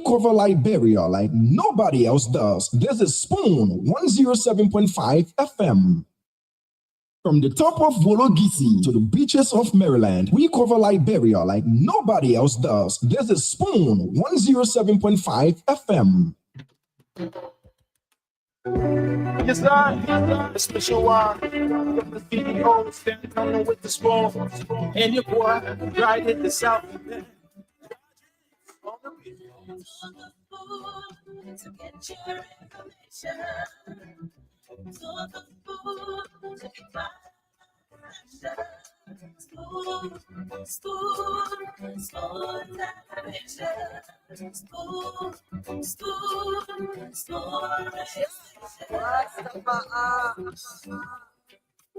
cover Liberia like nobody else does. This is Spoon 107.5 FM. From the top of Wologisi to the beaches of Maryland, we cover Liberia like nobody else does. This is Spoon 107.5 FM. Yes, sir. A special one. From the CEO, stand coming with the spoon. And your boy, right in the south. On the beat. To get your information. For the food to be fine. Spoon, spoon, spoon, spoon, spoon, spoon.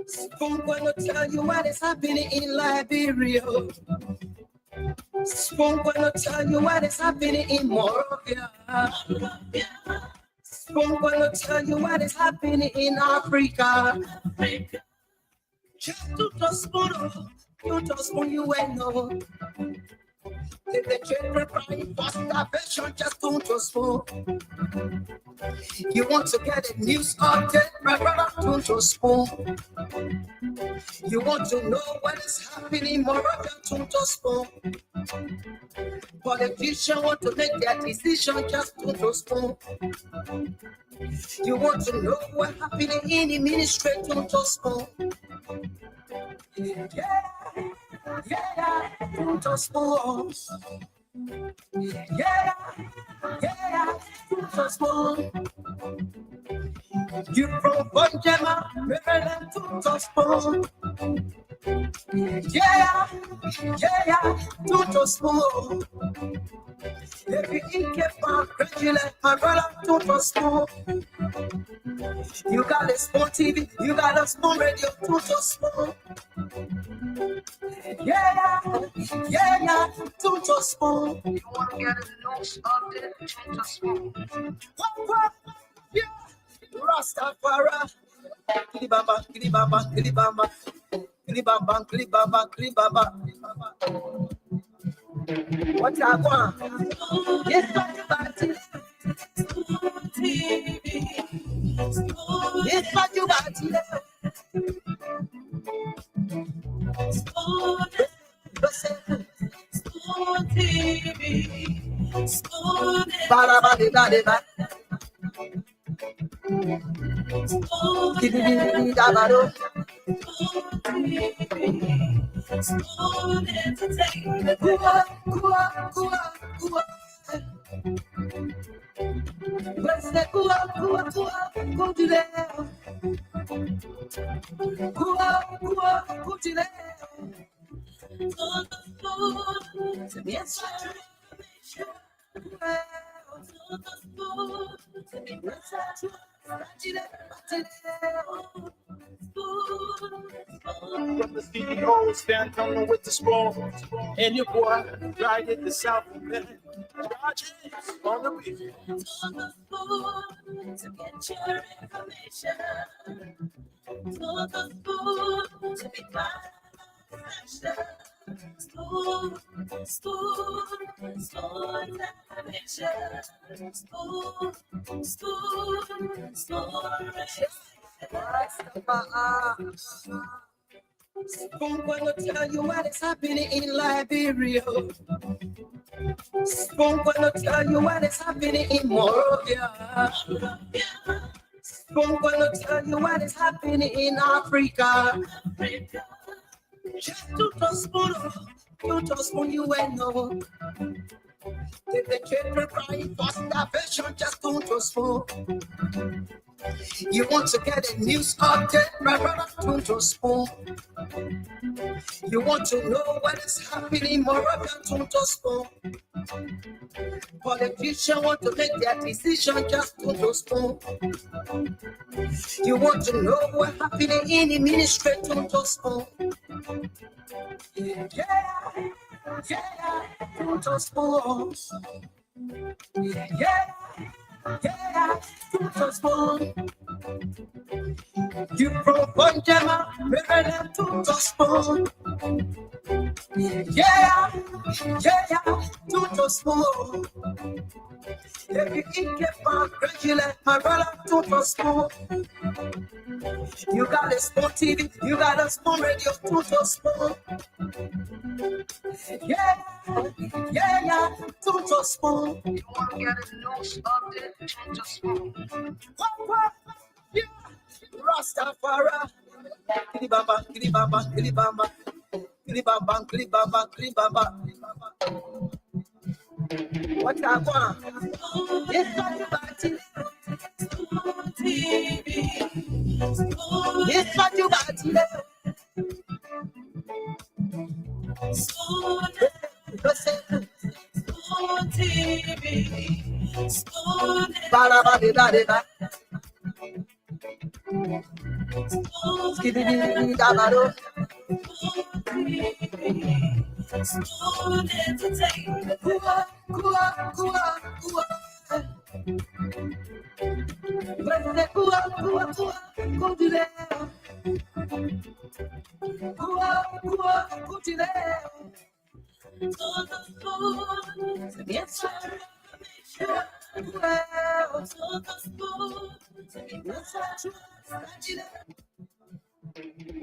Spoon gonna tell you what is happening in Liberia. Spoon gonna tell you what is happening in Morovia. Spoon gonna tell you what is happening in Africa. Just to the spoon, you just spoon you ain't know. If the children crying for starvation, just don't just spoon. You want to get a news update, my brother, don't just spoon. You want to know what is happening, Moravia, don't just spoon. Politicians want to make their decision, just don't just spoon. You want to know what happening in the ministry, don't just spoon. Yeah, don't just spoon. Yeah, don't just spoon. You from Bonjama, Maryland, don't just spoon. Yeah, don't just spoon. Every ink from regular, my brother, don't just spoon. You got a spoon TV, you got a spoon radio, don't just spoon. Yeah, don't just spoon. You want to get a news update, don't just spoon. Yeah, Rastafari. Kilibamba, kilibamba, kilibamba. Kilibamba, kilibamba, kilibamba. What's that one? Yes, but it's what you got to Spoon TV, Spoon Spoon Entertainment. From the CEO, stand coming with the spoon. And your boy, right in the south. On the beat. To get your information. For the food to be fine. Spoon, spoon, spoon, spoon, spoon, Spoon gonna tell you what is happening in Liberia. Spoon gonna tell you what is happening in Morovia. Spoon gonna tell you what is happening in Africa. Just to the spoon, you just spoon you ain't know. If the children crying for starvation, just don't just spoon. You want to get a news update, my brother, don't just spoon. You want to know what is happening, Moravia, don't just spoon. Politicians want to make their decision, just don't just spoon. You want to know what happening in the ministry, don't just spoon. Yeah, don't just spoon. Yeah, don't just spoon. You from Bonjama, Maryland, don't just spoon. Yeah, Yeah, Tuto Spoon. If you eat the farm, regular, my brother, Tuto Spoon. You got a Spoon TV, you got a Spoon radio, Tuto Spoon. Yeah, Tuto Spoon. You want to get a news update, Tuto Spoon. Yeah, Rastafari. Kilibamba, kilibamba, kilibamba. Kilibamba, kilibamba, kilibamba. What I want? It's not about it. It's not about it.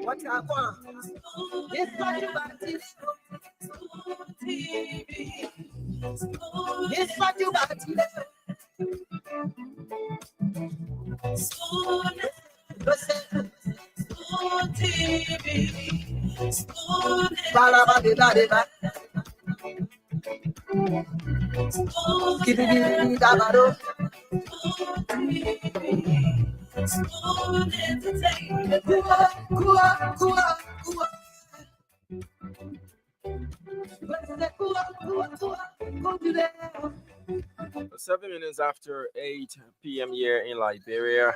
What I want? It's not about it. It's not about it. Seven minutes after 8 p.m. here in Liberia.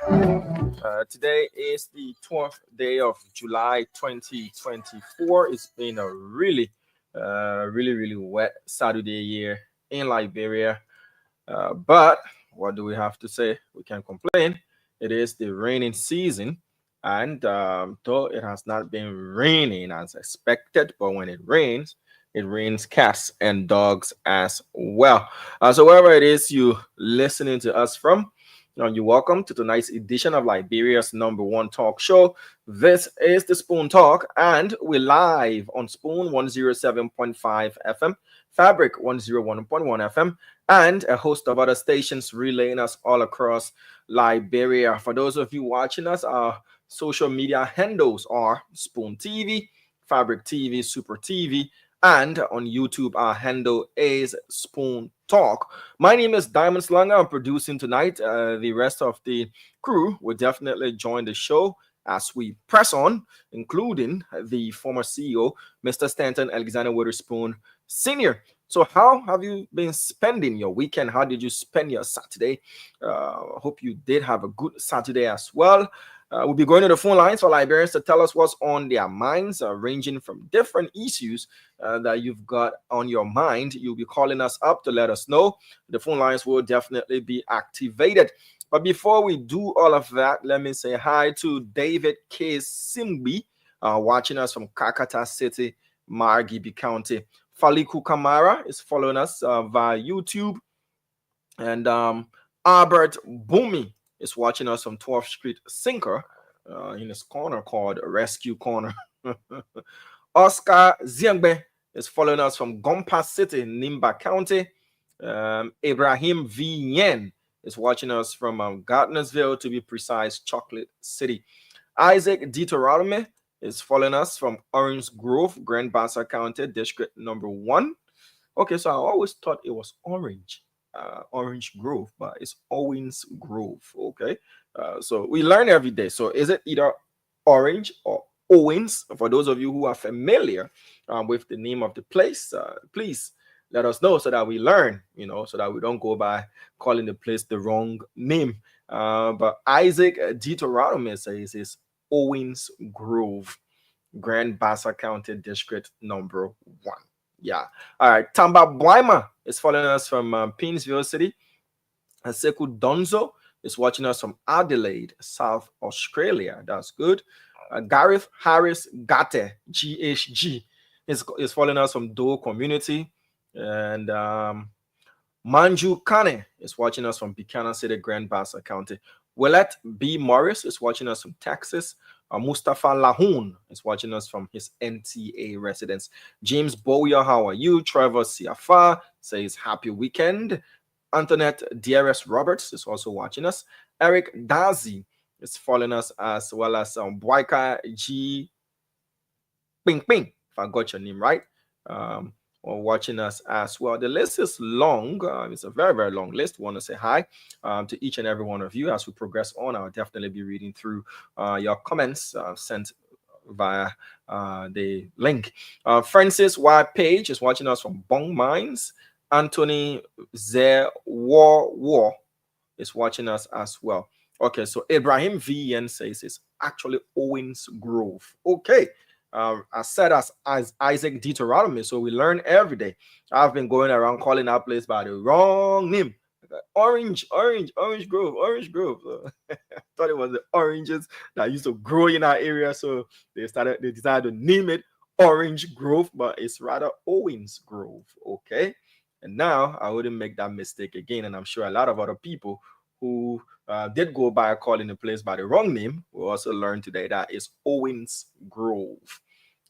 Today is the 12th day of July 2024. It's been a really wet Saturday here in Liberia. But what do we have to say? We can't complain. It is the raining season. And though it has not been raining as expected, but when it rains cats and dogs as well. So wherever it is you listening to us from, you're welcome to tonight's edition of Liberia's #1 talk show. This is the Spoon Talk, and we're live on Spoon 107.5 FM, Fabric 101.1 FM, and a host of other stations relaying us all across Liberia. For those of you watching us, our social media handles are Spoon TV, Fabric TV, Super TV, and on YouTube, our handle is Spoon Talk. My name is Diamond Slanger. I'm producing tonight. The rest of the crew will definitely join the show as we press on, including the former CEO, Mr. Stanton Alexander Witherspoon Sr. So how have you been spending your weekend? How did you spend your Saturday? Hope you did have a good Saturday as well. We'll be going to the phone lines for Liberians to tell us what's on their minds, ranging from different issues that you've got on your mind. You'll be calling us up to let us know. The phone lines will definitely be activated. But before we do all of that, let me say hi to David K. Simbi, watching us from Kakata City, Margibi County. Faliku Kamara is following us via YouTube. And Albert Bumi is watching us from 12th Street Sinker in his corner called Rescue Corner. Oscar Ziangbe is following us from Gompa City, Nimba County. Ibrahim V. Yen is watching us from Gardnersville, to be precise, Chocolate City. Isaac Ditoralme is following us from Orange Grove, Grand Bassa County, District #1. Okay, so I always thought it was Orange Grove, but it's Owens Grove. Okay, so we learn every day. So is it either Orange or Owens? For those of you who are familiar with the name of the place, please let us know so that we learn, so that we don't go by calling the place the wrong name. But Isaac Ditoralme says it's Owens Grove, Grand Bassa County, District #1. Yeah. All right. Tamba Bwaima is following us from Painesville City. Seku Donzo is watching us from Adelaide, South Australia. That's good. Gareth Harris Gate, GHG, is following us from Dole Community. And Manju Kane is watching us from Buchanan City, Grand Bassa County. Willette B. Morris is watching us from Texas. Mustafa Lahoun is watching us from his NTA residence. James Bowyer, how are you? Trevor Siafa says happy weekend. Antoinette DRS Roberts is also watching us. Eric Dazi is following us, as well as Boyka G. Ping Ping, if I got your name right, or watching us as well. The list is long. It's a very, very long list. Want to say hi to each and every one of you as we progress on. I'll definitely be reading through your comments sent via the link. Francis Y. Page is watching us from Bong Mines. Anthony War is watching us as well. Okay, so Ibrahim VN says it's actually Owens Grove. Okay. I said as Isaac Deuteronomy, so we learn every day. I've been going around calling that place by the wrong name. Orange Grove. So, I thought it was the oranges that used to grow in our area, so they decided to name it Orange Grove, but it's rather Owens Grove. Okay, and now I wouldn't make that mistake again, and I'm sure a lot of other people who did go by calling the place by the wrong name will also learn today that it's Owens Grove.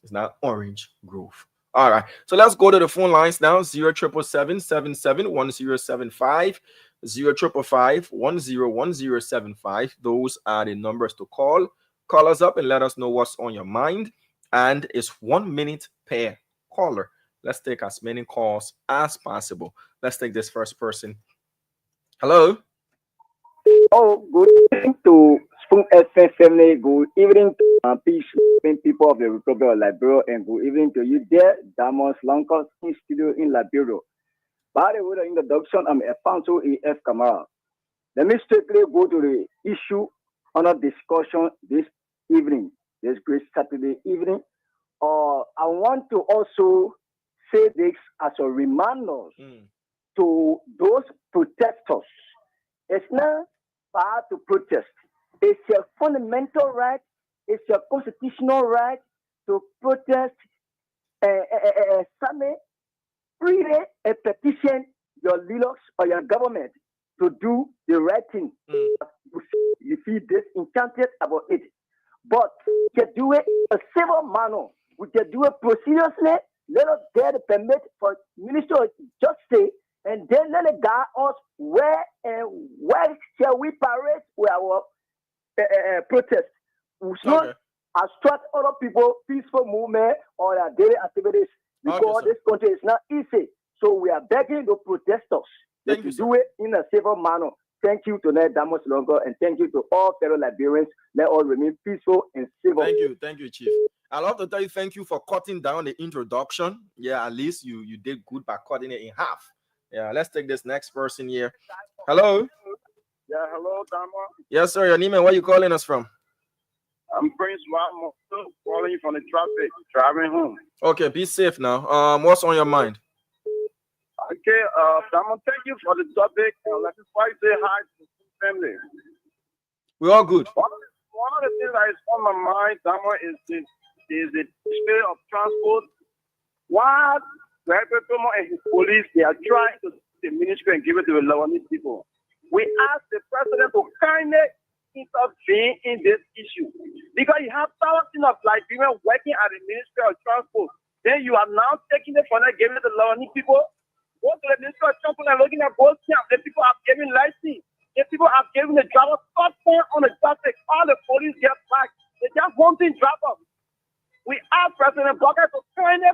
It's not Orange Grove. All right, so let's go to the phone lines now. 077771075, 0555101075. Those are the numbers to call. Call us up and let us know what's on your mind. And it's 1 minute per caller. Let's take as many calls as possible. Let's take this first person. Hello. Oh, good evening to Spoon FM family. Good evening to peace people of the Republic of Liberia, and good evening to you there, Damos Lankos in studio in Liberia. By the way, the introduction, I'm Alfonso E.F. Kamara. Let me strictly go to the issue under discussion this evening, this great Saturday evening. I want to also say this as a reminder to those protesters. It's not bad to protest. It's your fundamental right. It's your constitutional right to protest. Freely and petition your leaders or your government to do the right thing. You feel disenchanted about it. But we can do it in a civil manner. We can do it procedurally. Let us get a permit for Minister of Justice, and then let it guide us where shall we parade with our protest. We should not obstruct other people peaceful movement or their daily activities, because this country is not easy. So we are begging the protesters to do it in a civil manner. Thank you to Ned Damos Longo, and thank you to all fellow Liberians. Let all remain peaceful and civil. Thank you, Chief. I love to tell you thank you for cutting down the introduction. Yeah, at least you did good by cutting it in half. Yeah, let's take this next person here. Hello. Yeah, hello, Damo. Yes, sir. Your name and where you calling us from? I'm Prince Wamo, calling you from the traffic, driving home. Okay, be safe now. What's on your mind? Okay, Damo, thank you for the topic. Let's just say hi to the family. We're all good. One of the things that is on my mind, Damo, is the spirit of transport. Why Reverend and his police, they are trying to the ministry and give it to the Lebanese people. We ask the president to kindly intervene in this issue, because you have thousands of Liberians working at the Ministry of Transport. Then you are now taking it from them, giving it to the Lebanese people. Go to the Ministry of Transport and looking at both camps. The people have given license. The people have given the driver stop point on the traffic. All the police get back. They just want to drive up. We ask President Blocker to kindly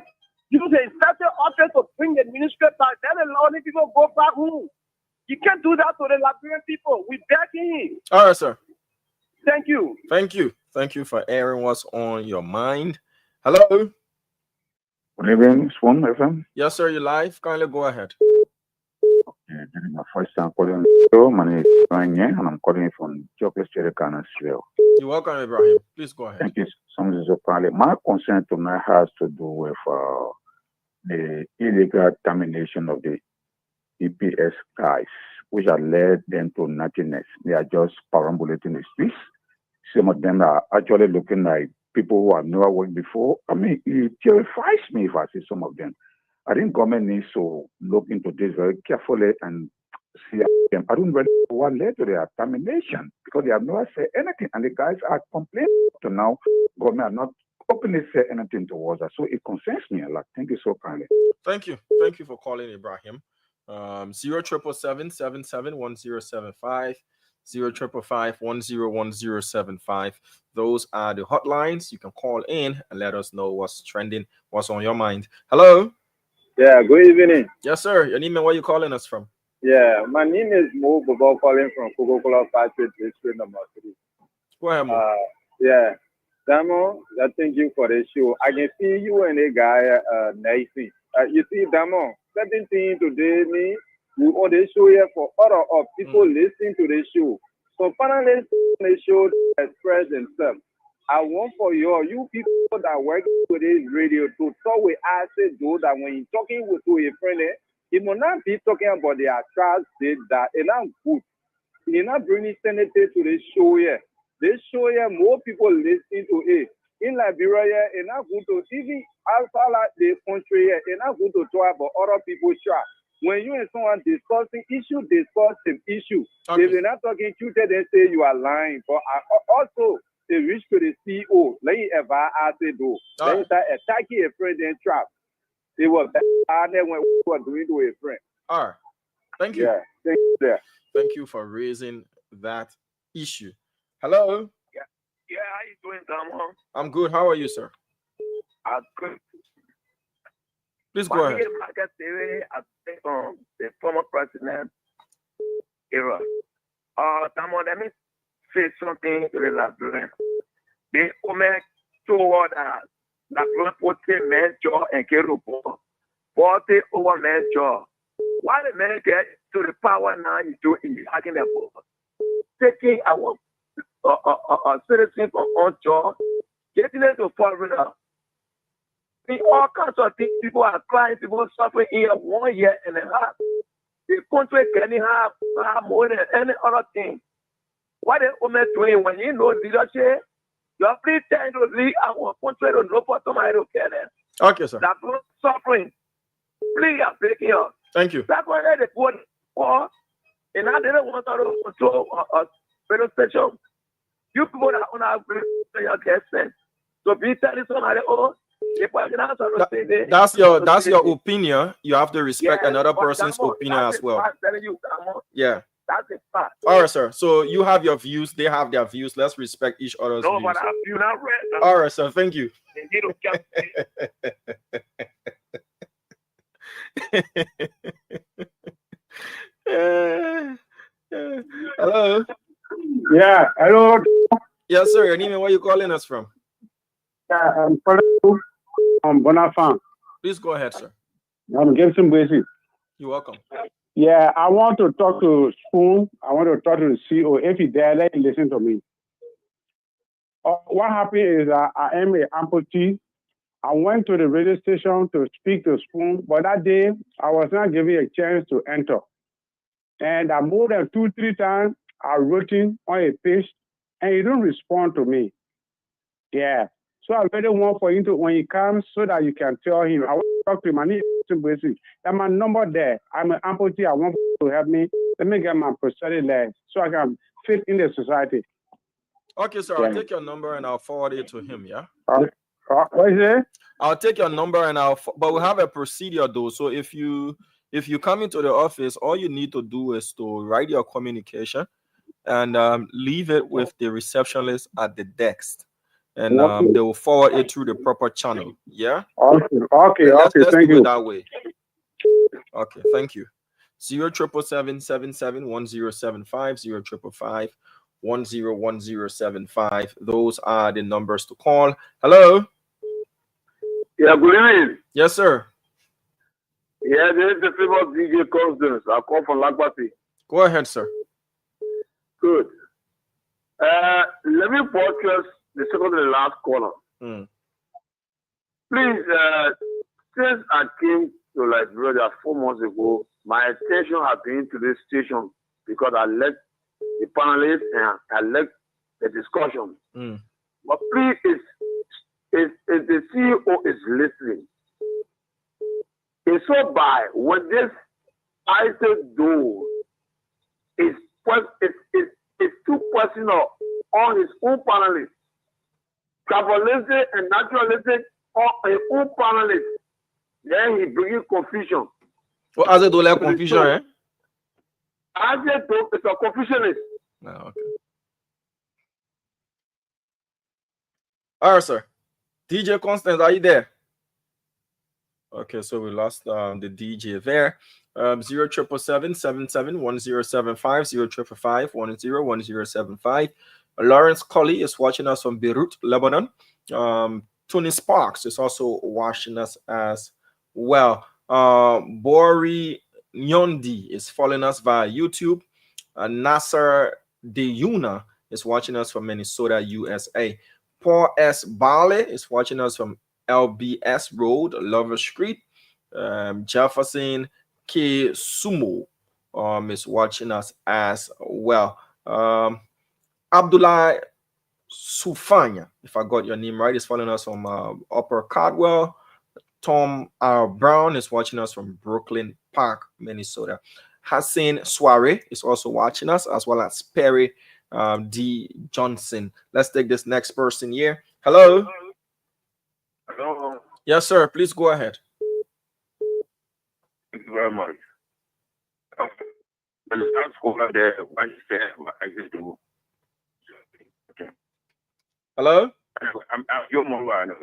use a certain option to bring the ministry back. Then the Lebanese people go back home. You can't do that to the Liberian people. We beg you. All right, sir. Thank you. Thank you for airing what's on your mind. Hello. Good evening, Spoon FM. Yes, sir. You live? Kindly go ahead. Okay, this is my first time calling the show. My name is Ryan, and I'm calling from Jopless Cherokee Israel. You're welcome, Ibrahim. Please go ahead. Thank you so much. My concern tonight has to do with the illegal termination of the EPS guys, which have led them to nothingness. They are just perambulating the streets. Some of them are actually looking like people who have never worked before. I mean, it terrifies me if I see some of them. I think government needs to look into this very carefully and see. I don't really know what led to their termination because they have never said anything, and the guys are complaining to now. Government have not openly said anything towards us, so it concerns me a lot. Thank you so kindly. Thank you for calling, Ibrahim. 0777-771075. 0555-101075. Those are the hotlines. You can call in and let us know what's trending, what's on your mind. Hello. Yeah, good evening. Yes, sir. Your name and where you calling us from? Yeah, my name is Mo Bobo, calling from Coca-Cola Factory District number 3. Go ahead, Mo. Yeah, Damo, thank you for the show. I can see you and a guy, Nancy. You see, Damo, certain thing today, me, we on the show here for other of people listening to the show. So finally, the show express themselves. I want for you people that work with this radio to talk with us, though, that when you're talking with a friend, you will not be talking about the trust that it's not good. You're not bringing senator to the show here. This show here, more people listening to it. In Liberia, it's not good to, even outside the country here, it's not good to talk about other people's trust. When you and someone discussing issue, discuss the issue. Okay. If they're not talking truth, they say you are lying. But also, they reach to the CEO. Let it ever ask it do. Let it start attacking a friend and trap. It was bad when we were doing to a friend. All right. Thank you. Yeah. Thank you. Yeah. Thank you for raising that issue. Hello. Yeah, how you doing, Damo? I'm good. How are you, sir? I'm good. Please go ahead. I think the former president era. Damo, let me say something to the Liberian. They come toward la pote mentor and Kerupo. Pote over mentor. Why the men get to the power now is doing the argument about taking our citizens from on job, getting them to foreigner. See, all kinds of things, people are crying, people are suffering here 1 year and a half. The country can have more than any other thing. What the women doing when you know leadership? You are free time to lead our country to know for somebody to care them. Okay, sir. That suffering. Please are breaking up. Thank you. That's why they put or and I didn't want to control a radio station. You people that on our your guests. So be telling somebody, oh, if I can answer that's your opinion. You have to respect another person's opinion as well. Yeah. That's a fact. All right, sir. So you have your views, they have their views. Let's respect each other's views. But I feel not read. All right, sir. Thank you. Hello. Yeah, hello. Yes, sir. Your name and where you calling us from? Yeah, I'm calling from Bonafant. Please go ahead, sir. I'm Gibson Basic. You're welcome. Yeah, I want to talk to Spoon. I want to talk to the CEO. If he's there, let him listen to me. What happened is I am an amputee. I went to the radio station to speak to Spoon, but that day I was not given a chance to enter. And I more than 2-3 times I wrote him on a page, and he don't respond to me. Yeah. So I really want for him to, when he comes, so that you can tell him, I want to talk to him. I need to basic. That's my number there. I'm an amputee. I want to help me. Let me get my prosthetic leg so I can fit in the society. Okay, sir. I'll take your number and I'll forward it to him, yeah? What is it? I'll take your number and but we have a procedure though. So if you come into the office, all you need to do is to write your communication and leave it with the receptionist at the desk. And they will forward it through the proper channel. Yeah? Okay, let's thank do you. it that way. Okay, thank you. 0777-1075, 0555-101075. Those are the numbers to call. Hello? Yeah, good evening. Yes, sir. Yeah, this is the famous DJ Constance. I call from Lagbasi. Go ahead, sir. Good. Let me podcast the second to the last caller. Please, since I came to Liberia 4 months ago, my attention has been to this station because I led the panelists and I led the discussion. But please, if the CEO is listening, It's so bad when this Isaac do is too personal on his own panelists. Tribalistic and naturalistic on his own panelists. Then he brings confusion. Well, as it do like confusion, eh? Isaac do is a confusionist. No, okay. All right, sir. DJ Constance, are you there? Okay, so we lost the DJ there. 0777-77-1075, 0555-101075. Lawrence Colley is watching us from Beirut, Lebanon. Tony Sparks is also watching us as well. Bori Nyondi is following us via YouTube. Nasser Deyuna is watching us from Minnesota, USA. Paul S. Bale is watching us from LBS Road, Lover Street. Jefferson K. Sumo is watching us as well. Abdullah Sufanya, if I got your name right, is following us from Upper Cardwell. Tom R. Brown is watching us from Brooklyn Park, Minnesota. Hassan Soare is also watching us, as well as Perry D. Johnson. Let's take this next person here. Hello. Hello. Yes, sir. Please go ahead. Thank you very much. There's a scholar there. Why you say I just do? Hello. I'm your mobile.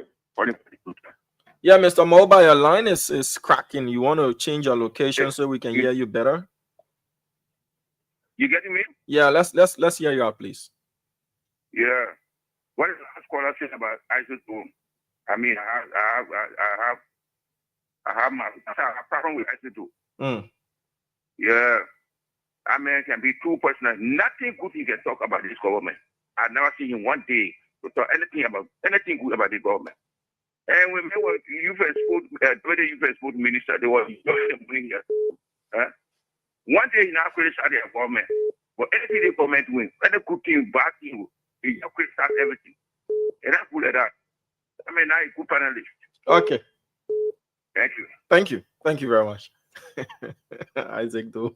Yeah, Mr. Mobile, your line is cracking. You want to change your location so we can hear you better? You getting me? Yeah, let's hear you out, please. Yeah. What is the scholar saying about Isaac Boom? I mean, I have my problem with Isaac Boom. Yeah. I mean, it can be too personal. Nothing good he can talk about this government. I've never seen him one day to talk anything good about the government. And when we were youth export minister, they were money here. One day he now criticized the government. But anything the government wins, any good thing, bad thing, he just criticize everything. And that's good at that. I mean, now he's a good panelist. Okay. Thank you. Thank you. Thank you very much. Isaac, though,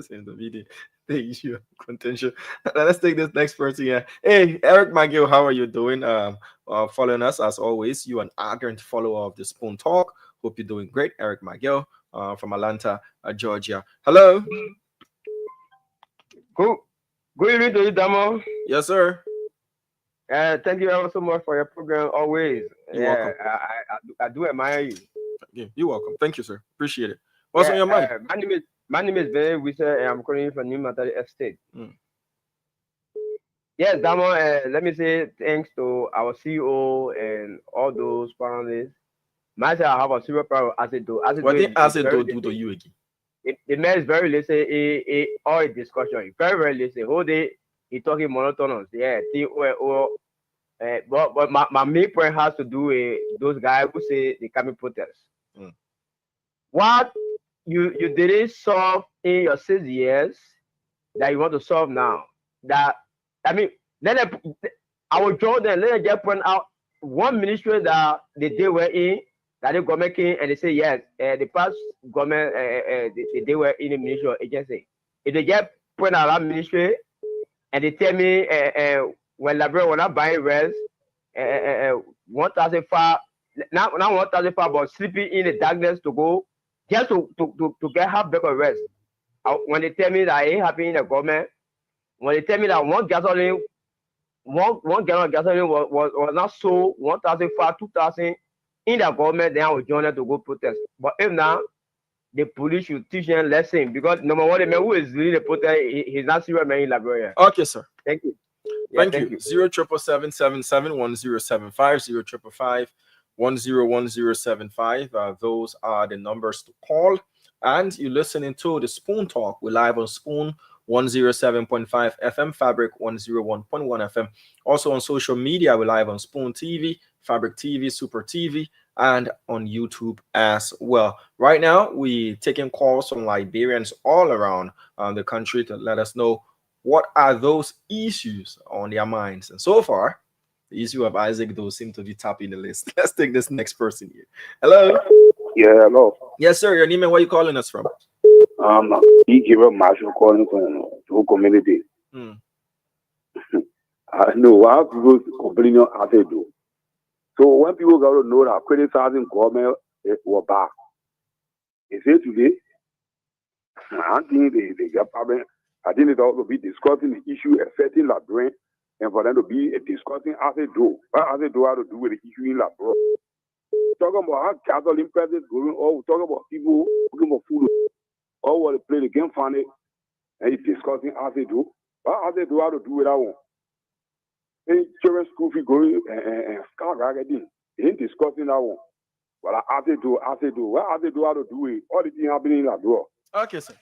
in the video, the issue of contention. Let's take this next person here. Hey, Eric McGill, how are you doing? Following us as always. You an ardent follower of the Spoon Talk. Hope you're doing great, Eric McGill, from Atlanta, Georgia. Hello. Good evening to you, Damo. Yes, sir. Thank you ever so much for your program. Always. You're welcome. I do admire you. Yeah, you're welcome. Thank you, sir. Appreciate it. What's on your mind? My name is Benny Wisa, and I'm calling from New Matadi Estate. Yes, Damo, let me say thanks to our CEO and all those panelists. Myself, I have a super power asset to. What did asset do to you again? The man is very listen. All a discussion. Very, very listen. Whole day he talking monotonous. Yeah. But my main point has to do with those guys who say they coming protest. What you didn't solve in your 6 years that you want to solve now. That I mean, I will draw them. Let them just point out one ministry that they were in, that the government came and they say yes, the past government they were in the ministry or agency. If they just point out that ministry and they tell me when Labrador when I buy rest 1,005 now 1,005 but sleeping in the darkness to go just to get half bag of rest. When they tell me that it ain't happening in the government, when they tell me that one gallon of gasoline was not sold 1,005, 2,000 in the government, then I will join them to go protest. But if not, the police should teach them lesson because number one, the man who is leading the protest, he's not serious man in Liberia. Okay, sir. Thank you. Thank you. 077771075, 077101075. Those are the numbers to call. And you're listening to the Spoon Talk. We're live on Spoon 107.5 FM, Fabric 101.1 FM. Also on social media, we're live on Spoon TV, Fabric TV, Super TV, and on YouTube as well. Right now, we're taking calls from Liberians all around the country to let us know what are those issues on their minds. And so far, the issue of Isaac, though, seem to be topping the list. Let's take this next person here. Hello. Yeah, hello. Yes, sir. Your name and where you calling us from? He gave a Marshall calling from the community. I know why people complaining as they do. So when people got to know that criticizing government were bad, they say today, I think they get problem. I think they ought to be discussing the issue affecting La Brain, and for them to be discussing as they do. What as they do how to do with the issue in La Brain. Talking about how gasoline prices going, or talking about people looking for food, or what they play the game funny, and he's discussing as they do. What as they do how to do with that one. And children's school fee going and skyrocketing. They ain't discussing that one. Well, as they do, what as they do how to do it, all the things happening in La Brain. Okay, sir.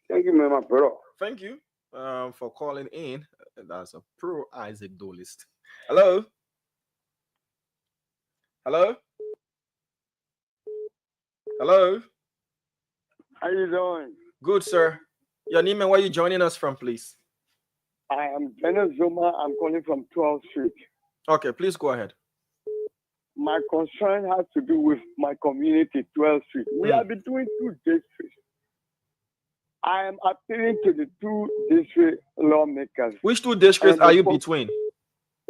Thank you, man, my brother. Thank you for calling in. That's a pro Isaac Dolist. Hello. Hello. Hello. How you doing? Good, sir. Your name and where you joining us from, please? I am Dennis Zuma. I'm calling from 12th Street. Okay, please go ahead. My concern has to do with my community, 12th Street. We are between two districts. I am appealing to the two district lawmakers. Which two districts are you between?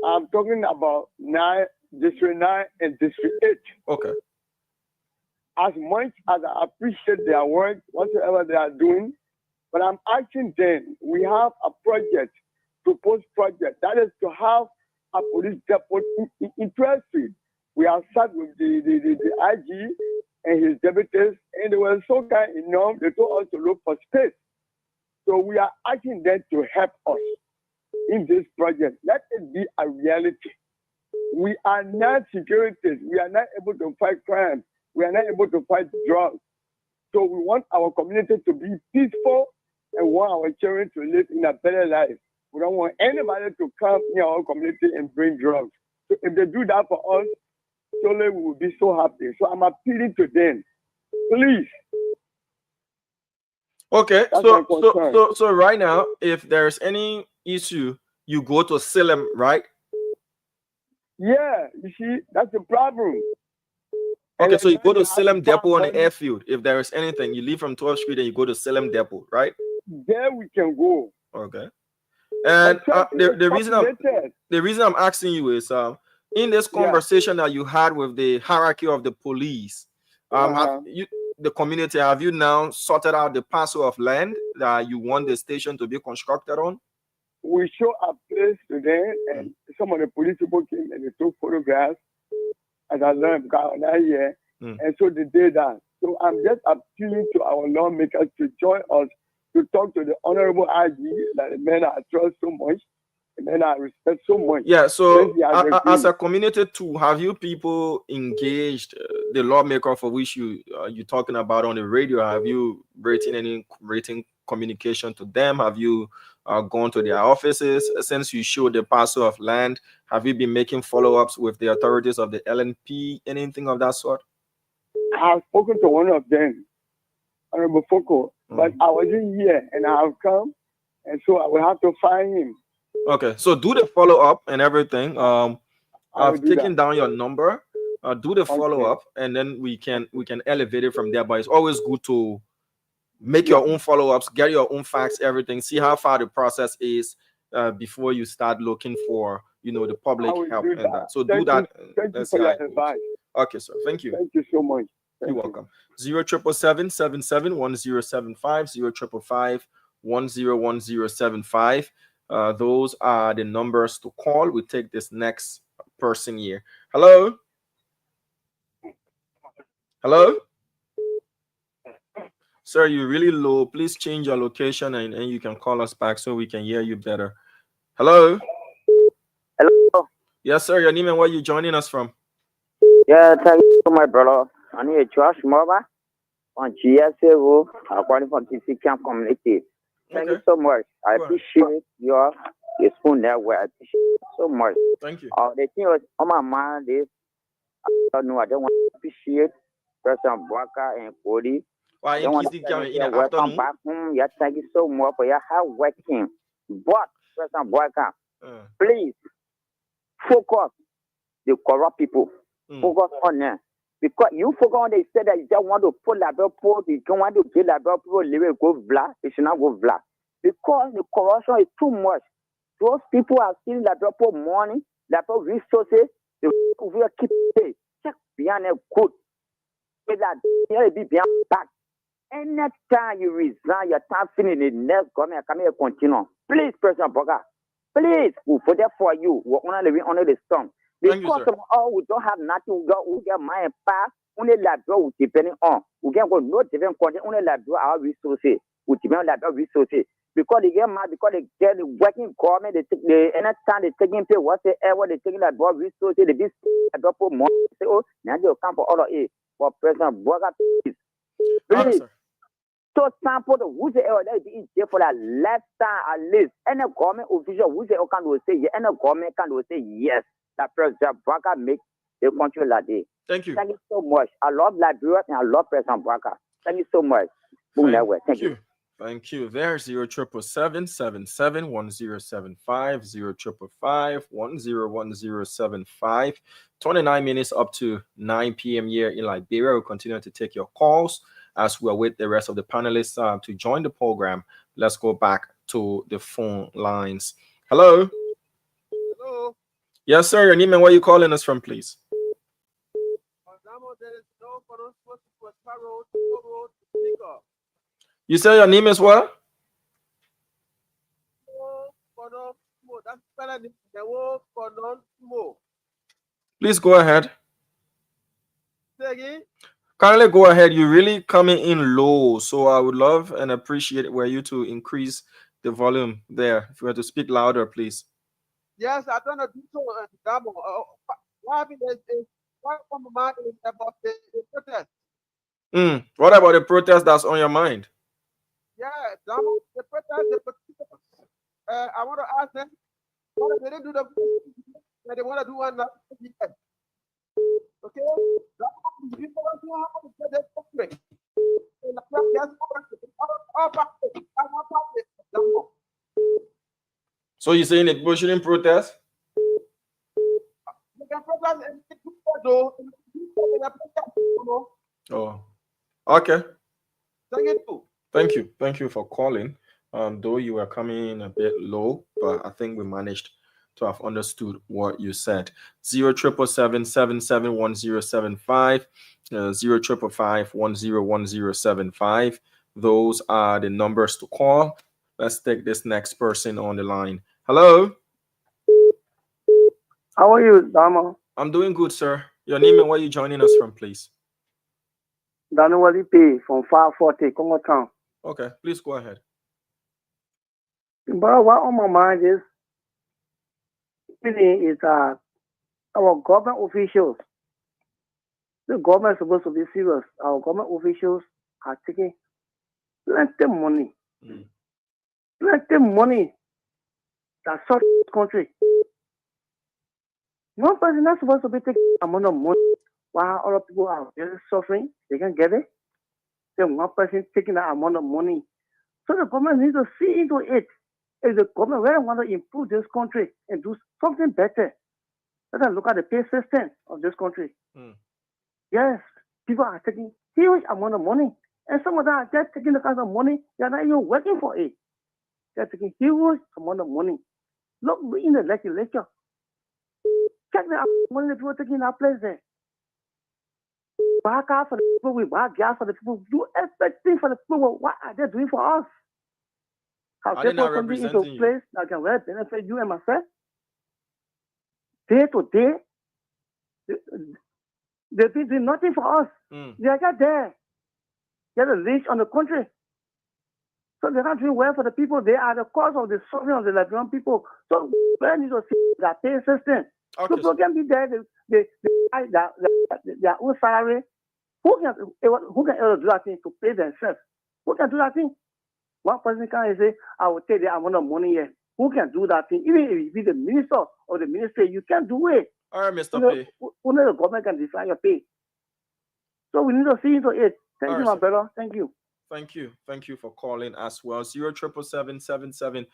I'm talking about District 9 and District 8. Okay. As much as I appreciate their work, whatever they are doing, but I'm asking them, we have a project, proposed project, that is to have a police depot in 12th Street. We have sat with the IG and his deputies, and they were so kind enough, they told us to look for space. So we are asking them to help us in this project. Let it be a reality. We are not securities. We are not able to fight crime. We are not able to fight drugs. So we want our community to be peaceful and want our children to live in a better life. We don't want anybody to come in our community and bring drugs. So if they do that for us, surely we will be so happy. So I'm appealing to them. Please. Okay, so right now, if there's any issue, you go to Salem, right? Yeah, you see, that's the problem. Okay, so you go to Salem Depot on the airfield. If there is anything, you leave from 12th Street and you go to Salem Depot, right? There we can go. Okay. And the reason I'm asking you is in this conversation that you had with the hierarchy of the police, the community, have you now sorted out the parcel of land that you want the station to be constructed on? We show a place to them, and some of the police people came and they took photographs, as I learned that year, and so they did that. So I'm just appealing to our lawmakers to join us to talk to the Honorable IG that the men I trust so much, the men I respect so much. Yeah, so as a community too, have you people engaged the lawmaker for which you're talking about on the radio? Have you written communication to them? Have you gone to their offices since you showed the parcel of land? Have you been making follow-ups with the authorities of the LNP, anything of that sort? I have spoken to one of them, Honorable Foko, but I wasn't here and I have come, and so I will have to find him. Okay, so do the follow-up and everything. I've taken down your number. Do the follow-up, and then we can elevate it from there. But it's always good to make your own follow-ups, get your own facts, everything. See how far the process is before you start looking for, the public help and that. So do that. Thank you for your advice. Okay, sir. Thank you. Thank you so much. You're welcome. 0777-1075, 0555-101075. Those are the numbers to call. We take this next person here. Hello. Hello. Sir, you're really low. Please change your location and you can call us back so we can hear you better. Hello. Hello. Yes, sir. Your name and where you joining us from? Yeah, thank you, my brother. I need a Josh Mova on GSA, according from TC Camp Community. Thank you so much. I appreciate your spoon network. I appreciate it so much. Thank you. The thing was on my mind is I don't want to appreciate President Bwaka and Cody. Welcome back home. Yeah, thank you so much for your hard working. But President Bwaka, please focus the corrupt people. Focus on them. Because you forgot they said that you just want to put label post, you don't want to get label people live go vla, it should not go vla. Because the corruption is too much. Those people are stealing label post money, label resources, they will keep pay. Check behind a good. It's that here be behind back. Anytime you resign, your time finish, the next government come here continue. Please, President Boga, please, we put that for you. We're only living under the storm. Because of all we don't have nothing, we get my path, only labor we depending on. We can go no different content, only labor our resources. We depend on labor resources. Because they get mad, because they get the working government, they anytime they taking pay whatsoever, they taking labor resources, they just double money. Say, oh, now they'll come for all of it. For President Boga, please. So sample the who's the that is there for that last time at least. Any government official who's the can will say yes, any government can will say yes. That President Boga make the country like this. Thank you. Thank you so much. I love Liberia and I love President Boga. Thank you so much. Thank you. Thank you. There's 077-77-1075, 055-101075. 29 minutes up to 9 p.m. here in Liberia. We'll continue to take your calls as we're with the rest of the panelists to join the program. Let's go back to the phone lines. Hello. Hello. Yes, sir. Your name and where you calling us from, please? You say your name is what? Please go ahead. Kindly go ahead. You're really coming in low, so I would love and appreciate were you to increase the volume there. If you were to speak louder, please. Yes, I don't know. What happened is what on my mind is about the protest. What about the protest that's on your mind? Yeah, the protest. I want to ask them what they didn't do the they want to do one now. Okay, so you're saying that we shouldn't protest? Oh, okay. Thank you for calling. Though you were coming in a bit low, but I think we managed to have understood what you said. 077-77-1075, 055-101075. Those are the numbers to call. Let's take this next person on the line. Hello. How are you, Dama? I'm doing good, sir. Your name and where you joining us from, please? Danuwali P from 540 Congo Town. Okay, please go ahead. But what on my mind is our government officials. The government is supposed to be serious. Our government officials are taking plenty money. Plenty money that serves this country. One person is not supposed to be taking amount of money while other people are really suffering. They can get it. Then one person taking that amount of money. So the government needs to see into it. If the government really want to improve this country and do something better, let us look at the pay system of this country. Yes, people are taking huge amount of money. And some of them are just taking the kind of money, they are not even working for it. They're taking huge amount of money. Look in the legislature. Check the money that people are taking in our place there. Buy car for the people, we buy gas for the people, do everything for the people. What are they doing for us? How they put something into place that can really benefit you and myself? Day to day, they've been doing nothing for us. They are just there. They're the leash on the country. So they're not doing well for the people. They are the cause of the suffering of the Liberian people. So we need to see that pay system. Okay, people can be there, they their own salary. Who can ever do that thing to pay themselves? Who can do that thing? One person can say, I will take the amount of money here. Who can do that thing? Even if you be the minister or the ministry, you can't do it. All right, Mr. P. Only the government can decide your pay. So we need to see into it. Thank you, my brother. Thank you. Thank you. Thank you for calling as well. 077-77-1075,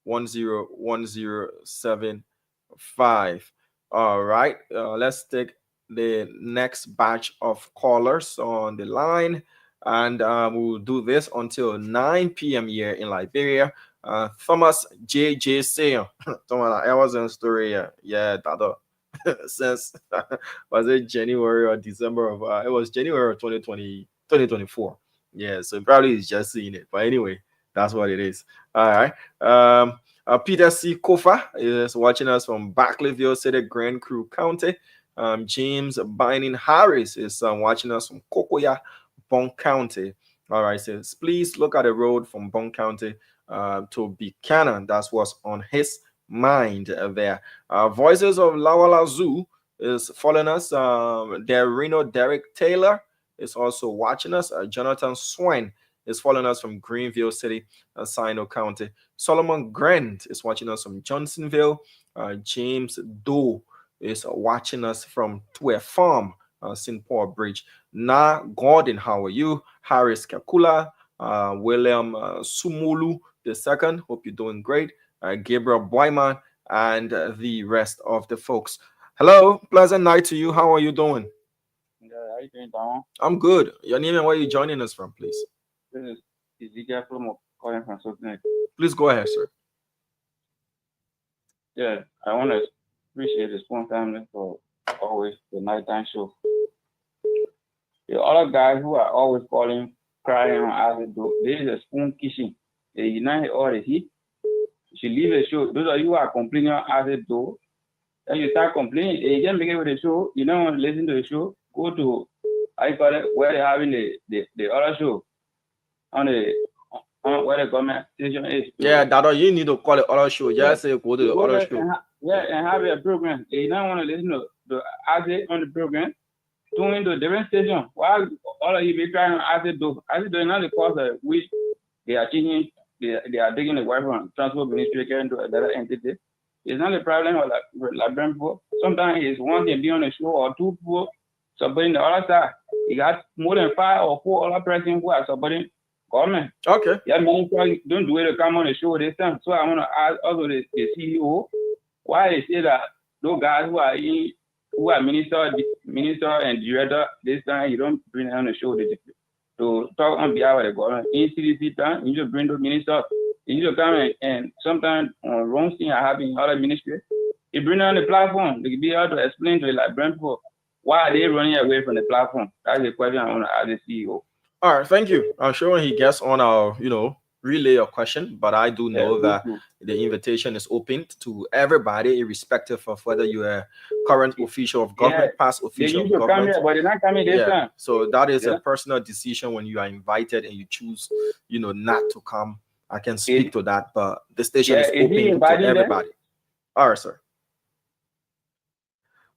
055-101075. All right, let's take the next batch of callers on the line, and we'll do this until 9 p.m. here in Liberia. Thomas JJ Thomas, I was in story, yeah, that since was it January or December of it was January of 2024. Yeah, so probably he's just seeing it, but anyway, that's what it is. All right. Peter C. Kofa is watching us from Barclayville City, Grand Crew County. James Binding Harris is watching us from Kokoya, Bong County. All right, says please look at the road from Bong County to Buchanan. That's what's on his mind there. Voices of Lawala Zoo is following us. Reno Derek Taylor is also watching us. Jonathan Swain is following us from Greenville City, Sino County. Solomon Grant is watching us from Johnsonville. James Doe is watching us from Twe Farm, St. Paul Bridge. Na Gordon, how are you? Harris Kakula, William Sumulu II, hope you're doing great. Gabriel Boyman, and the rest of the folks. Hello, pleasant night to you. How are you doing? Yeah, how you doing, Don? I'm good. Your name and where are you joining us from, please? This is Ezekiel from calling from Sultan. Please go ahead, sir. Yeah, I want to appreciate the Spoon family for always the nighttime show. The other guys who are always calling, crying on acid, this is a Spoon kitchen. They unite all the heat. You should leave the show. Those of you who are complaining on acid, though, then you start complaining. You can't make it with the show. You don't want to listen to the show. Go to, I call it, where they're having the other show. On where the government station is. Yeah, that you need to call it other show. Just say go to the other show. And have a program. If you don't want to listen to the acid on the program, tune into different station. Why all of you be trying to acid do? Acid is not the cause of which they are changing. They are taking the wife from transport ministry into another entity. It's not a problem of Liberian people. Sometimes it's one can be on the show or two people supporting the other side. You got more than 5 or 4 other persons who are supporting government. Okay. Yeah, many people don't do it to come on the show this time. So I want to ask also the CEO why they say that those guys who are minister and director this time you don't bring them on the show to talk on behalf of the government. In CDC time, you just bring those ministers. You need to come and sometimes wrong thing are happening in other ministries. You bring them on the platform. They can be able to explain to the Liberian people why are they running away from the platform. That's the question I want to ask the CEO. All right, thank you. I'm sure when he gets on, our relay your question, but I do know that the invitation is open to everybody, irrespective of whether you are current official of government, past official of government. But they're not coming this time. So that is a personal decision when you are invited and you choose, not to come. I can speak to that, but the station is open to everybody. All right, sir.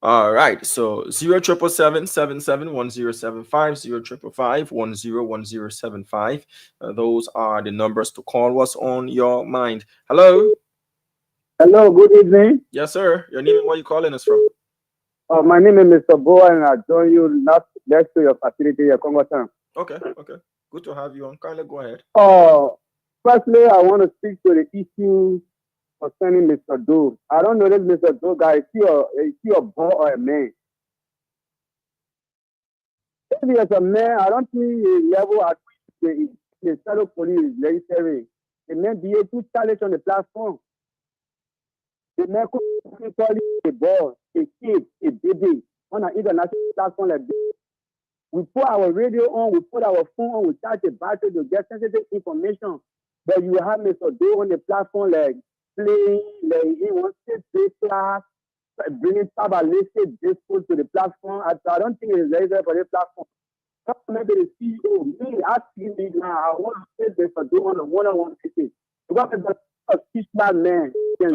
All right, so 077771075, 055101075. Those are the numbers to call. What's on your mind? Hello. Hello. Good evening. Yes, sir. Your name and where you calling us from? My name is Mr. Boa, and I join you next to your facility here, Congo Town. Okay. Good to have you on. Kindly go ahead. Firstly, I want to speak to the issue concerning Mr. Doe. I don't know this Mr. Doe guy. Is he a boy or a man? If he is a man, I don't think the level at which the fellow police is necessary. The man be able to challenge on the platform. The man could call it a boy, a kid, a baby on an international platform like this. We put our radio on, we put our phone on, we charge the battery to get sensitive information. But you have Mr. Doe on the platform like playing, like he wants to play class, bringing tribalistic discourse to the platform. I don't think it is necessary for the platform. Maybe the CEO, me asking me now, I want to say Mr. Doe on a one-on-one basis. Because a speech-bad man, you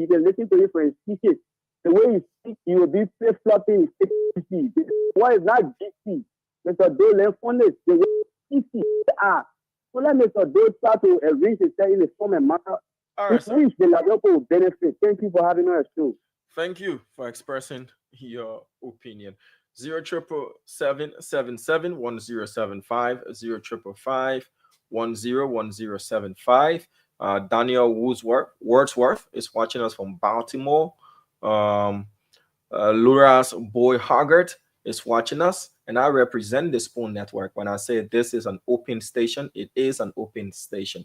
can listen to him for his speeches. The way he speaks, he will be flip-flopping his GC. Why is not GC? Mr. Doe learn from this. The way GC are. So let Mr. Doe try to arrange himself in a form and manner which the Labrador will benefit. Thank you for having us too. Thank you for expressing your opinion. 077771075, 055101075. Daniel Wordsworth is watching us from Baltimore. Laura's boy Hoggart is watching us, and I represent the Spoon Network. When I say this is an open station, it is an open station.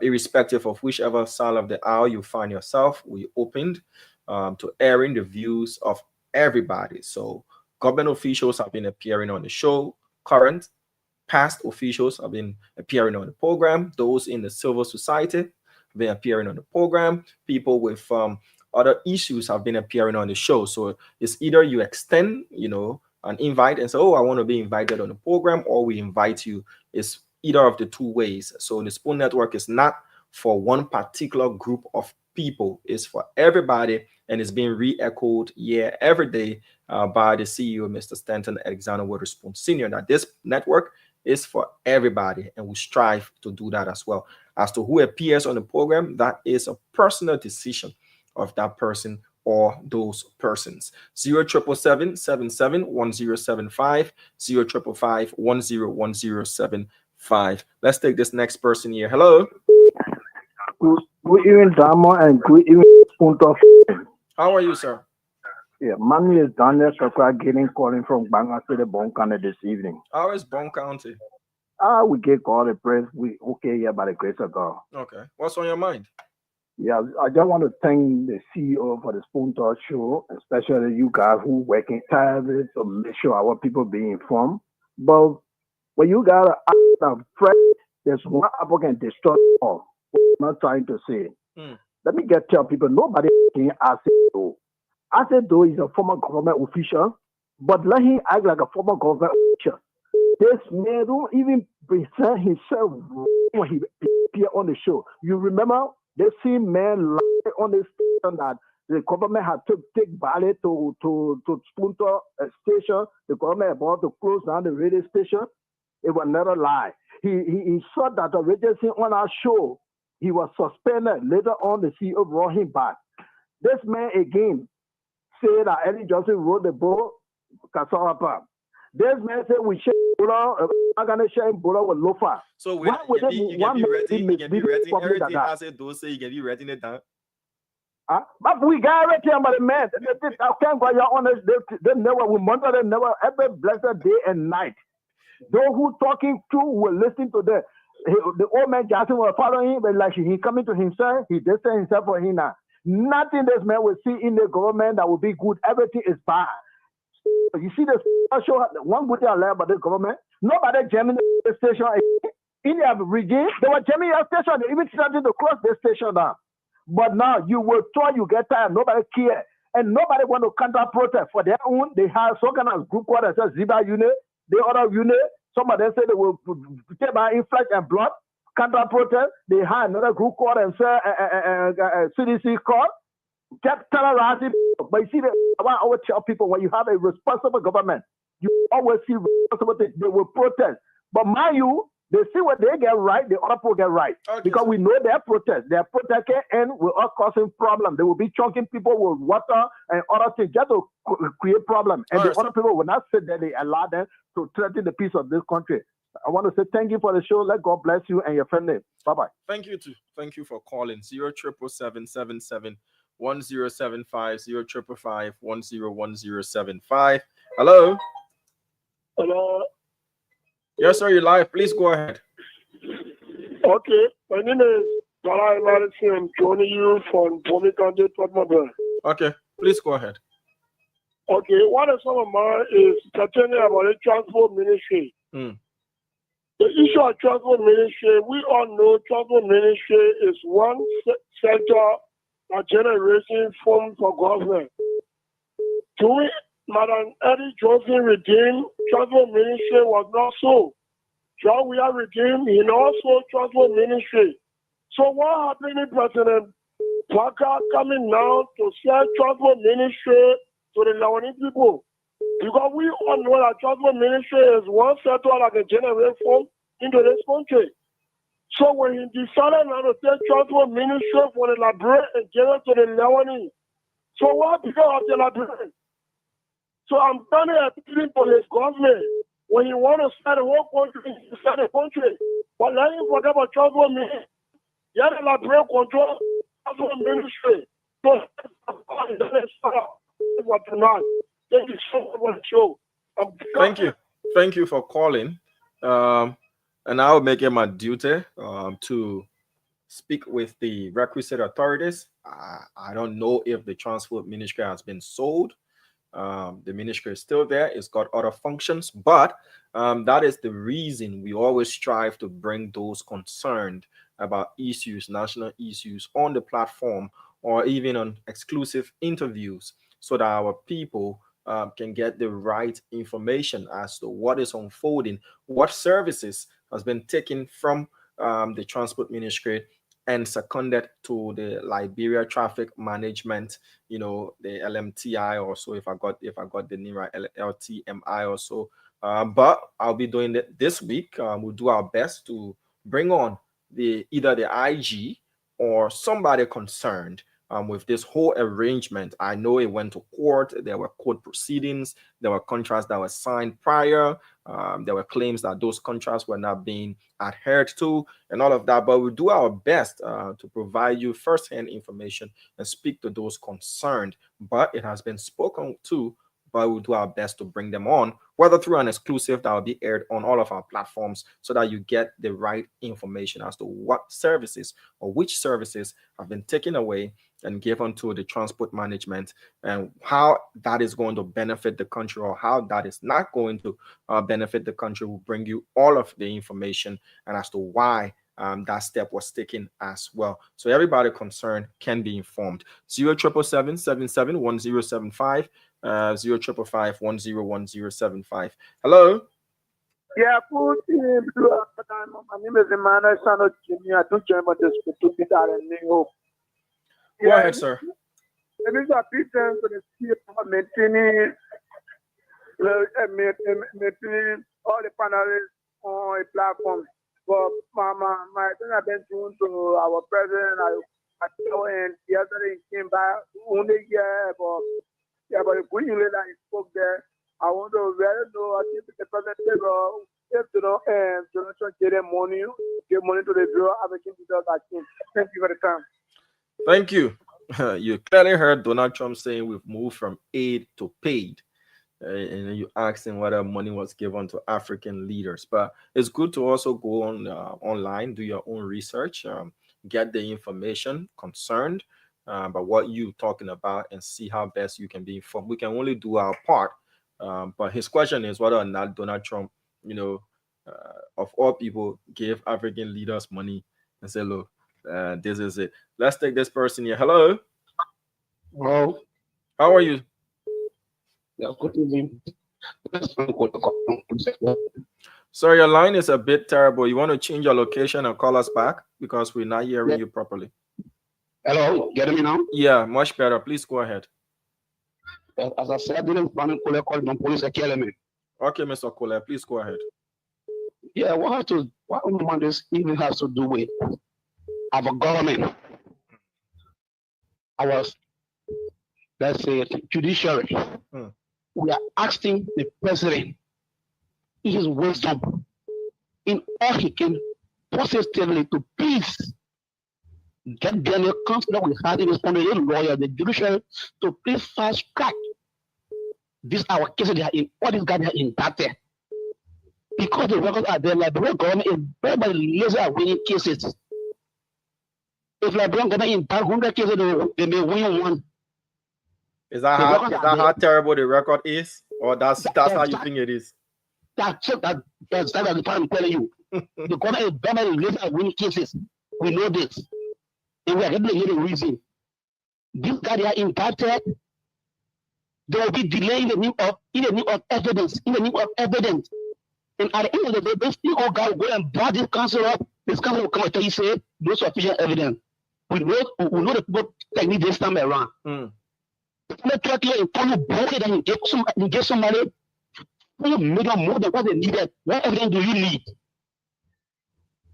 Irrespective of whichever side of the aisle you find yourself, we opened to airing the views of everybody. So government officials have been appearing on the show, current, past officials have been appearing on the program, those in the civil society have been appearing on the program, people with other issues have been appearing on the show. So it's either you extend, an invite and say, oh, I want to be invited on the program, or we invite you. It's either of the two ways. So the Spoon Network is not for one particular group of people. It's for everybody, and it's being re-echoed every day by the CEO, Mr. Stanton Alexander Witherspoon Sr. Now, this network is for everybody, and we strive to do that as well. As to who appears on the program, that is a personal decision of that person or those persons. 077771075, 055101075. Let's take this next person here. Hello. Good evening, Damo, and good evening, Spoon Talk. How are you, sir? Yeah, my name is Daniel Sakura, calling from Banga City, Bon County this evening. How is Bon County? We get called the press. We okay here by the grace of God. Okay. What's on your mind? Yeah, I just want to thank the CEO for the Spoon Talk show, especially you guys who working tirelessly to make sure our people be informed. But when you got a threat, there's one apple can destroy all. I'm not trying to say. Let me tell people, nobody can ASEDO. ASEDO is a former government official, but let him act like a former government official. This man don't even present himself when he appear on the show. You remember the same man lie on the station that the government had to take Valley to Spoon Talk station. The government about to close down the radio station. It was not a lie. He saw that the radio on our show. He was suspended. Later on, the CEO brought him back. This man again said that Eddie Johnson wrote the book, Kasawapa. This man said we share Bola, I'm going to share Bola with Lofa. So you can be writing everything I said, don't say you can be writing it down. But we got everything about the man. I can't go honest. They never, we monitor them never, every blessed day and night. Those who talking true will listen to them. The old man Jackson was following him, but like he coming to himself, he distance himself for him now. Nothing this man will see in the government that will be good. Everything is bad. You see the show, one good thing I learned about the government, nobody jamming the station. In their regime, they were jamming your station. They even started to close the station down. But now you will try, you get tired, nobody care. And nobody want to counter protest for their own. They have some kind of group called themselves Ziba unit, the other unit. Some of them say they will take by flesh and blood, counter protest. They have another group called themselves CDC called. Kept terrorizing people. But you see, I always tell people, when you have a responsible government, you always see responsibility. They will protest. But mind you, they see what they get right, the other people get right. Okay, because we know their protest can end with us causing problems. They will be chunking people with water and other things just to create problems. And the other people will not sit there. They allow them to threaten the peace of this country. I want to say thank you for the show. Let God bless you and your family. Bye-bye. Thank you too. Thank you for calling. 07777 1075 055 101075. Hello. Hello. Yes, sir. You're live. Please go ahead. Okay. My name is Bala Madison. I'm joining you from Bomi County, Tottenham. Okay. Please go ahead. Okay. What is some of mine is pertaining about the transport ministry. The issue of transport ministry, we all know transport ministry is one sector that generating funds for government. During Madam Eddie Johnson redeemed, transport ministry was not so. John Weah redeemed, he also transport ministry. So what happened in President Parker coming now to sell transport ministry to the Lawanese people? Because we all know that transport ministry is one sector that can generate funds into this country. So when he decided now to take transport ministry for the library and give it to the Lawanese, so what became of the library? So I'm turning appealing to his government. When you want to sell the whole country, you sell the country. But let him forget about transport ministry. Yet the library control transport ministry. So for tonight. Thank you so much for the show. Thank you for calling. And I will make it my duty to speak with the requisite authorities. I don't know if the transport ministry has been sold. The ministry is still there. It's got other functions, but that is the reason we always strive to bring those concerned about issues, national issues, on the platform or even on exclusive interviews, so that our people can get the right information as to what is unfolding, what services has been taken from the transport ministry and seconded to the Liberia Traffic Management, the LMTI or so, if I got the name right, LTMI or so. But I'll be doing it this week. We'll do our best to bring on either the IG or somebody concerned with this whole arrangement. I know it went to court. There were court proceedings. There were contracts that were signed prior. There were claims that those contracts were not being adhered to and all of that. But we'll do our best to provide you firsthand information and speak to those concerned. But it has been spoken to, but we'll do our best to bring them on, whether through an exclusive that will be aired on all of our platforms, so that you get the right information as to what services or which services have been taken away and given to the transport management, and how that is going to benefit the country or how that is not going to benefit the country. Will bring you all of the information and as to why that step was taken as well, so everybody concerned can be informed. 0777-771075, 0555-101075. Hello. Yeah, my name is Emmanuel Sano Jr. I don't join, but this to be that in New York. Go ahead, sir. It is a big time for the state of maintaining all the panelists on a platform. But my thing I've been doing to our president, I saw and yesterday he came back only but the green lady that he spoke there, I want to really know if the president if Jonathan give money to the Bureau of African. Thank you for the time. Thank you. You clearly heard Donald Trump saying we've moved from aid to paid. And you asked him whether money was given to African leaders. But it's good to also go on online, do your own research, get the information concerned about what you're talking about, and see how best you can be informed. We can only do our part. But his question is whether or not Donald Trump, of all people, gave African leaders money and say, look, this is it. Let's take this person here. Hello. Hello. How are you? Yeah, good evening. Sorry, your line is a bit terrible. You want to change your location and call us back because we're not hearing you properly. Hello, get me now? Yeah, much better. Please go ahead. As I said, I didn't call the police. Okay, Mr. Kole, please go ahead. Yeah, what this even has to do with our government, our, let's say, judiciary. We are asking the president, in his wisdom, in all he can positively, to please get the council we had in this lawyer, the judiciary, to please fast track this our cases. They are in all these guys are impacted because the records are there. Liberian government is very lazy at winning cases. If Liberian government impact 100 cases, they may win one. Is that how terrible the record is, or that's how you think it is? That's the part I'm telling you. The government is very lazy at winning cases. We know this, and we are getting the reason. These guys are impacted. There will be delay in the need of evidence. And at the end of the day, this thing all guys go and bar this council up. This council will come and tell you, say, no sufficient evidence. We know the people technique this time around. Let you broke it and you get somebody who made up more than what they needed. What evidence do you need?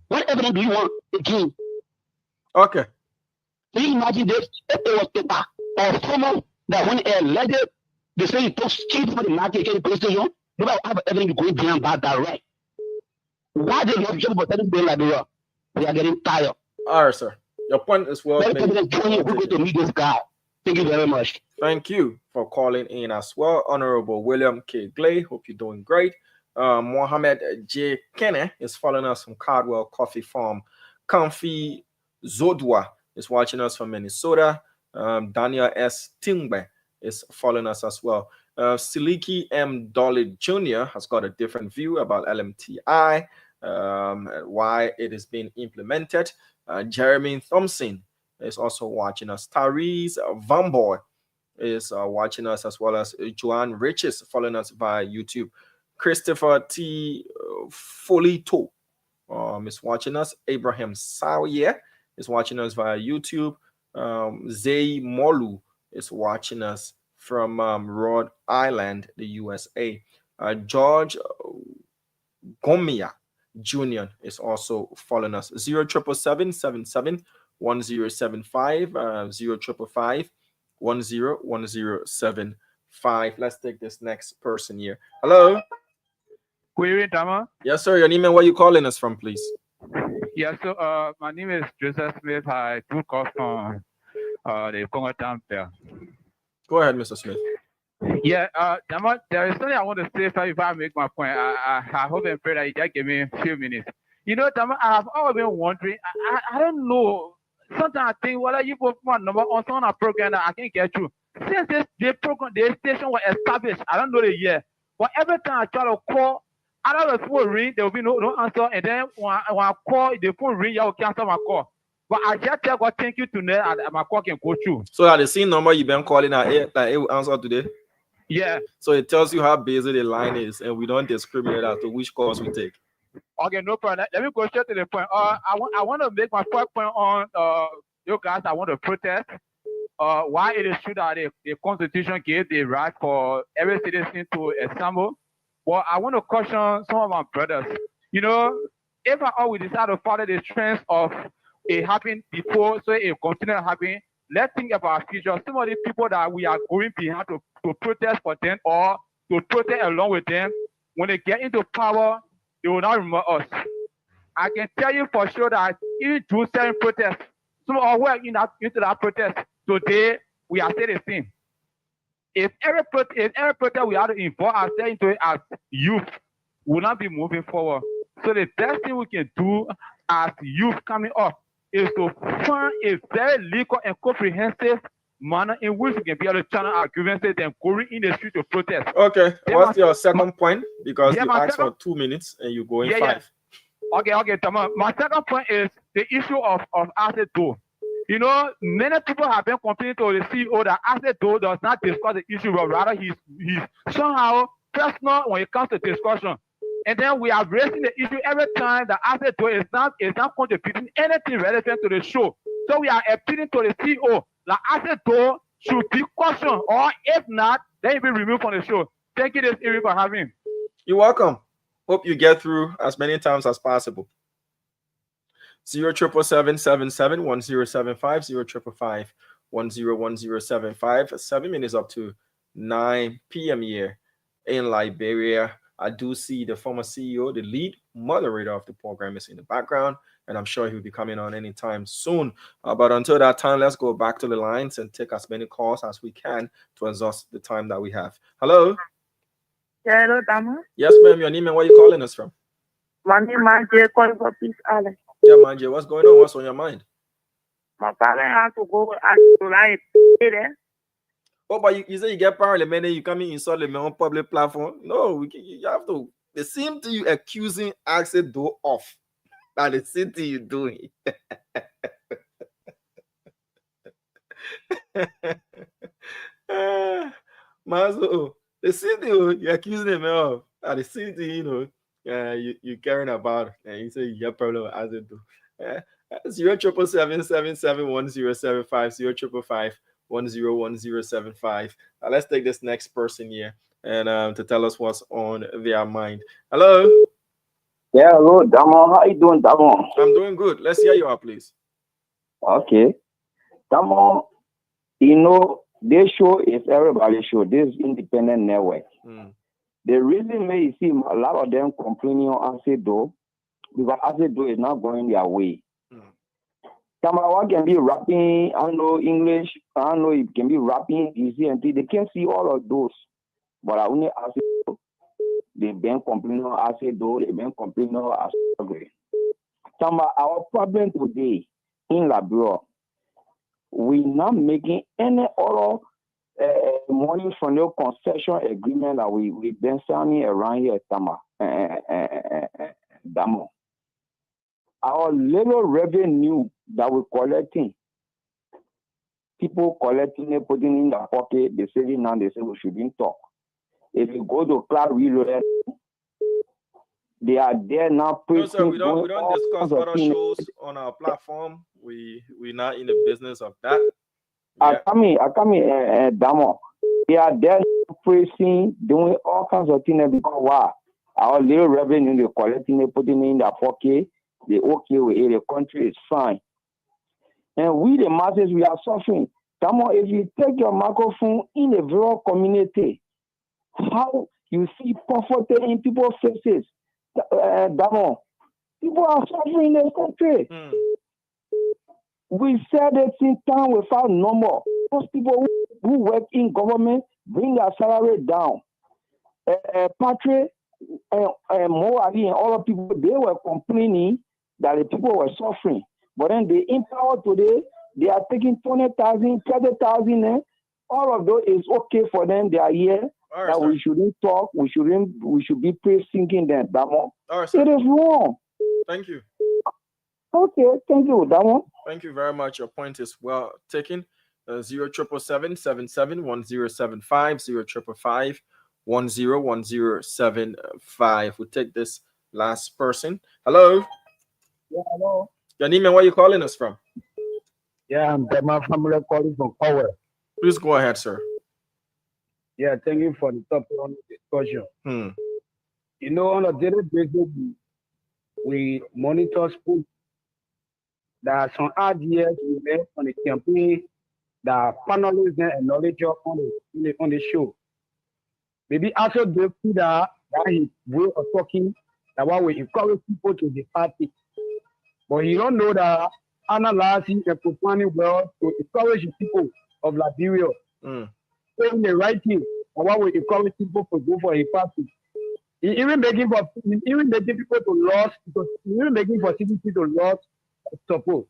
What evidence do you want again? Okay. Can you imagine this? If it was paper or someone that when elected, they say you took cheap for the market, get the police station, nobody have evidence going behind that direct. Why they not just for telling Liberia? We are getting tired. All right, sir. Your point is well made. We're going to meet this guy. Thank you very much. Thank you for calling in as well, Honorable William K. Glay. Hope you're doing great. Mohammed J. Kenne is following us from Cardwell Coffee Farm. Comfy Zodwa is watching us from Minnesota. Daniel S. Tingbe is following us as well. Siliki M. Dolly Jr. has got a different view about LMTI, why it is being implemented. Jeremy Thompson is also watching us. Therese Vamboy is watching us, as well as Joanne Riches following us via YouTube. Christopher T. Folito is watching us. Abraham Sawier is watching us via YouTube. Zay Molu is watching us from Rhode Island, the USA. George Gomia Jr. is also following us. 07777 1075 0555 101075. Let's take this next person here. Hello. Query Dama. Yes, sir. Your name and where you calling us from, please? Yeah, so my name is Joseph Smith. I do call from the Congo Town there. Go ahead, Mr. Smith. Yeah, Dama, there is something I want to say if I make my point. I hope and pray that you just give me a few minutes. You know, Dama, I have always been wondering. I don't know. Sometimes I think whether you put my number on some program that I can get through. Since the station was established, I don't know the year. But every time I try to call, either the phone ring, there will be no answer. And then when I call, the phone ring, you will cancel my call. But I just tell God, thank you today, and my call can go through. So at the same number you've been calling at it will answer today? Yeah. So it tells you how busy the line is, and we don't discriminate as to which calls we take. Okay, no problem. Let me go straight to the point. I want to make my first point on you guys. I want to protest. Why it is true that the Constitution gave the right for every citizen to assemble. Well, I want to caution some of my brothers. You know, if I always decide to follow the trends of it happened before, so it continue happening, let's think about our future. Some of the people that we are going behind to protest for them or to protest along with them, when they get into power, they will not remember us. I can tell you for sure that even through certain protests, some of us were into that protest. Today, we are still the same. If every protest we have to involve ourselves into it as youth, we will not be moving forward. So the best thing we can do as youth coming up is to find a very legal and comprehensive manner in which we can be able to channel our grievances and going in the street to protest. Okay, what's your second point? Because you asked for 2 minutes and you go in 5. Yeah. Okay, Tama. My second point is the issue of asset door. You know, many people have been complaining to the CEO that asset door does not discuss the issue, but rather he's somehow personal when it comes to discussion. And then we are raising the issue every time the asset door is not contributing anything relevant to the show. So we are appealing to the CEO that asset door should be cautioned, or if not, then it will be removed from the show. Thank you, this evening, for having me. You're welcome. Hope you get through as many times as possible. 07777 1075 055 101075. 7 minutes up to 9 p.m. here in Liberia. I do see the former CEO, the lead moderator of the program, is in the background, and I'm sure he'll be coming on anytime soon. But until that time, let's go back to the lines and take as many calls as we can to exhaust the time that we have. Hello? Yeah, hello, Dama. Yes, ma'am. Your name and where you calling us from? My name is Manje, calling for Peace Island. Yeah, Manje, what's going on? What's on your mind? My father has to go and pay there. Oh, but you say you get parliament and you come in insult them on public platform. No, you have to. The same thing you accusing access door off. That the same thing you doing. Mazo, the same thing you're accusing them of. And the same thing, you caring about, and you say you get problem with access door. 077771075 055101075. Let's take this next person here and to tell us what's on their mind. Hello. Yeah, hello, Damo. How you doing, Damo? I'm doing good. Let's hear you out, please. Okay. Damo, this show is everybody's show. This independent network. The reason may you see a lot of them complaining on ASEDO because ASEDO is not going their way. Tamawa can be rapping, I don't know English, I don't know it can be rapping, easy and they can see all of those. But I only ask you, they've been complaining, I say though, they've been complaining, I say, Tama, our problem today in Liberia, we're not making any other money from the concession agreement that we've been signing around here, Tama, Damo. Our little revenue that we're collecting, people collecting it, putting in their pocket, they say it now, they say we shouldn't talk. If you go to Cloud Reloaded, they are there now. No, sir, we don't discuss other shows on our platform. We're not in the business of that. Yeah. I Damo. They are there praising, doing all kinds of things because wow, our little revenue, they're collecting it, putting it in their pocket. They okay with it, the country is fine. And we, the masses, we are suffering. Come on, if you take your microphone in the rural community, how you see poverty in people's faces, people are suffering in this country. We said it in time without number. Those people who work in government bring their salary down. Patrick and Moali and all the people, they were complaining that the people were suffering. But then they empower today, they are taking 20,000, 30,000. All of those is okay for them. They are here. Right, that sir. we shouldn't talk. We should be praising them. Damo. Right, it is wrong. Thank you. Okay, thank you, Damo. Thank you very much. Your point is well taken. 0777-101075, 0555-101075. We'll take this last person. Hello. Yeah, hello. Your name and where you calling us from? Yeah, I'm Dema family calling from Power. Please go ahead, sir. Yeah, thank you for the topic on the discussion. You know, on a daily basis, we monitor school. There are some ideas we made on the campaign that panelists and knowledge on the show. Maybe also they see that his way of talking, that why we encourage people to the party. But you don't know that analyzing and performing well to encourage the people of Liberia. Saying the right thing, and why we encourage people to go for a party. Even making people to lose, even making for citizens to lose support.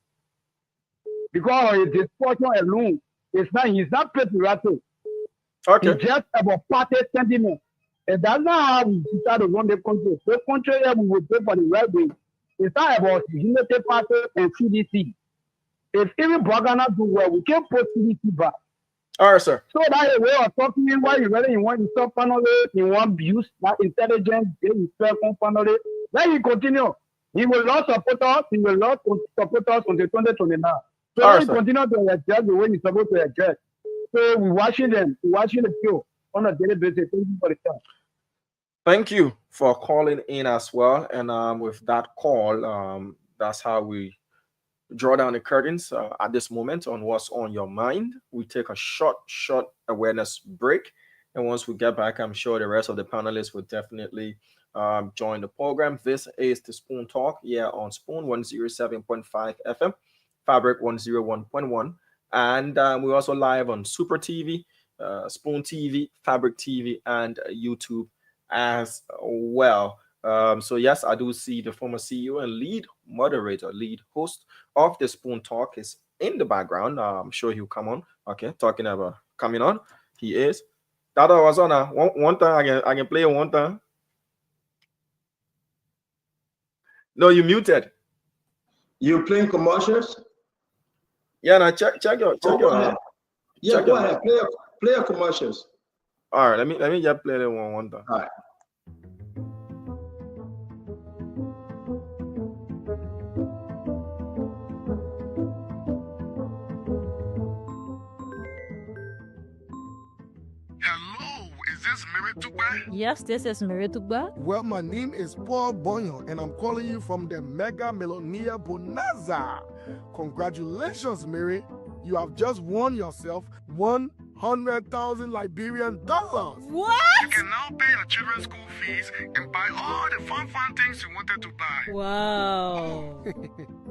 Because of his discussion alone, he's not patriotic. Okay. It's just about party sentiment. And that's not how we decide to run the country. The country we will pay for the right way. It's not about Unity Party and CDC. If even Bogana do well, we can put CDC back. All right, sir. So that a way of talking why you really want to stop panel, you want abuse that intelligence, you stop panel. Then he continue. He will not support us, he will not support us until 2029. So All right, he sir. continue to adjust the way he's supposed to adjust. So we're watching them, we're watching the show on a daily basis. Thank you for the time. Thank you for calling in as well. And with that call, that's how we draw down the curtains at this moment on what's on your mind. We take a short awareness break. And once we get back, I'm sure the rest of the panelists will definitely join the program. This is the Spoon Talk here on Spoon 107.5 FM, Fabric 101.1. And we're also live on Super TV, Spoon TV, Fabric TV, and YouTube as well. So yes, I do see the former CEO and lead moderator, lead host of the Spoon Talk is in the background. I'm sure he'll come on. Okay, talking about coming on. He is. That was on one time. I can play it one time. No, you muted. You playing commercials? Yeah, now check your. Yeah, go ahead. Play your commercials. All right, let me just play that one time. All right. Yes, this is Meritugba. Well, my name is Paul Bonyo, and I'm calling you from the Mega Melonia Bonanza. Congratulations, Mary. You have just won yourself 100,000 Liberian dollars. What? You can now pay your children's school fees and buy all the fun things you wanted to buy. Wow.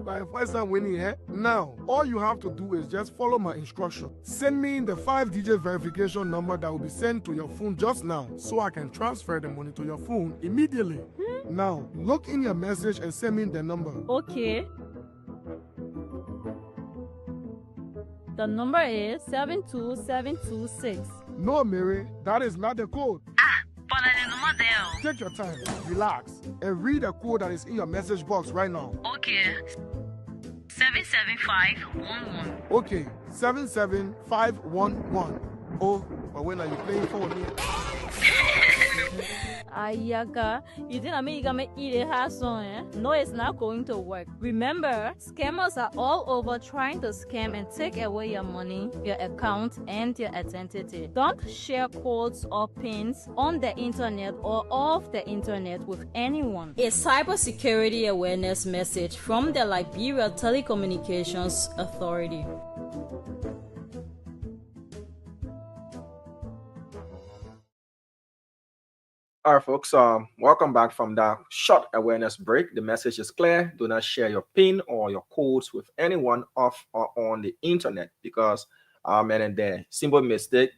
my first time winning here. Now, all you have to do is just follow my instruction. Send me the 5-digit verification number that will be sent to your phone just now so I can transfer the money to your phone immediately. Now, look in your message and send me the number. Okay. The number is 72726. No, Mary, that is not the code. But the number there. Take your time, relax, and read the code that is in your message box right now. Okay. 77511. Okay, 77511. Oh, but when are you playing for me? Ayaka, you think I mean you gonna eat a hassle, eh? No, it's not going to work. Remember, scammers are all over trying to scam and take away your money, your account, and your identity. Don't share codes or pins on the internet or off the internet with anyone. A cybersecurity awareness message from the Liberia Telecommunications Authority. All right, folks, welcome back from that short awareness break. The message is clear. Do not share your PIN or your codes with anyone off or on the internet because and their simple mistake,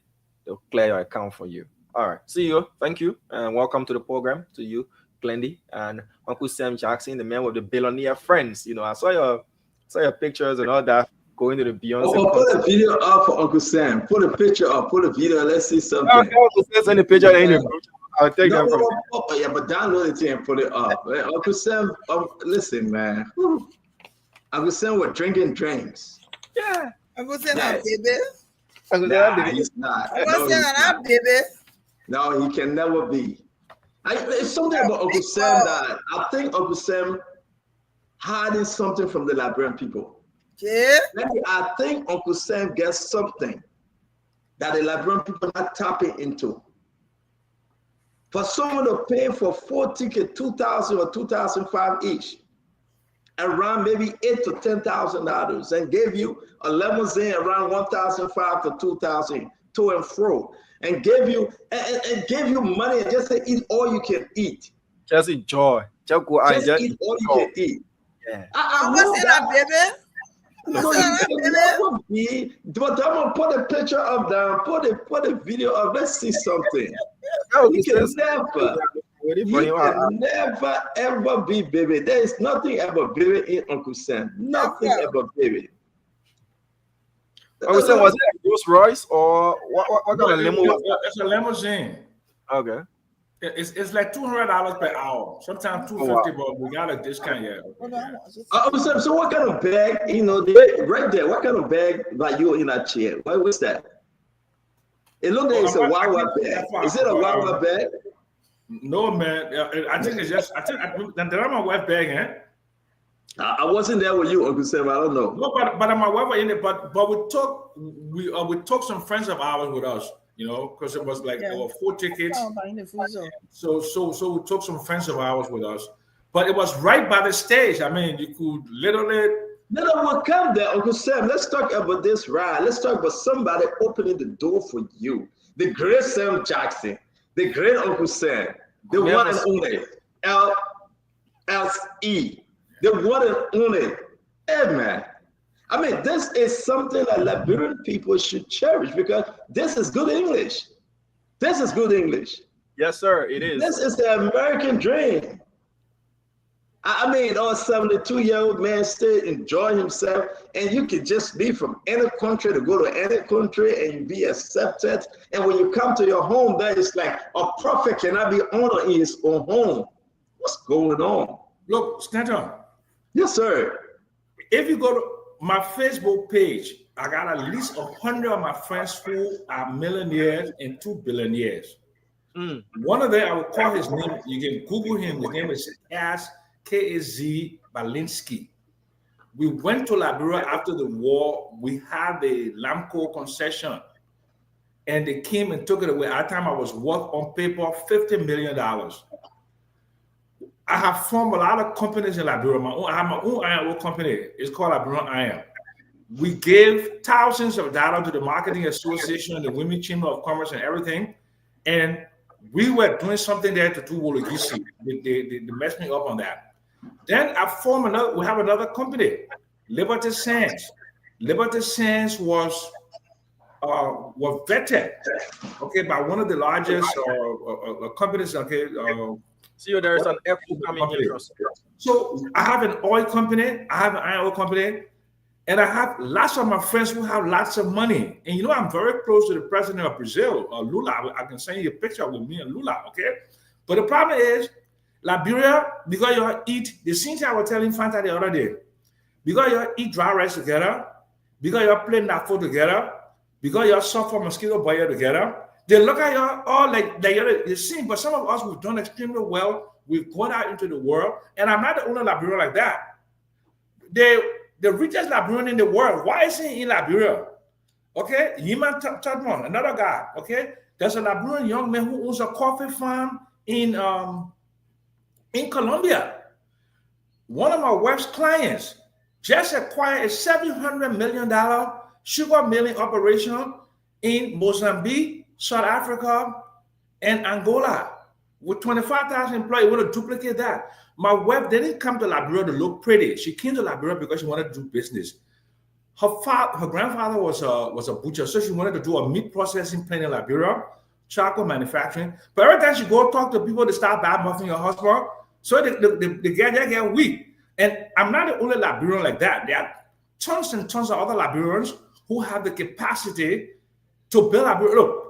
they'll clear your account for you. All right, see you. Thank you, and welcome to the program to you, Glendy, and Uncle Sam Jackson, the man with the billionaire friends. You know, I saw your pictures and all that going to the Beyonce. Put a video up for Uncle Sam. Put a picture up. Put a video. Let's see something. Send a picture in the I'll take that from yeah, but download it and put it up. Uncle Sam, listen, man. Uncle Sam was drinking drinks. Yeah. Uncle Sam, yes. Baby. Nah, he's not. Uncle Sam, baby. No, he can never be. It's something about Uncle Sam that I think Uncle Sam hiding something from the Liberian people. Yeah. I think Uncle Sam gets something that the Liberian people are not tapping into. For someone to pay for 4 tickets, $2,000 or $2,500 each, around maybe $8,000 to $10,000, and gave you a limousine around $1,500 to $2,000 to and fro, and gave you money and just say eat all you can eat. Just enjoy. Just go out. Just eat all you can eat. Yeah. I know that, baby. No, you can never be. But I'm gonna put a picture of them. Put a video of. Let's see something. You can never ever be baby. There is nothing ever baby in Uncle Sam. Nothing ever baby. Uncle Sam, was it a Rolls Royce or what kind of limo? It's a limousine. Okay. It's like $200 per hour. Sometimes $250, but we got a discount yet. So what kind of bag? You know, right there. What kind of bag that you in that chair? What's that? It looks like it's a Wawa bag. Is it a Wawa bag? No, man. I think it's just. That's my wife bag, eh? I wasn't there with you, Uncle Sam. I don't know. No, but my wife was in it. But we took some friends of ours with us. You know, because it was like there were 4 tickets. So we took some friends of ours with us. But it was right by the stage. I mean, you could literally. No, we'll come there, Uncle Sam. Let's talk about this ride. Let's talk about somebody opening the door for you. The great Sam Jackson, the great Uncle Sam, the one and only LSE, the one and only. Hey, man. I mean, this is something that Liberian people should cherish because this is good English. This is good English. Yes, sir, it is. This is the American dream. I mean, a 72-year-old man still enjoy himself, and you can just be from any country to go to any country and you be accepted. And when you come to your home, that is like a prophet cannot be honored in his own home. What's going on? Look, Stanton. Yes, sir. If you go to my Facebook page, I got at least 100 of my friends who are millionaires and 2 billionaires. One of them, I will call his name. You can Google him. His name is K.A.Z. Balinsky. We went to Liberia after the war. We had the Lamco concession, and they came and took it away. At the time, I was worth on paper $50 million. I have formed a lot of companies in Liberia. I have my own iron ore company. It's called Liberian Iron. We gave thousands of dollars to the Marketing Association, the Women's Chamber of Commerce, and everything. And we were doing something there to do Wologisi. They messed me up on that. Then we have another company, Liberty Sands. Liberty Sands was vetted, okay, by one of the largest companies, okay. See, there is an echo coming here. So I have an oil company, I have an iron ore company, and I have lots of my friends who have lots of money. And you know, I'm very close to the president of Brazil, Lula. I can send you a picture with me and Lula, okay? But the problem is, Liberia, because you eat, the things I was telling Fanta the other day, because you eat dry rice together, because you're playing that food together, because you suffer mosquito bite together, they look at you all like you're the same. But some of us, we've done extremely well. We've gone out into the world, and I'm not the only Liberian like that. The richest Liberian in the world, why is he in Liberia? Okay, Yiman Tadmon, another guy. Okay, there's a Liberian young man who owns a coffee farm in Colombia. One of my wife's clients just acquired a $700 million sugar milling operation in Mozambique, South Africa, and Angola with 25,000 employees. Want to duplicate that? My wife didn't come to Liberia to look pretty. She came to Liberia because she wanted to do business. Her grandfather was a butcher, so she wanted to do a meat processing plant in Liberia, chocolate manufacturing. But every time she go talk to people, they start bad-mouthing your husband. So they get weak. And I'm not the only Liberian like that. There are tons and tons of other Liberians who have the capacity to build Liberia. Look,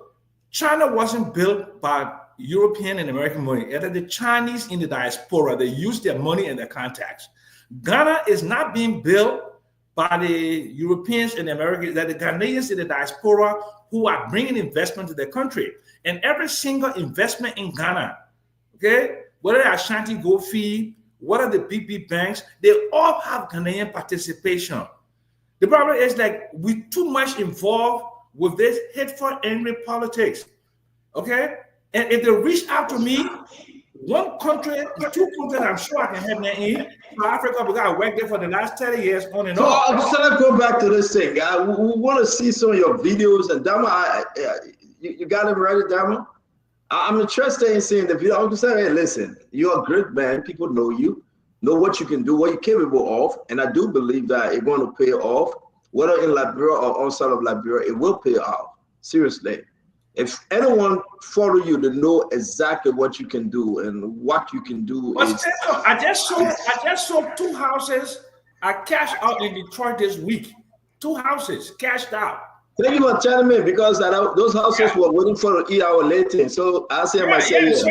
China wasn't built by European and American money. Either the Chinese in the diaspora, they use their money and their contacts. Ghana is not being built by the Europeans and the Americans, that the Ghanaians in the diaspora who are bringing investment to their country. And every single investment in Ghana, okay, whether Ashanti Gold Fee, what are the big banks, they all have Ghanaian participation. The problem is like we're too much involved with this hateful, angry politics, okay? And if they reach out to me, one country, two countries, I'm sure I can help them in, South Africa, because I worked there for the last 30 years on and on. I'm just going to go back to this thing. We want to see some of your videos. And Dama, you got them ready, Dama? I'm interested in seeing the video. I'm just saying, hey, listen, you're a great man. People know you, know what you can do, what you're capable of. And I do believe that it's going to pay off. Whether in Liberia or outside of Liberia, it will pay off. Seriously. If anyone follow you to know exactly what you can do and what you can do, I just sold 2 houses. I cashed out in Detroit this week. 2 houses cashed out. Thank you for telling me, because those houses were waiting for to eat our later. So I say myself.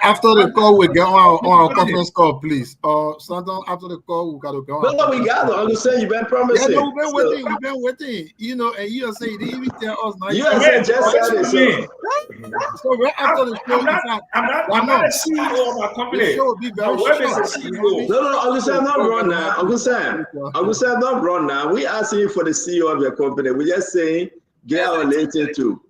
After the call, we get on our conference call, please. Sometime after the call, we gotta go. No, we got it. I'm just saying you've been promising. Yeah, no, we've been waiting. You know, and you are saying they even tell us now. You are saying just said it. So right after the show, I'm not a CEO of my company. The show will be very short. No. I'm just saying not run now. I'm just saying not run now. We asking you for the CEO of your company. We're just saying get our later too.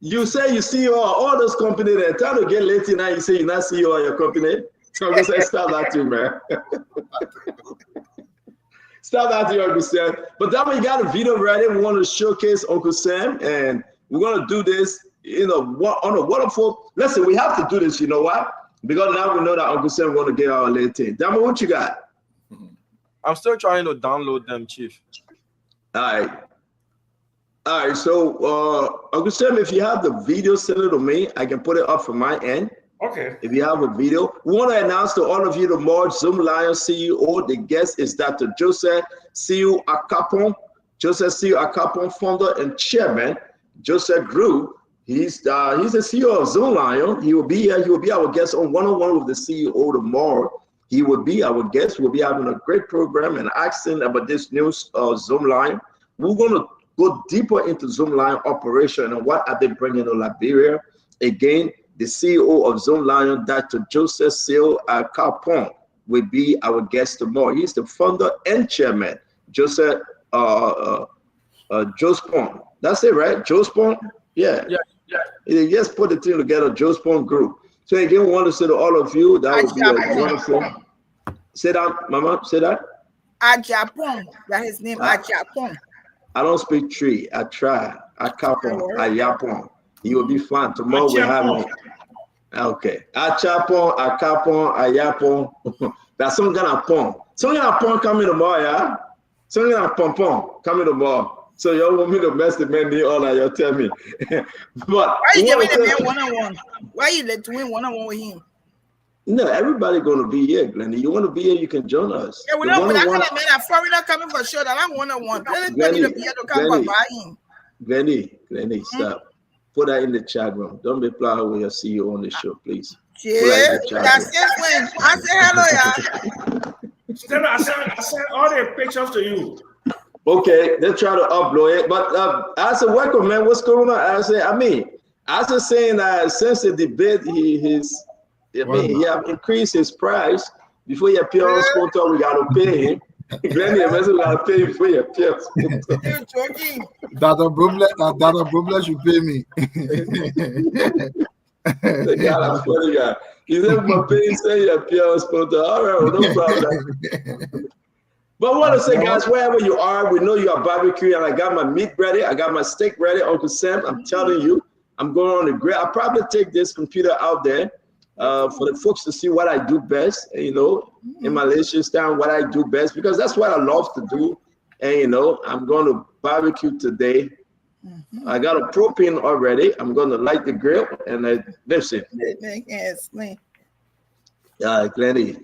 You say you CEO of all those companies, they're trying to get later now. You say you're not CEO of your company. So I'm just saying stop that too, man. Stop that too, Uncle Sam. But then we got a video ready. We want to showcase Uncle Sam, and we're gonna do this. You know, on a wonderful. Listen, we have to do this. You know what? Because now we know that Uncle Sam want to get our later. Dama, what you got? I'm still trying to download them, Chief. All right. So, Uncle Sam, if you have the video, send it to me. I can put it up from my end. Okay. If you have a video, we want to announce to all of you tomorrow, Zoomlion CEO. The guest is Dr. Joseph Siu Akapon. Joseph Siu Akapon, founder and chairman. Joseph Grew. He's the CEO of Zoomlion. He will be here. He will be our guest on one-on-one with the CEO tomorrow. He will be our guest. We'll be having a great program and asking about this new Zoomlion. We're going to go deeper into Zoomlion operation and what are they bringing to Liberia. Again, the CEO of Zoomlion, Dr. Joseph Siu Akapon, will be our guest tomorrow. He's the founder and chairman. Joseph Jospon. That's it, right? Jospon? Yeah. He just put the thing together, Jospon Group. So again, we want to say to all of you, that would be a wonderful. Say that, Mama, say that. Ajapon, that's his name, Ajapon. I don't speak tree, I try. Akapon, Ayapon. He will be fun. Tomorrow we're having Okay. Achapon, Akapon, Ayapon. That's some kind of pong. Some kind of pong coming tomorrow, yeah? Some kind of pom coming tomorrow. So you want me to mess the man all that you tell me. But why you giving the man one-on-one? Why you let win one-on-one with him? No, everybody gonna be here, Glenny. You want to be here, you can join us. Yeah, we don't put that kind of man. A foreigner coming for sure. That I'm one-on-one. Anybody to be here to come by him. Glenny, stop. Put that in the chat room. Don't be playing with your CEO on the show, please. Yeah, that's it. When I say hello, yeah. I sent all the pictures to you. Okay, they try to upload it, but as a welcome, man, what's going on? I was saying that since the debate, he have increased his price. Before he appear on Sponsor, we gotta pay him. Glenny, we gotta pay him before he appears. Dada Brubla should pay me. The guy, I'm funny guy. He said, "My pay say he appear on Sponsor." All right, no problem. But I want to say, guys, wherever you are, we know you are barbecuing, and I got my meat ready. I got my steak ready. Uncle Sam, I'm telling you, I'm going on the grill. I'll probably take this computer out there for the folks to see what I do best, you know, in Malaysia style, what I do best, because that's what I love to do. And, you know, I'm going to barbecue today. I got a propane already. I'm going to light the grill, and listen. Glenny.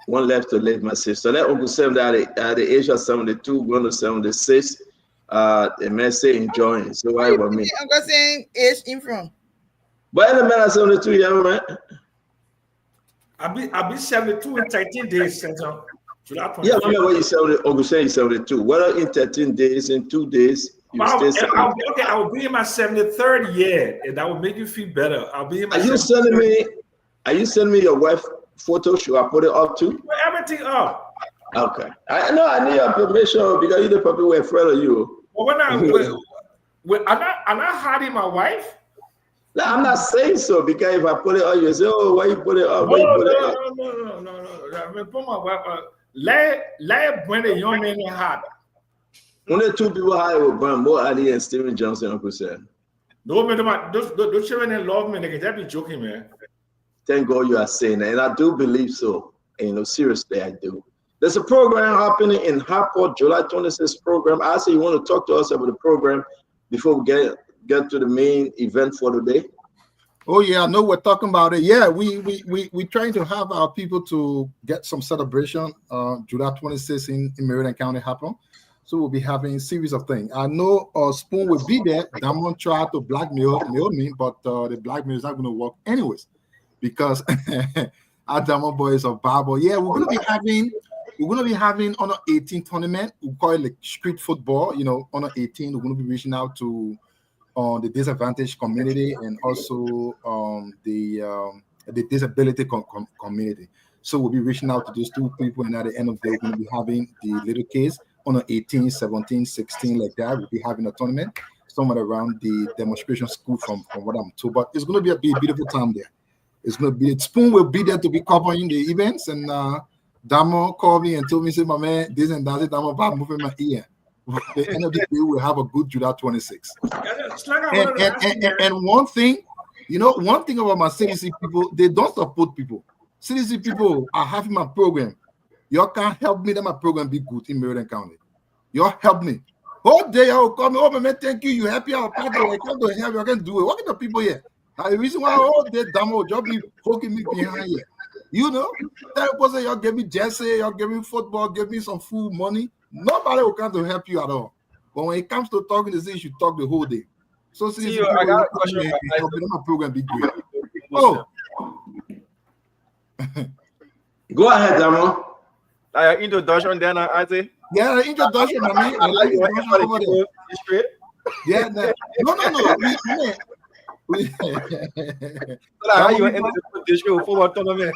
One left to live, my sister. Let Uncle Sam at the age of 72, going to 76. The man say enjoying. So why about me? Uncle Sam age in from? But in the man at 72, yeah, man. I'll be 72 in 13 days, Senator. Yeah, remember you said Uncle Sam is 72. What in 13 days, in 2 days? I will be in my 73rd year, and that will make you feel better. I'll be in my. Are you sending me your wife photo? Should I put it up too? Put everything up. Okay. I know I need your permission because you the probably were afraid of you. Well, I'm not hiding my wife. No, I'm not saying so because if I put it up, you say, "Oh, why you put it up?" No. I mean, put my wife up. Let bring the young man in hot. Only two people hire with Brian Mo Ali and Steven Johnson, Uncle Sam. No, man, those children that love me, they can just be joking, man. Thank God you are saying that, and I do believe so. And, you know, seriously, I do. There's a program happening in Hartport, July 26th program. I say you want to talk to us about the program before we get to the main event for today. Oh yeah, I know we're talking about it. Yeah, we trying to have our people to get some celebration July 26th in Meriden County happen. So we'll be having a series of things. I know Spoon will be there. Damon tried to blackmail me, but the blackmail is not going to work anyways because our Damon boys of Bible. Yeah, we're going to be having on 18 tournament. We call it like street football. You know, on 18, we're going to be reaching out to the disadvantaged community and also the disability community. So we'll be reaching out to those two people, and at the end of the day, we're going to be having the little kids on 18, 17, 16, like that. We'll be having a tournament somewhere around the demonstration school from what I'm told. But it's going to be a beautiful time there. It's going to be, Spoon will be there to be covering the events, and Damo called me and told me, say, my man, this and that, I'm about moving my ear. At the end of the day, we'll have a good July 26. And one thing, you know, one thing about my CDC people, they don't support people. CDC people are having my program. Y'all can't help me that my program be good in Meriden County. Y'all help me. Whole day y'all call me, oh man, thank you. You happy our partner? I come to help you. I can do it. What are the people here? The reason why all day Damo job be poking me behind here. You know, that person y'all give me jersey, y'all give me football, give me some food, money. Nobody will come to help you at all. But when it comes to talking to say, you should talk the whole day. So see, I got a question. My program be great. Oh, go ahead, Damo. Introduction then, I say. Yeah, introduction, I mean, I like introduction over there. Yeah, no. How you enter the show for tournament?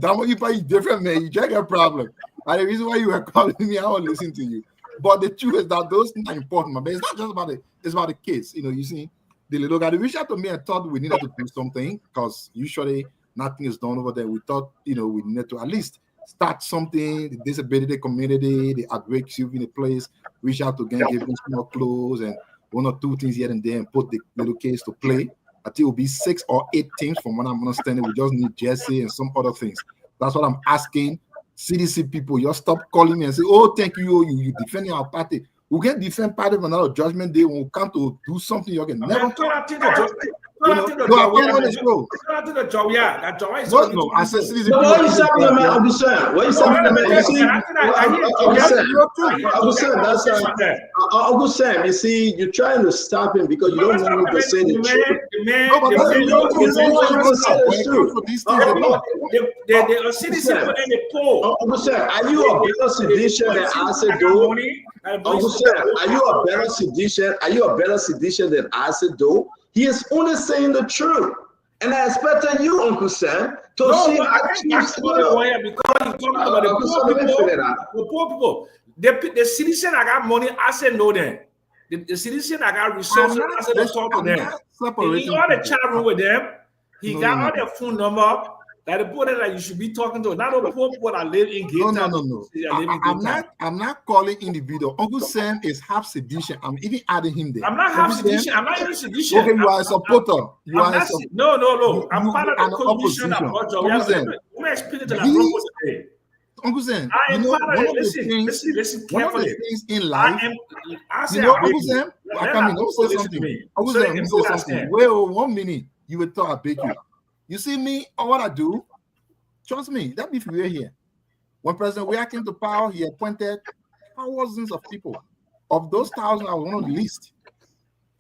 Damo, you probably different, man. You check a problem. And the reason why you were calling me, I won't listen to you. But the truth is that those things are important, man. It's not just about it's about the kids. You know, you see, the little guy, they reached out to me and thought we needed to do something because usually nothing is done over there. We thought, you know, we needed to at least start something. The disability community, the outbreaks you've in a place, reach out to them, give them small clothes and one or two things here and there and put the little kids to play I think it will be 6 or 8 teams from what I'm understanding. We just need Jesse and some other things. That's what I'm asking CDC people. You stop calling me and say, oh, thank you, you defending our party. We can defend party of another Judgment Day when we come to do something. You can never. No, I said CDC. No, what you saying, man? I'm just saying. What you saying, man? You see, Uncle Sam, you see, you're trying to stop him because you don't want him to say the truth. The CDC put in the poll. Uncle Sam, are you a better sedition than Acid Do? Uncle Sam, are you a better sedition? Are you a better sedition than Acid Do? He is only saying the truth. And I expected you, Uncle Sam, to see because you're talking about the poor people. The citizen that got money, I said no then. The citizen that got resources, I said don't talk to them. He got a chat room with them. He got all their phone number. That the people that you should be talking to, not all the poor people that live in Gate. No. I'm not calling individual. Uncle Sam is half sedition. I'm even adding him there. I'm not half sedition. I'm not even sedition. Okay, you are a supporter. No. I'm part of the coalition that brought you. Let me explain it to that today. Uncle Sam, I am part of it. Listen carefully. Things in life. Uncle Sam, I come in. Don't say something. Uncle Sam, you say something. Wait, 1 minute. You will talk, I beg you. You see me, or what I do, trust me, that if we were here. When President Weah came to power, he appointed thousands of people. Of those thousands, I was one of the least.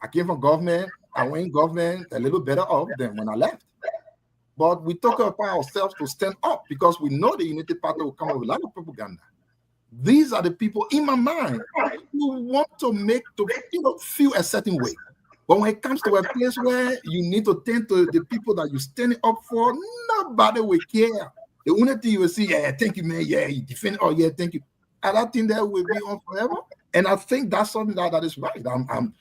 I came from government, I went in government a little better off than when I left. But we took it upon ourselves to stand up because we know the Unity Party will come up with a lot of propaganda. These are the people in my mind who want to make feel a certain way. But when it comes to a place where you need to tend to the people that you're standing up for, nobody will care. The only thing you will see, yeah, thank you, man. Yeah, you defend. Oh, yeah, thank you. And I think that will be on forever. And I think that's something that is right. I'm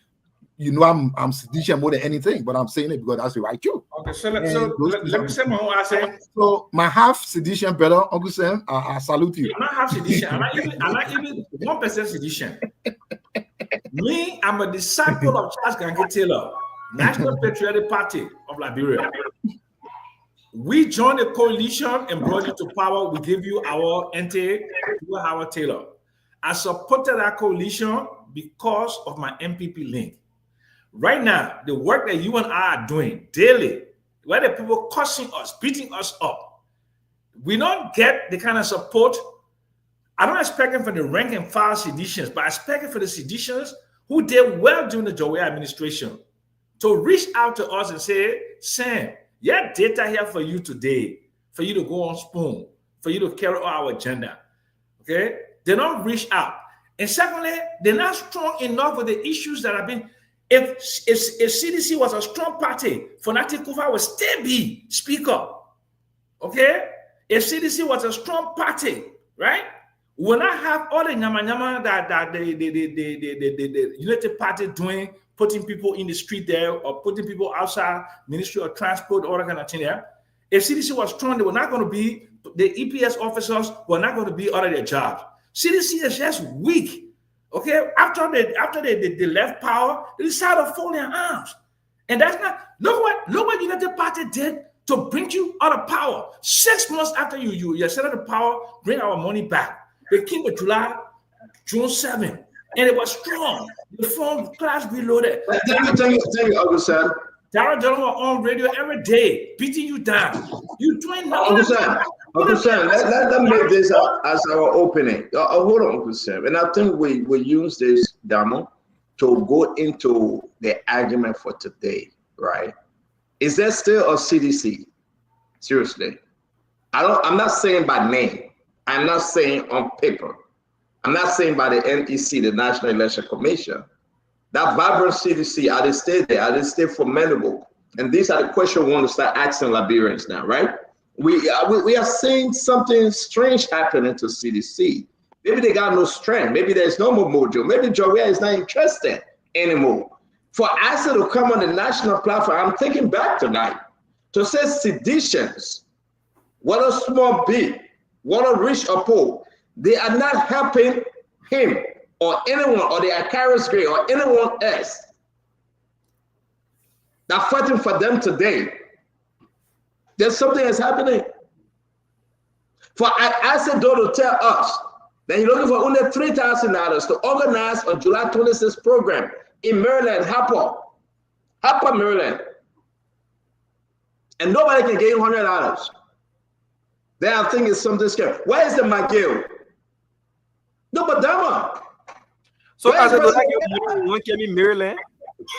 sedition more than anything, but I'm saying it because that's the right truth. Okay, so let me say my own answer. So my half sedition brother, Uncle Sam, I salute you. I'm not half sedition. I'm not even 1% sedition. Me, I'm a disciple of Charles Gangi Taylor, National Patriotic Party of Liberia. We joined a coalition and brought you to power. We gave you our NTA, Howard Taylor. I supported that coalition because of my MPP link. Right now, the work that you and I are doing daily, where the people cursing us, beating us up, we don't get the kind of support. I'm not expecting from the rank and file seditions, but I'm expecting for the seditions who did well during the Joe administration to reach out to us and say, Sam, yeah, data here for you today, for you to go on Spoon, for you to carry our agenda. Okay? They don't reach out. And secondly, they're not strong enough with the issues that have been. If CDC was a strong party, Fonati Kufa would still be speaker. Okay? If CDC was a strong party, right? We will not have all the nyama that the United Party doing, putting people in the street there or putting people outside Ministry of Transport, all that kind of thing there. If CDC was strong, they were not going to be, the EPS officers were not going to be out of their jobs. CDC is just weak. Okay, after they left power, they decided to fold their arms. And that's not, look what United Party did to bring you out of power. 6 months after you set out of power, bring our money back. They came to June 7, and it was strong. The phone class reloaded. Thank you, Uncle Sam. Darren John was on radio every day, beating you down. You doing nothing. Uncle Sam, let me make this as our opening. Hold on, Uncle Sam. And I think we use this demo to go into the argument for today, right? Is there still a CDC? Seriously. I'm not saying by name. I'm not saying on paper. I'm not saying by the NEC, the National Election Commission. That vibrant CDC, are they stay there? Are they stay formidable? And these are the questions we want to start asking Liberians now, right? We are seeing something strange happening to CDC. Maybe they got no strength. Maybe there's no more mojo. Maybe Joria is not interested anymore. For ASA to come on the national platform, I'm thinking back tonight to say seditions, what a small bit, what a rich or poor, they are not helping him or anyone or the Icarus Gray or anyone else that are fighting for them today. There's something that's happening. For ASEDO to tell us that you're looking for only $3,000 to organize a July 26th program in Maryland, Harper, Maryland. And nobody can get $100. Then I think it's something scary. Where is the McGill? No, but Dama. So as a one came in Maryland?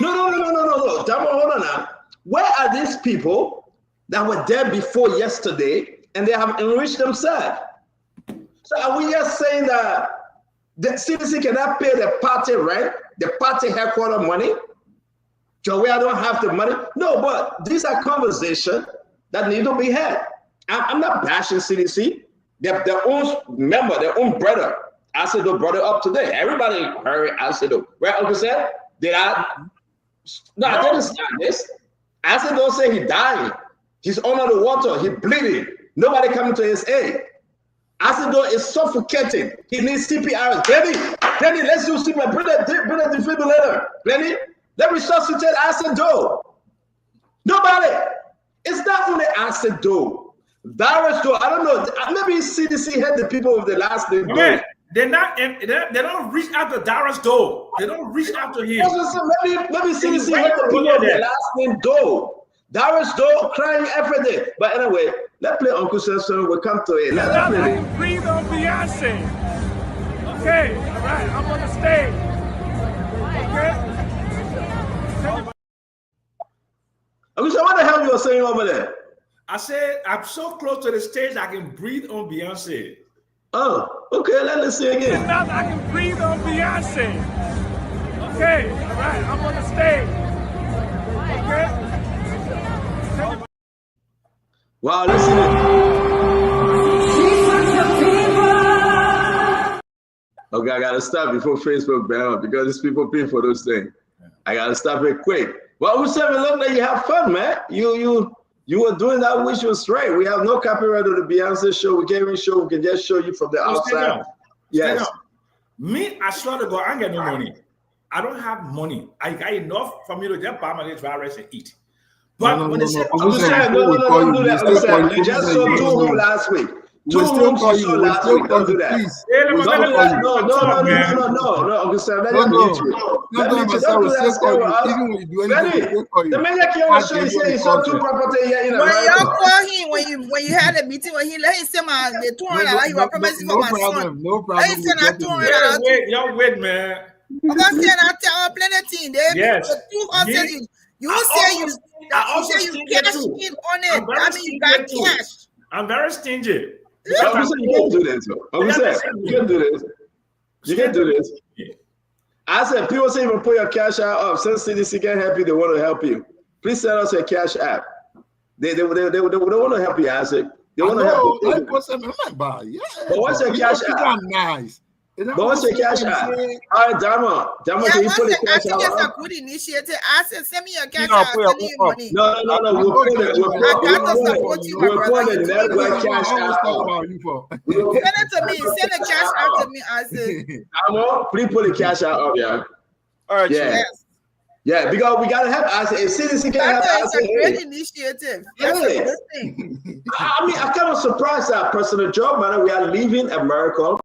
No. Dama, hold on now. Where are these people that were there before yesterday and they have enriched themselves? So are we just saying that the CDC cannot pay the party rent, the party headquarters money? Joey, I don't have the money. No, but these are conversations that need to be had. I'm not bashing CDC. Their own member, their own brother, ASEDO brought it up today. Everybody heard ASEDO. Right, Uncle Sam? Did I? No, I didn't start this. ASEDO say he dying. He's under the water. He bleeding. Nobody coming to his aid. ASEDO is suffocating. He needs CPR. Lenny, let's do CPR. Bring a defibrillator. Lenny, let me resuscitate ASEDO. Nobody. It's not only ASEDO. Virus though, I don't know. Maybe CDC had the people with the last name. Man, they don't reach out to Darius Doe. They don't reach out to him. Maybe CDC had the people with the last name Doe. Darius Doe crying every day. But anyway, let's play Uncle Samson. We'll come to it. Let's play it. Breathe on Beyonce. Okay, all right, I'm on the stage. Okay. Uncle Sam, what the hell you were saying over there? I said, I'm so close to the stage, I can breathe on Beyonce. Oh, okay, let's see again. I can breathe on Beyonce. Okay, all right, I'm on the stage. Okay. Wow, listen. Okay, I gotta stop before Facebook ban up because these people pay for those things. I gotta stop it quick. Well, we said, look like you have fun, man. You were doing that, which was right. We have no copyright of the Beyonce show. We can't even show. We can just show you from the outside. Yes. Me, I swear to God, I ain't got no money. I don't have money. I got enough for me to just buy my virus and eat. But when they say, don't do that. You just saw 2 homes last week. 2 homes you saw last week. Don't do that. No. Uncle Sam, let me mute you. Don't do that. The man that came on show, he said he saw 2 property here in America. When y'all call him, when you had a meeting with him, let him say the $200 you were promising for my son. No problem. Let him say that $200. Y'all wait, man. I'm not saying I tell plenty of things. Yes. You say you cash in on it. I mean, you got cash. I'm very stingy. You can't do this. You can't do this. You can't do this. I said, people say even put your cash out up. Since CDC can't help you, they want to help you. Please send us a cash app. They want to help you, Isaac. They want to help you. But what's your cash app? Nice. But what's your cash app? All right, Dama, can you put the cash out? That's a good initiative. I said, send me your cash app. Send me money. No. We'll put it. We'll put it. Network cash app. Send it to me. Send the cash out to me. I said, Dama, please put the cash out up, yeah. All right, yeah. Yeah, because we gotta help us. If CDC can help us, it's a great initiative. That's a good thing. I mean, I'm kind of surprised that President Joe Biden, we are leaving America,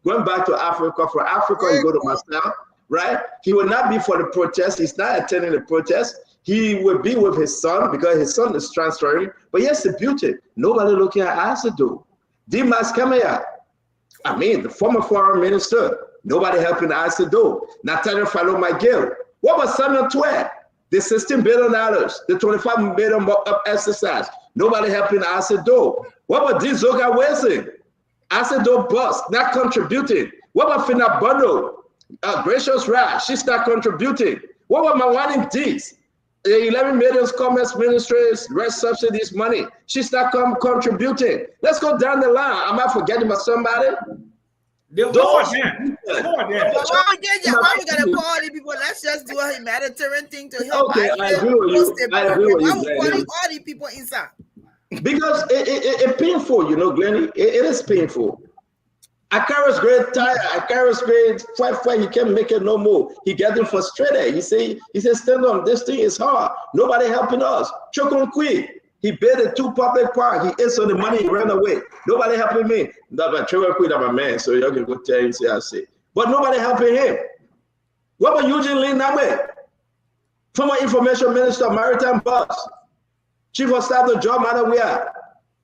going back to Africa. For Africa, you go to Moscow, right? He will not be for the protest. He's not attending the protest. He will be with his son because his son is transferring. But here's the beauty. Nobody looking at ASEDO. Dimas Kamea, I mean, the former foreign minister, nobody helping ASEDO. Nathaniel Falo McGill. What was Samuel Twain? The $16 billion, the $25 billion of exercise. Nobody helping ASEDO. What about this Zoga Wilson? ASEDO bus, not contributing. What about Fina Bono? Gracious Raj, she's not contributing. What about Mawani Diggs? 11 million commerce ministries, rest subsidies money. She's not contributing. Let's go down the line. Am I forgetting about somebody? Why we gotta call all these people? Let's just do a humanitarian thing to help. Okay, I agree with you. I agree with you. Why we calling all these people inside? Because it's painful, you know, Glennie. It is painful. I carry great tire. I carry great five. He can't make it no more. He getting frustrated. He say, stand on. This thing is hard. Nobody helping us. Chokon quick. He built a 2 public park. He ate some the money. He ran away. Nobody helping me. That my Chokon quick. I'm a man. So y'all can go tell him. Say I say. But nobody helping him. What about Eugene Lin Name? Former information minister, maritime boss, chief of staff, the job matter we are.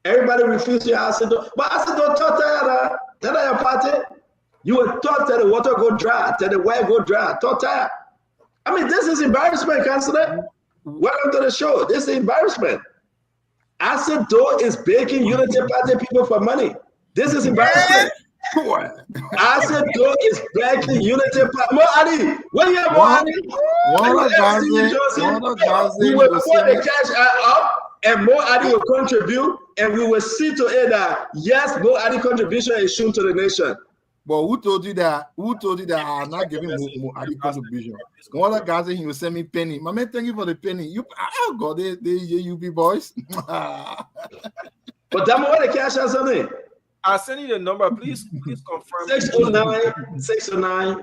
Everybody refused to ask it. But I said, don't talk to that your party. You were taught that the water go dry, that the well go dry. Talk to. I mean, this is embarrassment, Councillor. Welcome to the show. This is embarrassment. Acid Door is begging Unity Party people for money. This is embarrassment. Acid Door is begging Unity Party. Mo Ali, when you have Mo Ali, we will put the cash up and Mo Ali will contribute, and we will see to it that yes, Mo Ali contribution is shown to the nation. But who told you that? Who told you that I'm not giving Mo Ali contribution? One of the guys he will send me penny. My man, thank you for the penny. You, oh God, they UP boys. But that what the cash has on it. I'll send you the number. Please confirm. 609.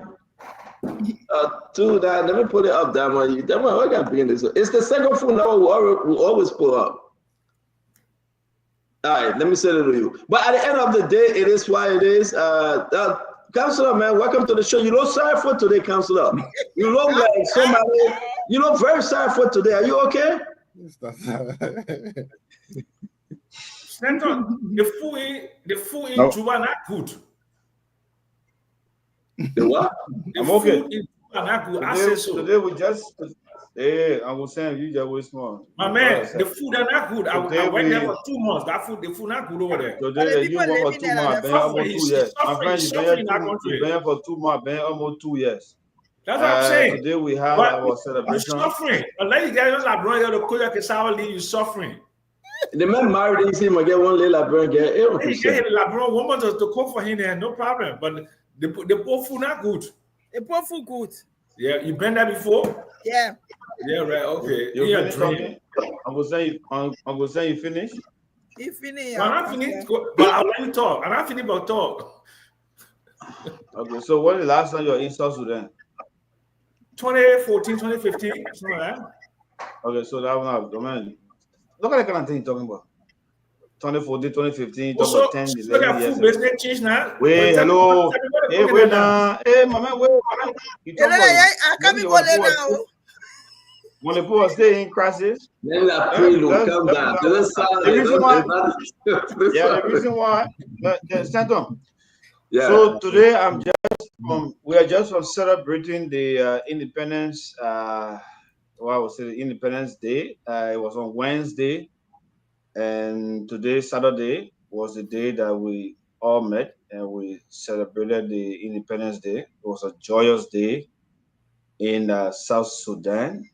Let me put it up, Dama. Dama, what got being this? It's the second phone number we always pull up. All right, let me send it to you. But at the end of the day, it is why it is. Councillor, man, welcome to the show. You look sorry for today, Councillor. You look like somebody. You look very sorry for today. Are you okay? Senator, the food in Juba not good. The what? I'm okay. In Juba not good. I say so. Today we just. Hey, I was saying you just waste more. My man, the food are not good. I went there for 2 months. The food not good over there. Today you went for 2 months. Been almost 2 years. My friend, you been for 2 months. Been almost 2 years. That's what I'm saying. Today we have our celebration. You're suffering. Unless you guys are bringing the Koya Kesawa leave, you're suffering. The man married him, see him get one little LeBron get LeBron woman to cook for him there, no problem. But the poor food not good. The poor food good. Yeah, you been there before? Yeah. Yeah, right. Okay. You finished talking? I'm gonna say you finished. You finished. Well, I'm finished, but I'll let you talk. I'm not finished about talk. Okay, so when the last time you were in South Sudan? 2014, 2015, something like that. Okay, so that one, man. Look at the kind of thing you're talking about. 2014, 2015, 2010, 11 years. Business change now. Wait, hello. Hey, wait now. Hey, mama, wait. You talk about when the poor stay in crisis. Then that prelude come down. The reason why. Stand on. Yeah. So today we are just celebrating the Independence. What I would say, Independence Day. It was on Wednesday, and today, Saturday, was the day that we all met and we celebrated the Independence Day. It was a joyous day in South Sudan,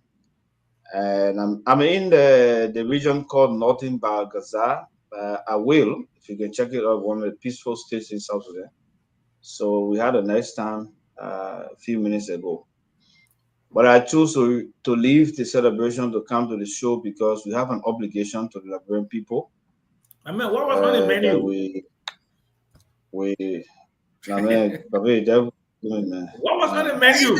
and I'm in the region called Northern Bahr Ghazal. I will, if you can check it out, one of the peaceful states in South Sudan. So we had a nice time a few minutes ago. But I choose to leave the celebration to come to the show because we have an obligation to the Liberian people. I mean, what was on the menu? What was on the menu?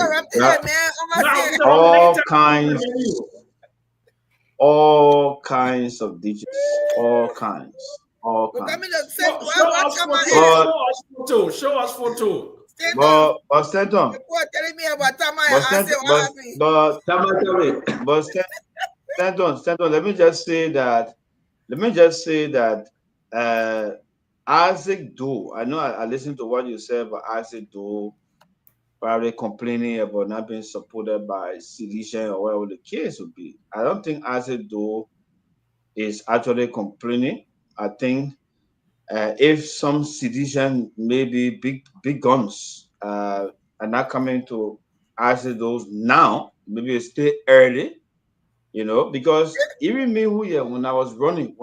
All kinds of dishes, all kinds. Show us photo. But Stanton, telling me about Tama. Stanton, let me just say that Isaac Do, I know I listened to what you said, but Isaac Do probably complaining about not being supported by Sedition or whatever the case would be. I don't think Isaac Do is actually complaining. I think if some Sedition, maybe big guns are not coming to answer those now, maybe it's still early, because even me when I was running,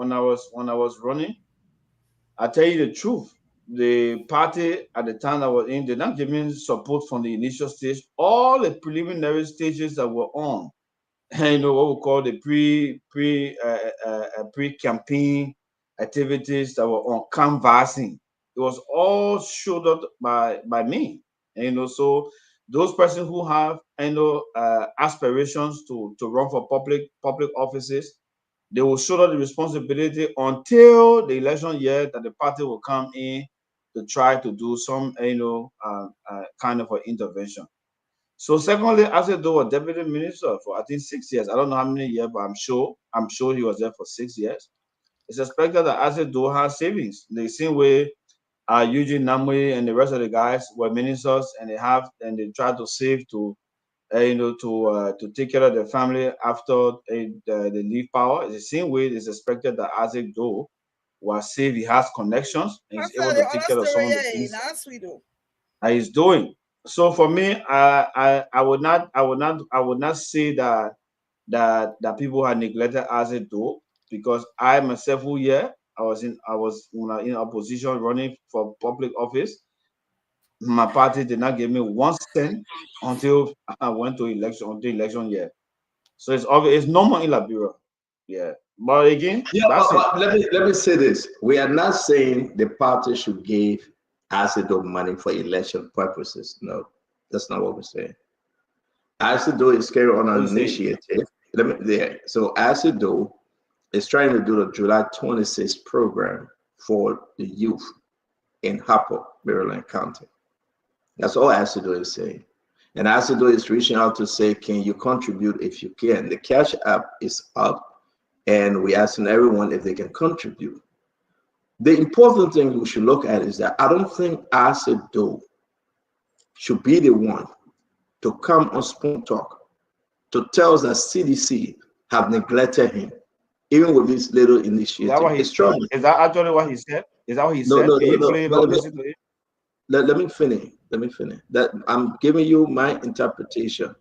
I tell you the truth, the party at the time I was in, they're not giving support from the initial stage, all the preliminary stages that were on, what we call the pre-campaign activities that were on canvassing. it was all shouldered by me. And, you know, so those persons who have, you know, aspirations to run for public offices, they will shoulder the responsibility until the election year that the party will come in to try to do some, you know, kind of an intervention. So secondly, ASEDO was deputy minister for I think 6 years. I don't know how many years, but I'm sure he was there for 6 years. It's expected that ASEDO has savings the same way Eugene Namwe and the rest of the guys were ministers, and they try to save to you know, to take care of their family after they leave power. It's the same way it's expected that ASEDO was saved. He has connections and he's able to take care of some of the things that he's doing. So for me, I would not say that people had neglected ASEDO, because I myself who I was in opposition running for public office. My party did not give me 1 cent until I went to election year. So it's obvious, it's normal in Liberia. Yeah. But again, let me say this. We are not saying the party should give ASEDO money for election purposes. No, that's not what we're saying. ASEDO is carrying on an initiative. So ASEDO is trying to do the July 26th program for the youth in Harper, Maryland County. That's all ASEDO is saying. And ASEDO is reaching out to say, can you contribute if you can? The Cash App is up, and we're asking everyone if they can contribute. The important thing we should look at is that I don't think ASEDO should be the one to come on Spoon Talk to tell us that CDC have neglected him, even with this little initiative. Is that what he said? Is that actually what he said? Is that what he said? Let me finish. That I'm giving you my interpretation.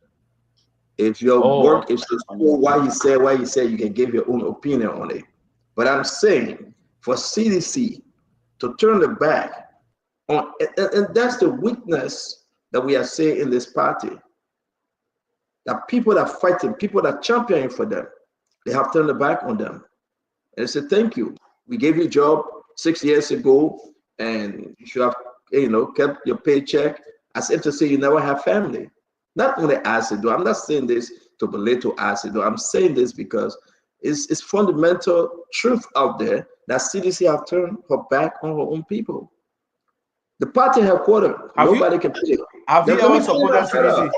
If your work is to know why he said, you can give your own opinion on it. But I'm saying for CDC to turn their back on, and that's the weakness that we are seeing in this party. That people that are fighting, people that are championing for them, they have turned their back on them. And they said, thank you. We gave you a job 6 years ago, and you should have, kept your paycheck, as if to say you never have family. Not only ASEDO. I'm not saying this to belittle ASEDO. I'm saying this because it's fundamental truth out there that CDC have turned her back on her own people. The party headquarters, nobody can pay. Have you ever supported CDC?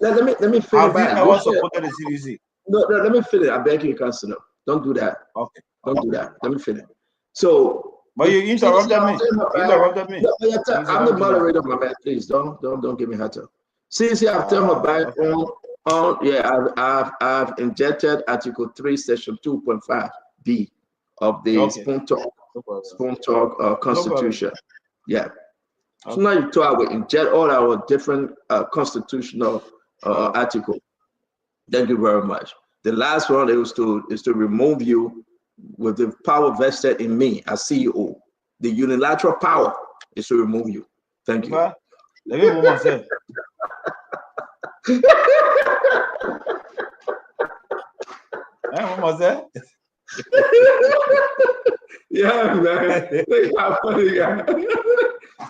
Let me finish. Have you ever supported the CDC? No, let me finish. I beg you, Councilor. Don't do that. Okay. Don't do that. Let me finish. So, but you interrupted me. I'm the moderator, my man. Please don't give me her time. Since you have turned her back I've injected Article 3, Section 2.5b of the Spoon Talk Constitution. Yeah. So now you talk, I will inject all our different constitutional articles. Thank you very much. The last one is to remove you with the power vested in me as CEO. The unilateral power is to remove you. Thank you. Let me move myself. Yeah, man. Look how funny guy.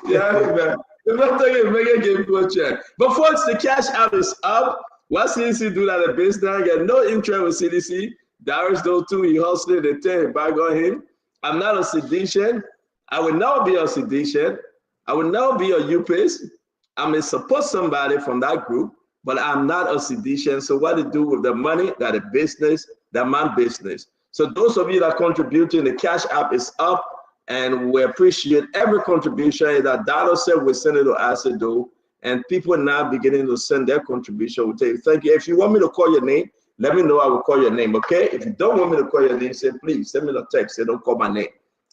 Yeah, man. I'm not taking a mega game for check. But folks, the Cash App is up. What CDC do that at baseline? Get no interest with CDC. Darius do too. He hustling the thing back on him. I'm not a sedition. I will never be a sedition. I will never be a UPIS. I may support somebody from that group, but I'm not a sedition. So what to do with the money, that a business, that my business. So those of you that are contributing, the Cash App is up, and we appreciate every contribution. That dollar said we send it to ASEDO, and people now beginning to send their contribution. We'll tell you, thank you. If you want me to call your name, let me know. I will call your name, okay? If you don't want me to call your name, say, please send me a text. Say, don't call my name.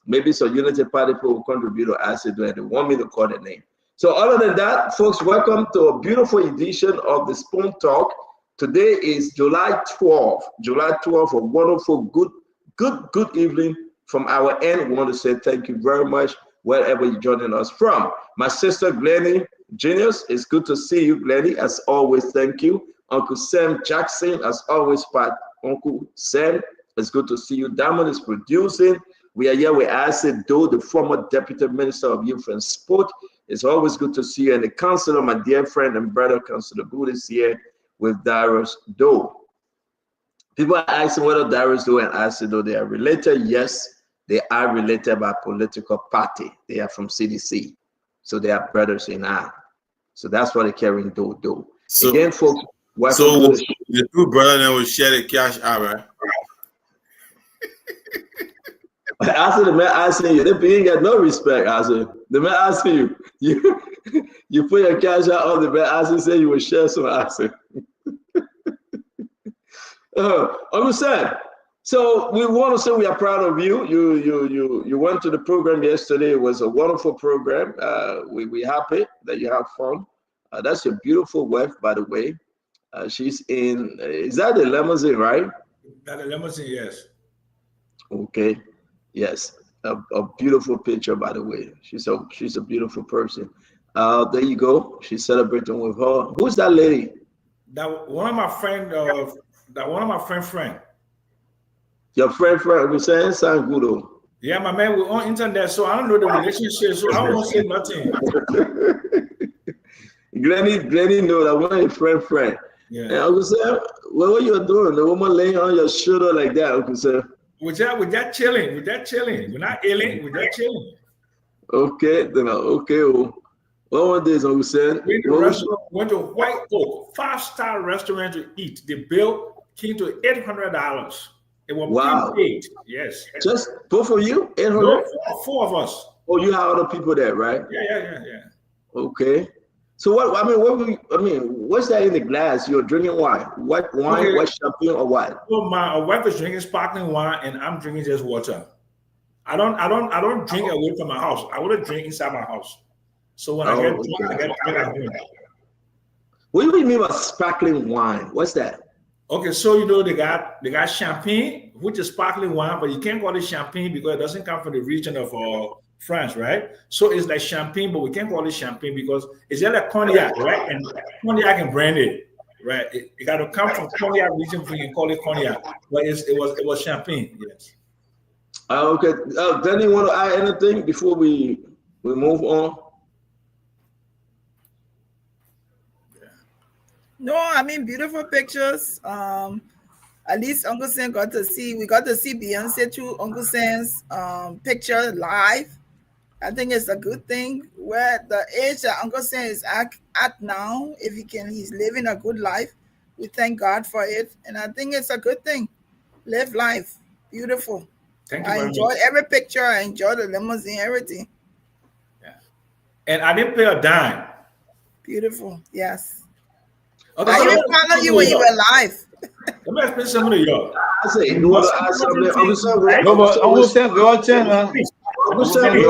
Maybe some Unity Party people will contribute to ASEDO, and they want me to call their name. So other than that, folks, welcome to a beautiful edition of the Spoon Talk. Today is July 12th. July 12th, a wonderful, good evening from our end. We want to say thank you very much wherever you're joining us from. My sister, Glennie Genius, it's good to see you, Glennie. As always, thank you. Uncle Sam Jackson, as always, Uncle Sam, it's good to see you. Diamond is producing. We are here with Isaac Doe, the former Deputy Minister of Youth and Sport. It's always good to see you. And the counselor, my dear friend and brother, Councillor Good, is here with Darius Doe. People are asking whether Darius Doe and Isaac Doe, they are related. Yes, they are related by political party. They are from CDC. So they are brothers in arms. So that's why they're carrying Doe. So, again, folks, so the two brothers then will share the cash out, right? I said the man asking you, they ain't got no respect. I said the man asking you put your cash out on the man asking say you will share some. I said, I'm saying. So we want to say we are proud of you. You went to the program yesterday. It was a wonderful program. We happy that you have fun. That's your beautiful wife, by the way. She's in. Is that the limousine, right? That the limousine, yes. Okay. Yes, a beautiful picture, by the way. She's a beautiful person. There you go. She's celebrating with her. Who's that lady? That one of my friend. Friend. Your friend. We saying sound good though. Yeah, my man. We're on internet, so I don't know the relationship, so I won't say nothing. Glenny know that one is friend. Yeah. And Uncle Sam, what you doing? The woman laying on your shoulder like that, Uncle Sam. We're just chilling. We're not ailing. We're just chilling. Okay, then okay. Well, one day, Uncle Sam. Went to White Oak, 5-star restaurant to eat. The bill came to $800. It was paid. Yes. Just both of you? 800? No, four of us. Oh, you have other people there, right? Yeah. Okay. So what's that in the glass? You're drinking wine. What wine? Okay. What champagne or what? So my wife is drinking sparkling wine, and I'm drinking just water. I don't drink away from my house. I want to drink inside my house. So when I get drunk, I get at home. What do you mean by sparkling wine? What's that? Okay, so they got champagne, which is sparkling wine, but you can't call it champagne because it doesn't come from the region of France, right? So it's like champagne, but we can't call it champagne because it's just like cognac, right? And cognac and brandy, right? It got to come from cognac region before you can call it cognac. But it was champagne, yes. Okay. Then you want to add anything before we move on? No, I mean beautiful pictures. At least Uncle Sam got to see Beyonce through Uncle Sam's picture live. I think it's a good thing. Where the age that Uncle Sam is at now, if he's living a good life, we thank God for it. And I think it's a good thing. Live life. Beautiful. Thank you. I enjoyed every picture. I enjoyed the limousine, everything. Yeah. And I didn't pay a dime. Beautiful. Yes. Okay, I even followed you when you were live. Let me explain something to y'all. I say, you want to ask something? No, but Uncle Sam, your turn, man. Uncle Sam, wait,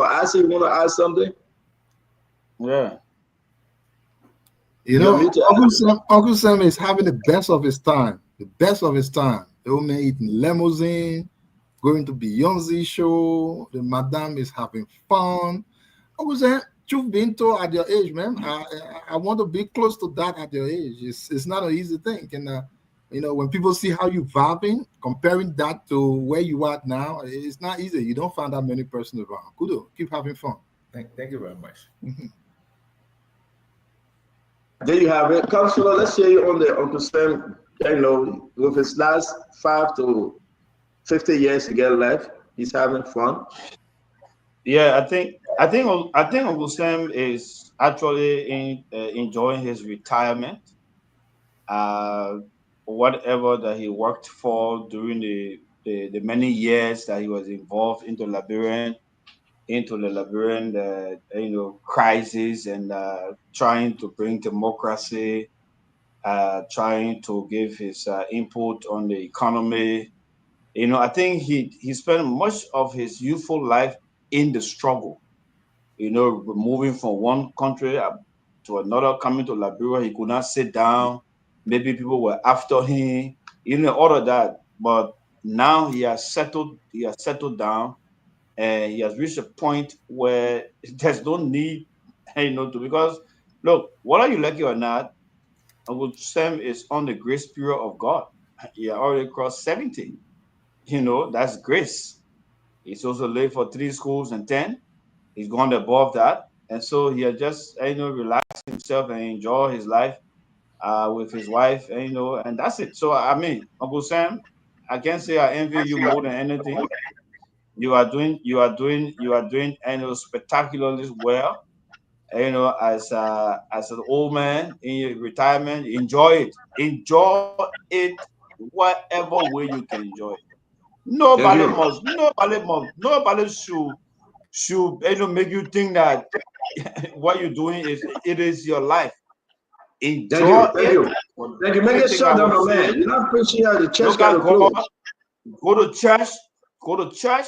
I say you want to ask something? Yeah. You know, Uncle Sam is having the best of his time. The best of his time. The woman eating limousine, going to Beyonce show. The madam is having fun. Uncle Sam, you've been to at your age, man. I want to be close to that at your age. It's not an easy thing. And when people see how you vibing, comparing that to where you are now, it's not easy. You don't find that many persons around. Kudo, keep having fun. Thank you very much. Mm-hmm. There you have it. Counselor, let's hear you on the Uncle Sam, with his last 5 to 50 years to get left. He's having fun. Yeah, I think Uncle Sam is actually enjoying his retirement. Whatever that he worked for during the many years that he was involved into the Liberian crisis and trying to bring democracy, trying to give his input on the economy. I think he spent much of his youthful life in the struggle, moving from one country to another, coming to Liberia. He could not sit down. Maybe people were after him, all of that. But now he has settled down, and he has reached a point where there's no need, because look, whether you like it or not, Uncle Sam is on the grace period of God. He already crossed 70. you know, that's grace. He's also late for 3 schools and 10. He's gone above that. And so he had just, you know, relaxed himself and enjoy his life with his wife, and, you know, and that's it. So, I mean, Uncle Sam, I can't say I envy you more than anything. You are doing, you know, spectacularly well. You know, as an old man in your retirement, enjoy it, whatever way you can enjoy it. Nobody should you know, make you think that what you're doing is your life. Enjoy it. Thank you. Make it short, man. You're not preaching out the church. Go to church. Go to church.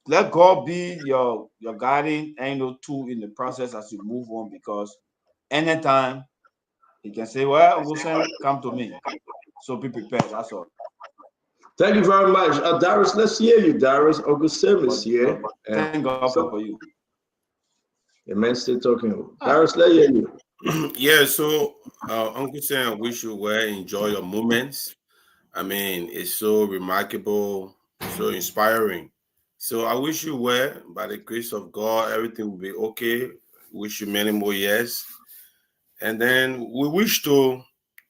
Let God be your guiding angel too in the process as you move on, because anytime he can say, well, Uncle Sam, come to me. So be prepared. That's all. Thank you very much. Darius, let's hear you, Darius. Uncle Sam is here. Thank God for you. The man still talking. Darius, let's hear you. Yeah, so Uncle Sam, I wish you well. Enjoy your moments. I mean, it's so remarkable, so inspiring. So I wish you well. By the grace of God, everything will be okay. Wish you many more years. And then we wish to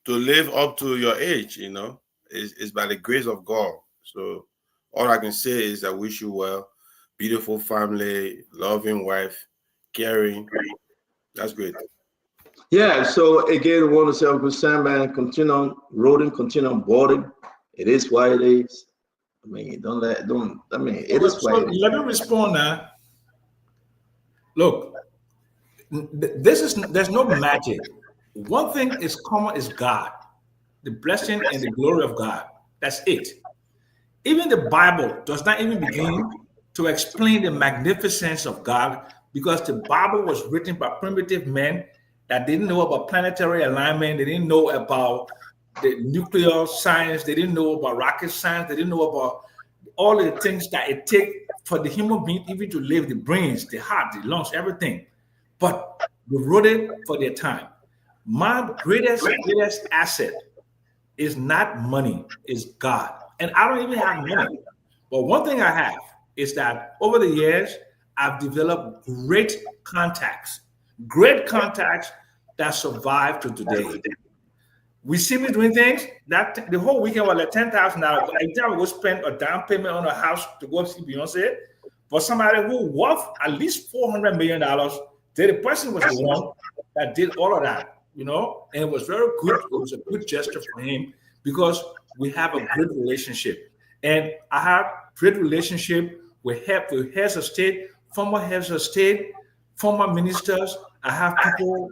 live up to your age, you know. It's by the grace of God. So all I can say is I wish you well. Beautiful family, loving wife, caring. That's great. Yeah, so again, I want to say, Uncle Sam, man, continue on rolling, continue on boarding. It is what it is. I mean, it is what it is. Let me respond now. Look, there's no magic. One thing is common is God, the blessing and the glory of God. That's it. Even the Bible does not even begin to explain the magnificence of God, because the Bible was written by primitive men that didn't know about planetary alignment. They didn't know about the nuclear science. They didn't know about rocket science. They didn't know about all of the things that it takes for the human being even to live, the brains, the heart, the lungs, everything. But they wrote it for their time. My greatest asset is not money, is God. And I don't even have money. But one thing I have is that over the years, I've developed great contacts that survive to today. We see me doing things that the whole weekend was like $10,000. I never go spend a down payment on a house to go see Beyonce. For somebody who worth at least $400 million, the person was the one that did all of that, you know, and it was very good. It was a good gesture for him because we have a good relationship. And I have great relationship with heads of state, former heads of state, former ministers. I have people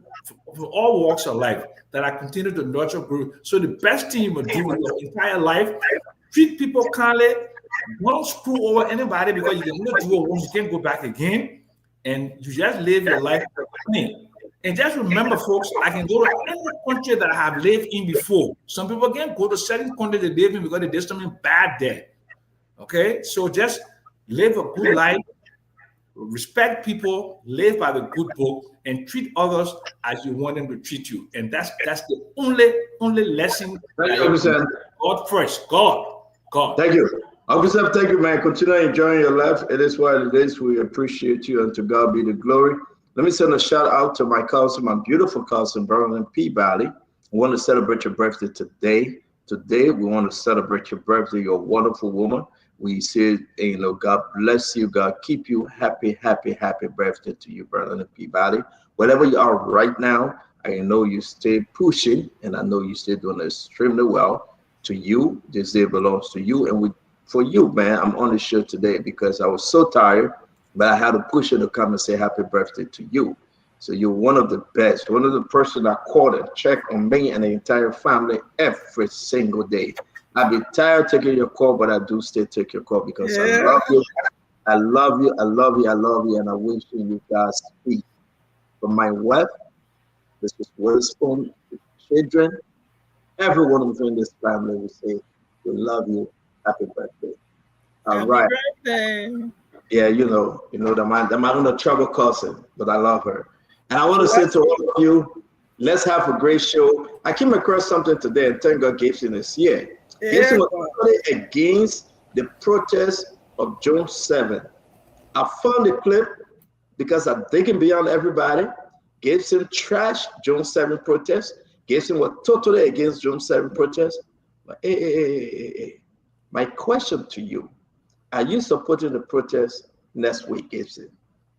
from all walks of life that I continue to nurture. So the best thing you can do in your entire life, treat people kindly, don't screw over anybody, because you can only do it once, you can't go back again, and you just live your life clean. And just remember, folks, I can go to any country that I have lived in before. Some people can't go to certain countries they live in because they did something bad there. Okay, so just live a good life, respect people, live by the good book, and treat others as you want them to treat you. And that's the only lesson. Thank you, Uncle Sam. God first, God. Thank you, Uncle Sam. Thank you, man. Continue enjoying your life. It is what it is. We appreciate you, and to God be the glory. Let me send a shout out to my cousin, my beautiful cousin, Berlin Peabody. I want to celebrate your birthday today. Today, we want to celebrate your birthday. You're a wonderful woman. We say, you know, God bless you. God keep you. Happy birthday to you, Berlin Peabody. Wherever you are right now, I know you stay pushing, and I know you stay doing extremely well. To you, this day belongs to you. And for you, man, I'm on the show today because I was so tired, but I had to push you to come and say happy birthday to you. So you're one of the best, one of the person I called and check on me and the entire family every single day. I'll be tired taking your call, but I do still take your call because I love you. I love you. I love you. I love you. And I wish you guys peace. From my wife, this is Witherspoon, the children, everyone within this family will say, we love you. Happy birthday. All right. Birthday. Yeah, you know that my own trouble cousin, but I love her. And I want to say to all of you, let's have a great show. I came across something today, and thank God gave you this year. Gibson was totally against the protest of June 7th. I found the clip because I'm digging beyond everybody. Gibson trashed June 7th protest. Gibson was totally against June 7th protest. But hey. My question to you, are you supporting the protest next week, Gibson?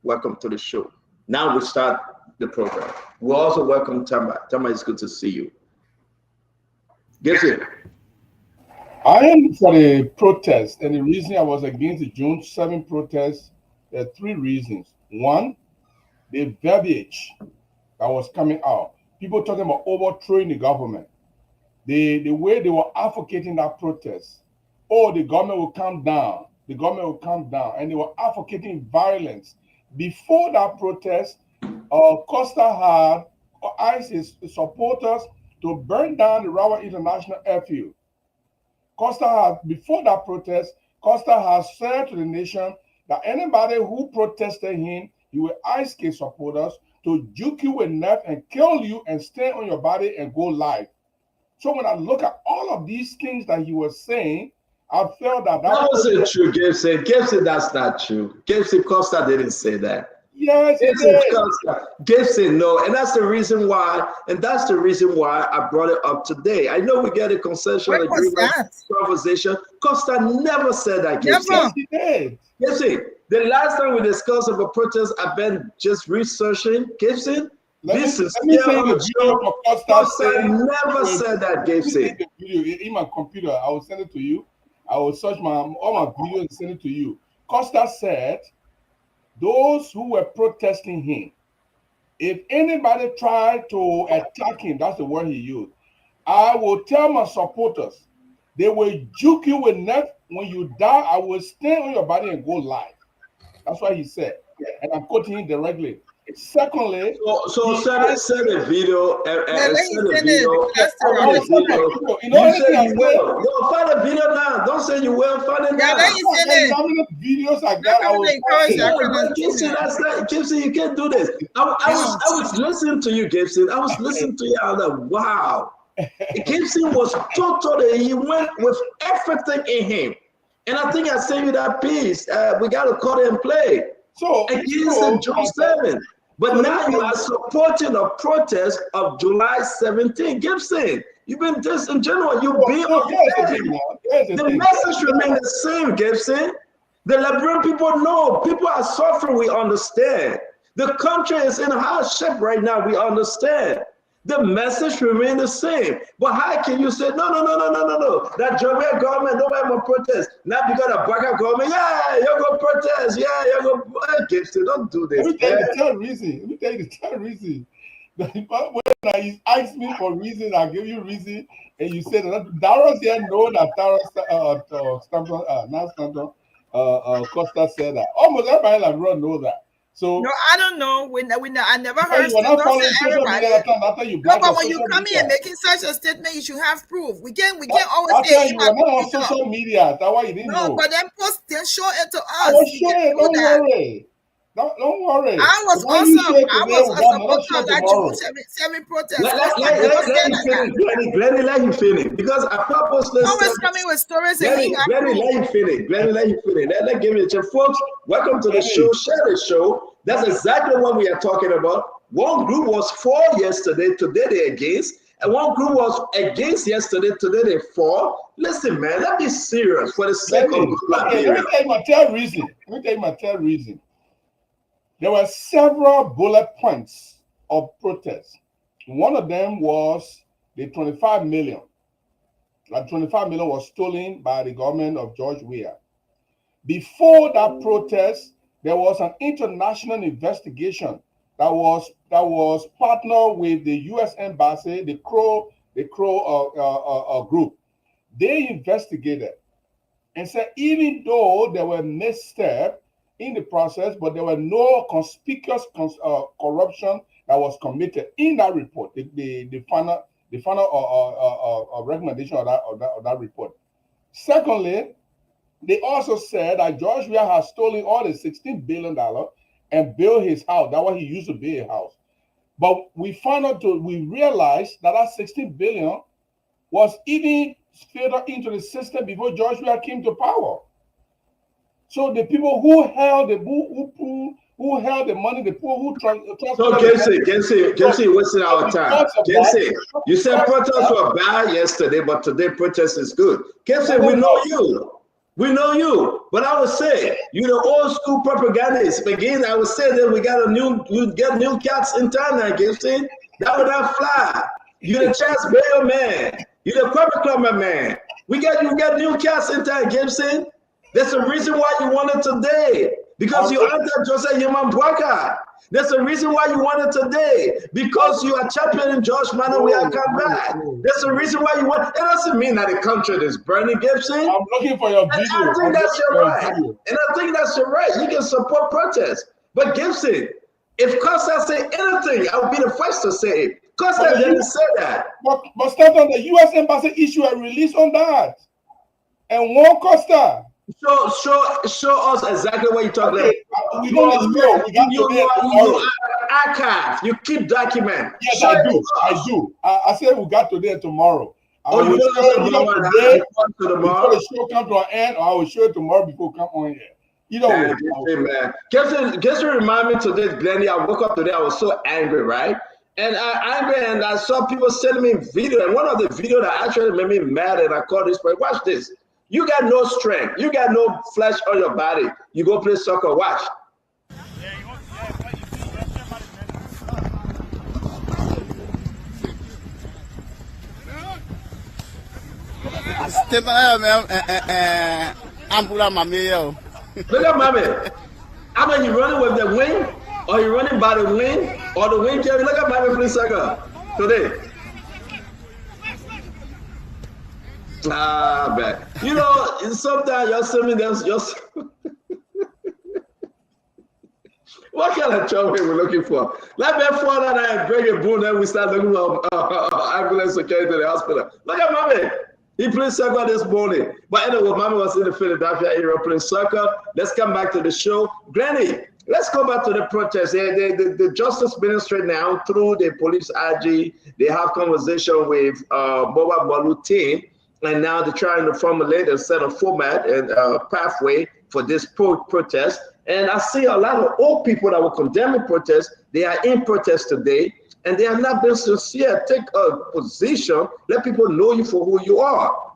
Welcome to the show. Now we start the program. We also welcome Tama. Tama, it's good to see you. Gibson. I am for the protest, and the reason I was against the June 7 protest, there are three reasons. One, the verbiage that was coming out. People talking about overthrowing the government. The way they were advocating that protest. Oh, the government will come down. The government will come down. And they were advocating violence. Before that protest, Costa had ISIS supporters to burn down the Rawa International Airfield. Costa had, before that protest, Costa has said to the nation that anybody who protested him, he will ISIS supporters to juke you with knife and kill you and stand on your body and go live. So when I look at all of these things that he was saying, I felt that wasn't true, Gibson. Gibson, that's not true. Gibson Costa didn't say that. Yes, Gibson, no, and that's the reason why. I brought it up today. I know we get a concession agreement conversation. Costa never said that. Gibson. Yes, he did. Gibson, the last time we discussed of a protest, I've been just researching. Gibson, Costa never said that. Gibson. In my computer, I will send it to you. I will search all my videos and send it to you. Costa said, those who were protesting him, if anybody tried to attack him, that's the word he used, I will tell my supporters, they will juke you with knife. When you die, I will stand on your body and go live. That's what he said. And I'm quoting him directly. Secondly, send a video. Find a video now. Don't say you will. Find it now. Videos I got. Gibson, you can't do this. I was listening to you, Gibson. I was listening to you. I was like, wow. Gibson was totally. He went with everything in him, and I think I sent you that piece. We got to cut and play. Against June 7th. But now you are supporting a protest of July 17th. Gibson, you've been disingenuous. You've been the message remains the same, Gibson. The Liberian people know. People are suffering, we understand. The country is in hardship right now, we understand. The message remains the same. But how can you say, no. That Jamaican government, nobody will protest. Not because of Baka government, you're going to protest. You're going to Gibson, don't do this. Let me tell you the third reason. When you ask me for reason, I give you reason, and you say that Daros here know that Costa said that. Almost everybody in Ron know that. So no, I don't know. I never heard. You not following social media after you no, but when you come here making such a statement, you should have proof. We can't always say you were not on social media. That's why you didn't know. No, but then show it to us. I will show it. Don't worry. Don't worry. I was also a supporter of that June 7 protest. Glenny, let you finish. Because I purposely always coming with stories. Glenny, let you finish. Let's give it a chance. Folks, welcome to the show. Share the show. That's exactly what we are talking about. One group was for yesterday, today they're against. And one group was against yesterday, today they're for. Listen, man, let's be serious for the sake of Let me tell you my third reason. There were several bullet points of protest. One of them was the 25 million. That 25 million was stolen by the government of George Weah. Before that protest, there was an international investigation that was partnered with the U.S. Embassy, the Crow group. They investigated and said even though there were missteps in the process, but there were no conspicuous corruption that was committed in that report. The final recommendation of that report. Secondly, they also said that George Weah has stolen all the $16 billion and built his house. That's what he used to build a house. But we realized that $16 billion was even straight up into the system before Joshua came to power. So the people who held the who held the money, the people who transferred. So Gensey, wasting our time. Gensey, you said protests were bad yesterday, but today protests is good. Gensey, we know you. We know you. But I would say you're the old school propagandist. Again, I would say that you get new cats in town now, Gensey. That would not fly. You're the Chance Bail man. You're the Corporate Club man. You get new cats in town, Gibson. That's the reason why you want it today. Because you under Joseph Human Boycott. That's the reason why you want it today. Because you are championing Josh Manor, we have come back. That's the reason why you want it. It doesn't mean that the country is burning, Gibson. I'm looking for your video. I think that's your right. And I think that's your right. You can support protests. But Gibson, if Costa say anything, I would be the first to say it. Costa didn't say that. But Stanton, the U.S. Embassy issued a release on that. And one Costa. Show us exactly what you're talking about. We know you archive. You keep document. Yes, I do. I said we got today and tomorrow. You don't today before the show comes to an end, or I will show it tomorrow before it comes on here. Either way. Man. Guess you remind me today, Glennie. I woke up today, I was so angry, right? And I saw people sending me video, and one of the videos that actually made me mad, and I called this point. Watch this. You got no strength. You got no flesh on your body. You go play soccer. Watch. Look at mommy. I mean, you running with the wing, or you running by the wing, or the wing carry. Look at mommy play soccer today. Man. You know, sometimes you're saying just what kind of trouble are we looking for? Let me fall down and bring a boom, then we start looking for ambulance to carry to the hospital. Look at mommy. He played soccer this morning. But anyway, mommy was in the Philadelphia area playing soccer. Let's come back to the show. Granny, let's go back to the protest. The Justice Ministry now, through the police IG, they have conversation with Boba Balu team. And now they're trying to formulate a set of format and pathway for this protest. And I see a lot of old people that were condemning protests. They are in protest today, and they have not been sincere. Take a position. Let people know you for who you are.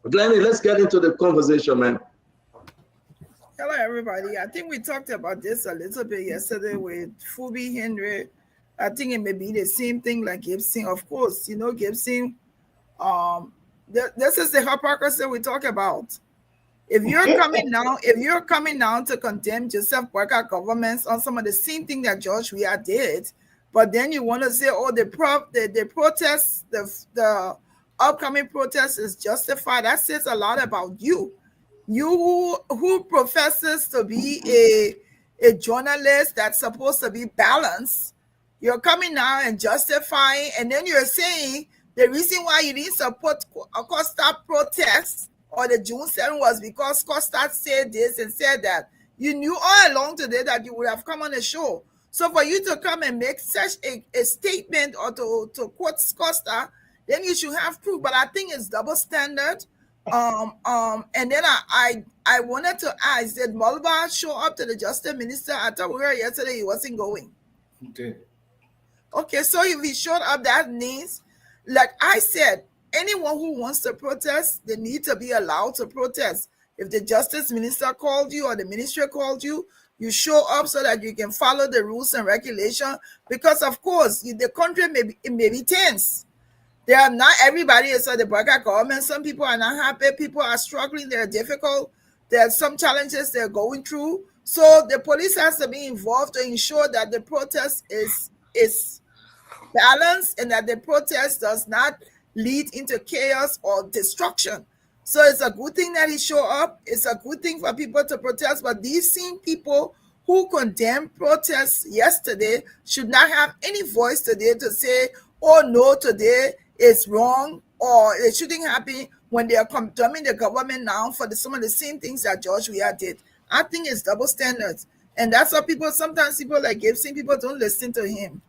Glennie, let's get into the conversation, man. Hello, everybody. I think we talked about this a little bit yesterday with Phoebe Henry. I think it may be the same thing like Gibson. Of course, you know, Gibson, this is the hypocrisy we talk about. If you're coming down to condemn Joseph Boycott governments on some of the same thing that George Weah did, but then you want to say, oh, the protests, the upcoming protest is justified. That says a lot about you. You who professes to be a journalist that's supposed to be balanced, you're coming now and justifying, and then you're saying the reason why you didn't support Costa protests or the June 7 was because Costa said this and said that. You knew all along today that you would have come on the show. So for you to come and make such a statement or to quote Costa, then you should have proof. But I think it's double standard. And then I wanted to ask, did Mulva show up to the Justice Minister? I thought we heard yesterday he wasn't going. He did. Okay, so if he showed up, that means, like I said, anyone who wants to protest, they need to be allowed to protest. If the Justice Minister called you or the ministry called you, you show up so that you can follow the rules and regulations. Because of course, the country may be tense. There are not everybody is the Boycott government. Some people are not happy. People are struggling. They're difficult. There are some challenges they're going through. So the police has to be involved to ensure that the protest is balanced and that the protest does not lead into chaos or destruction. So it's a good thing that he showed up. It's a good thing for people to protest. But these same people who condemned protests yesterday should not have any voice today to say, oh no, today is wrong, or it shouldn't happen when they are condemning the government now for some of the same things that George Weah did. I think it's double standards. And that's why sometimes people like Gibson, people don't listen to him.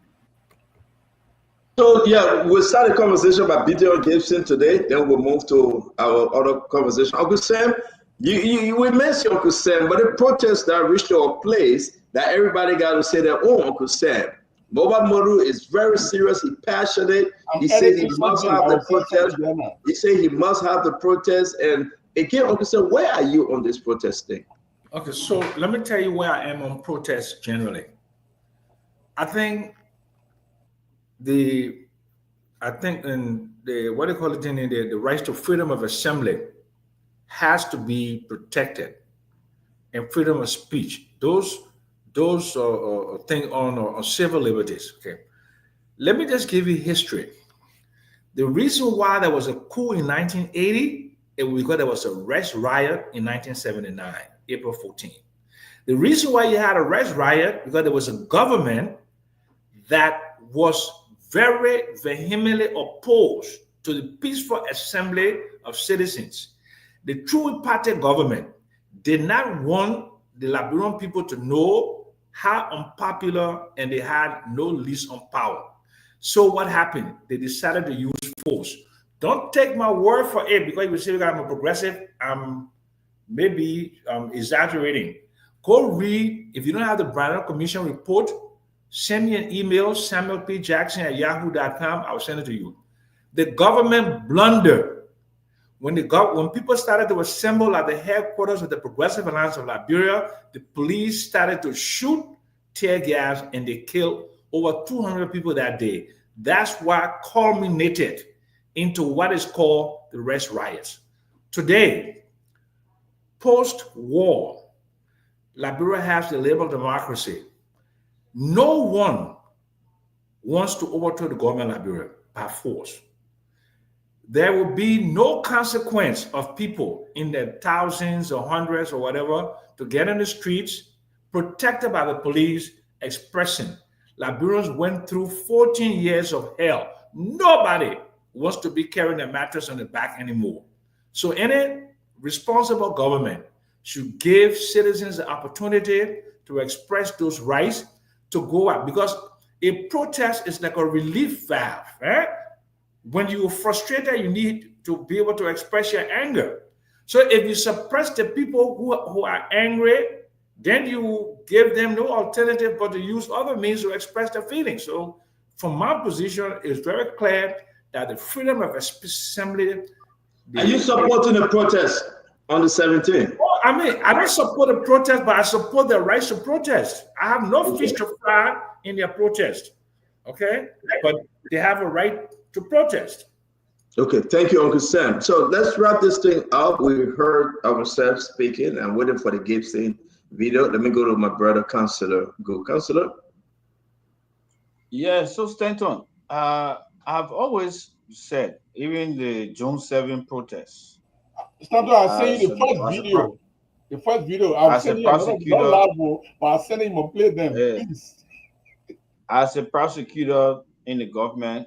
So yeah, we'll start a conversation about BTO Gibson today. Then we'll move to our other conversation. Uncle Sam, we mentioned Uncle Sam, but the protest that reached a place that everybody got to say their own Uncle Sam. Boba Moru is very serious. He's passionate. He said he must have the protest. He said he must have the protest. And again, Uncle Sam, where are you on this protest thing? Okay, so let me tell you where I am on protests generally. I think in the what do you call it in the rights to freedom of assembly has to be protected, and freedom of speech. Those things on civil liberties. Okay, let me just give you history. The reason why there was a coup in 1980 is because there was a race riot in 1979, April 14. The reason why you had a race riot because there was a government that was very vehemently opposed to the peaceful assembly of citizens. The True Party government did not want the Liberian people to know how unpopular and they had no lease on power. So what happened? They decided to use force. Don't take my word for it because you say I'm a progressive. I'm maybe exaggerating. Go read. If you don't have the Brown Commission report, send me an email, samuelpjackson@yahoo.com. I'll send it to you. The government blundered. When people started to assemble at the headquarters of the Progressive Alliance of Liberia, the police started to shoot tear gas and they killed over 200 people that day. That's what culminated into what is called the race riots. Today, post-war, Liberia has the liberal democracy. No one wants to overthrow the government of Liberia by force. There will be no consequence of people in the thousands or hundreds or whatever to get in the streets, protected by the police, expressing. Liberians went through 14 years of hell. Nobody wants to be carrying a mattress on the back anymore. So any responsible government should give citizens the opportunity to express those rights to go out, because a protest is like a relief valve. Right? When you're frustrated, you need to be able to express your anger. So if you suppress the people who are angry, then you give them no alternative but to use other means to express their feelings. So from my position, it's very clear that the freedom of assembly... Are you supporting the protest on the 17th? Well, I mean, I don't support the protest, but I support the right to protest. I have no fish to fry in their protest, okay? But they have a right to protest. Okay, thank you, Uncle Sam. So let's wrap this thing up. We heard ourselves speaking. I'm waiting for the Gibson video. Let me go to my brother, Councillor. Go, Councillor. Yeah, so Stanton, I've always said, even the June 7 protests. Stanton, I'll send you the first video. The first video. I'll send you another live, but I'll send him and play them. Please. As a prosecutor in the government,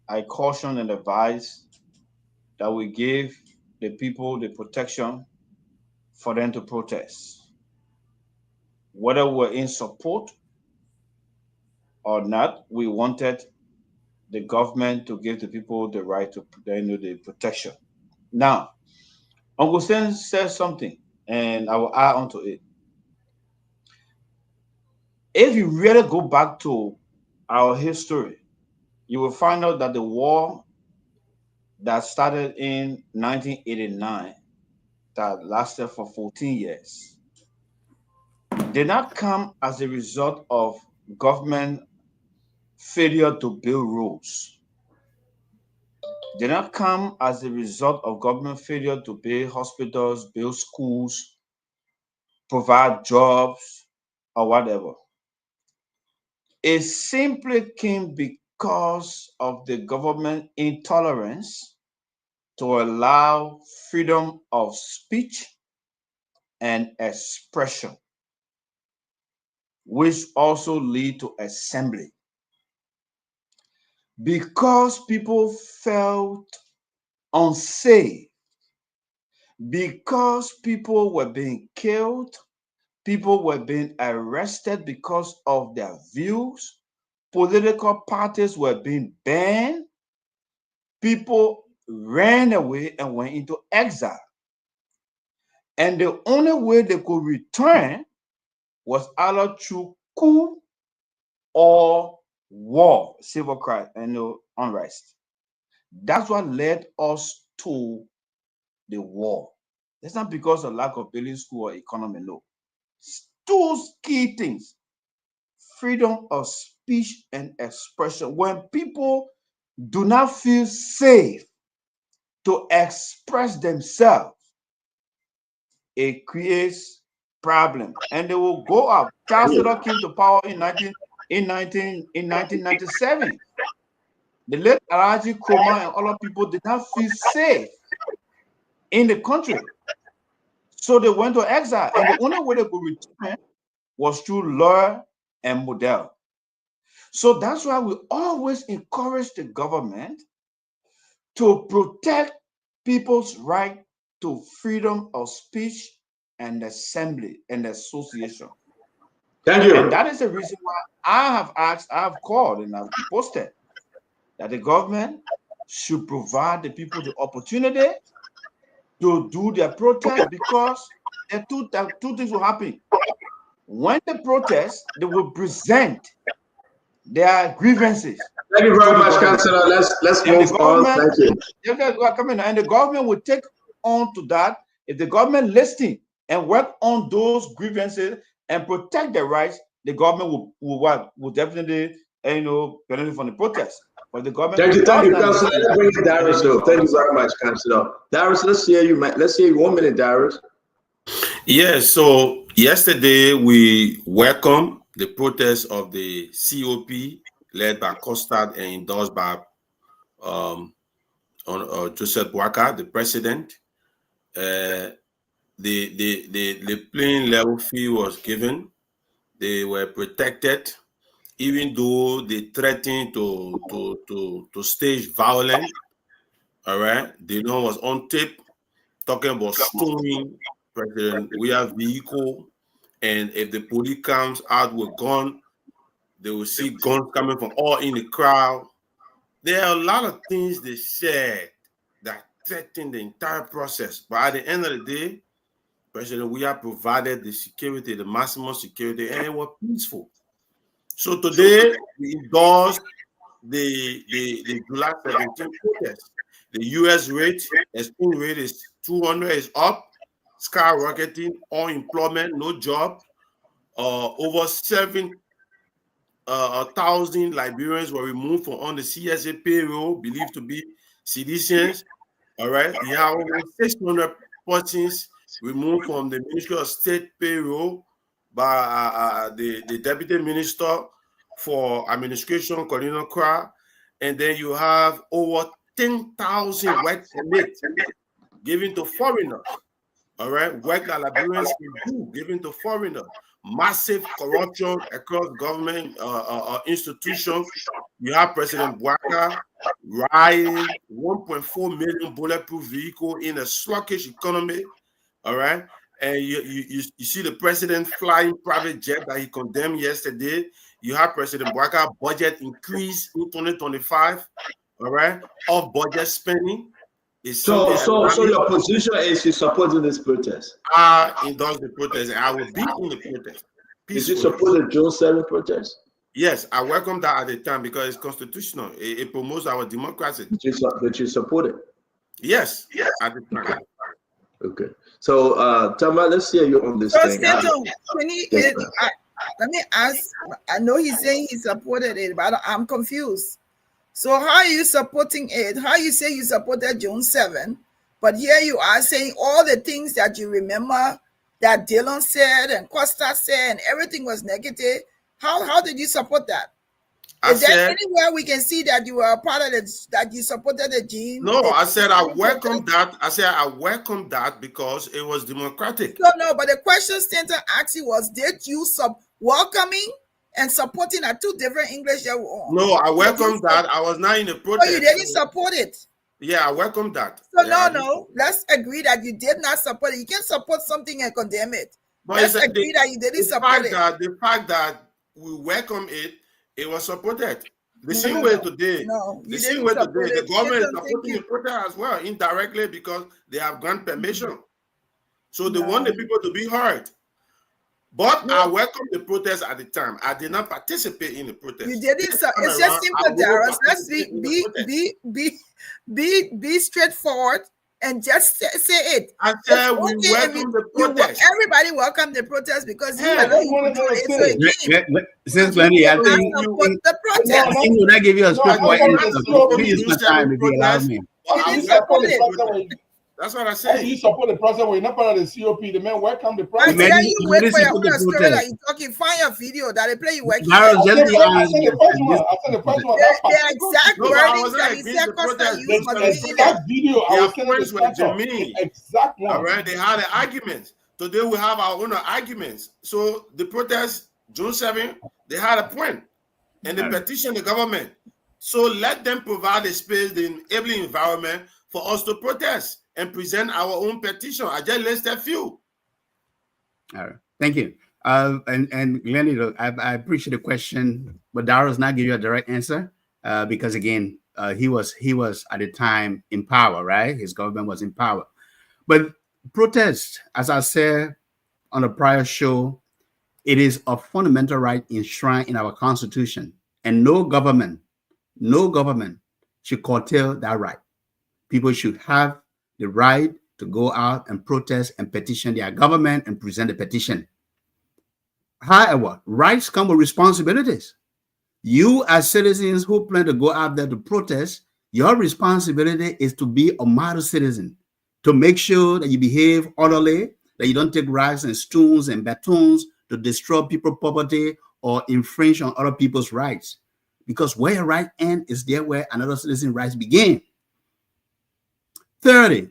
I caution and advise that we give the people the protection for them to protest. Whether we're in support or not, we wanted the government to give the people the right to the protection. Now, Uncle Sen says something, and I will add on to it. If you really go back to our history, you will find out that the war that started in 1989, that lasted for 14 years, did not come as a result of government failure to build roads. Did not come as a result of government failure to build hospitals, build schools, provide jobs, or whatever. It simply came because of the government intolerance to allow freedom of speech and expression, which also lead to assembly. Because people felt unsafe, because people were being killed, people were being arrested because of their views, political parties were being banned, people ran away and went into exile. And the only way they could return was either through coup or war, civil crime, and unrest. That's what led us to the war. It's not because of lack of building school or economy, no. Two key things: freedom of speech and expression. When people do not feel safe to express themselves, it creates problems, and they will go up. Charles Taylor came to power in 1997. The late Alhaji Nkrumah and other people did not feel safe in the country, so they went to exile, and the only way they could return was through law and model. So that's why we always encourage the government to protect people's right to freedom of speech and assembly and association. Thank you. And that is the reason why I have called and I've posted that the government should provide the people the opportunity to do their protest, because there are two things will happen. When they protest, they will present their grievances. Thank you very much, Councillor. Let's move on. Thank you. And the government will take on to that. If the government listen and work on those grievances and protect their rights, the government will definitely benefit from the protest. But the government. Thank you, Councillor. Let's bring in Darius though. Thank you very much, Councillor. Darius, let's hear you, man. Let's hear you 1 minute, Darius. Yes. So yesterday we welcomed the protest of the COP led by Costard and endorsed by Joseph Boakai, the president. The playing level fee was given. They were protected, even though they threatened to stage violence. All right, they was on tape talking about storming President Weah vehicle, and if the police comes out with gun, they will see guns coming from all in the crowd. There are a lot of things they said that threatened the entire process. But at the end of the day, President Weah provided the security, the maximum security, and it was peaceful. So today we endorsed the July 17th protest. The U.S. rate, exchange rate is 200 is up, skyrocketing, unemployment, no job. Over 7,000 Liberians were removed from on the CSA payroll, believed to be citizens. All right, we have over 600 persons removed from the Ministry of State payroll by the Deputy Minister for Administration, Colonel Kra. And then you have over 10,000 work permits given to foreigners. All right, work that Liberians can do, given to foreigners. Massive corruption across government institutions. You have President Boakai riding 1.4 million bulletproof vehicle in a sluggish economy. All right, and you see the president flying private jet that he condemned yesterday. You have President Boakai budget increase in 2025. All right, of budget spending. So your position is you supporting this protest? I endorse the protest, and I will be in the protest. Did you support the June 7 protest? Yes, I welcome that at the time because it's constitutional. It promotes our democracy. Did you support it? Yes, at the time. Okay. So, Tama, let's hear you on this thing. Let me ask. I know he's saying he supported it, but I'm confused. So how are you supporting it? How you say you supported June 7, but here you are saying all the things that you remember that Dillon said and Costa said and everything was negative. How did you support that? Is there anywhere we can see that you were a part of it, that you supported the regime? No, I said I welcome that. I said I welcome that because it was democratic. No, but the question Stanton asked you was, did you welcoming and supporting are two different English that were on? No, I welcome that. I was not in the protest. Oh, you didn't support it? Yeah, I welcome that. So no, let's agree that you did not support it. You can't support something and condemn it. But let's agree that you didn't support it. The fact that we welcome it It was supported. The same way today, the government is supporting the protest as well, indirectly, because they have granted permission. So they want the people to be heard. But I welcome the protest at the time. I did not participate in the protest. You didn't. So it's just simple, Darius. Let's be straightforward and just say it. I said we welcome the protest. Everybody welcome the protest because since Glenny, I think the protest. I think would I give you a script for please my time if you allow me. That's what I said. You support the process when you're not part of the COP. The men welcome the process. I tell you, wait for your own story that you're talking. Find your video that they play you working. I said the first one. The exact wording that he said Costa used for that video. I was friends with Jimmy. Exact one. All right, they had an argument. Today we have our own arguments. So the protest, June 7th, they had a point, and they petitioned the government. So let them provide a space, the enabling environment for us to protest and present our own petition. I just listed a few. All right, thank you. And Glenny, I appreciate the question, but Darius not give you a direct answer because again, he was at the time in power, right? His government was in power. But protest, as I said on a prior show, it is a fundamental right enshrined in our Constitution, and no government should curtail that right. People should have the right to go out and protest and petition their government and present a petition. However, rights come with responsibilities. You as citizens who plan to go out there to protest, your responsibility is to be a model citizen, to make sure that you behave orderly, that you don't take rocks and stones and batons to destroy people's property or infringe on other people's rights. Because where your right end is there where another citizen's rights begin. 30,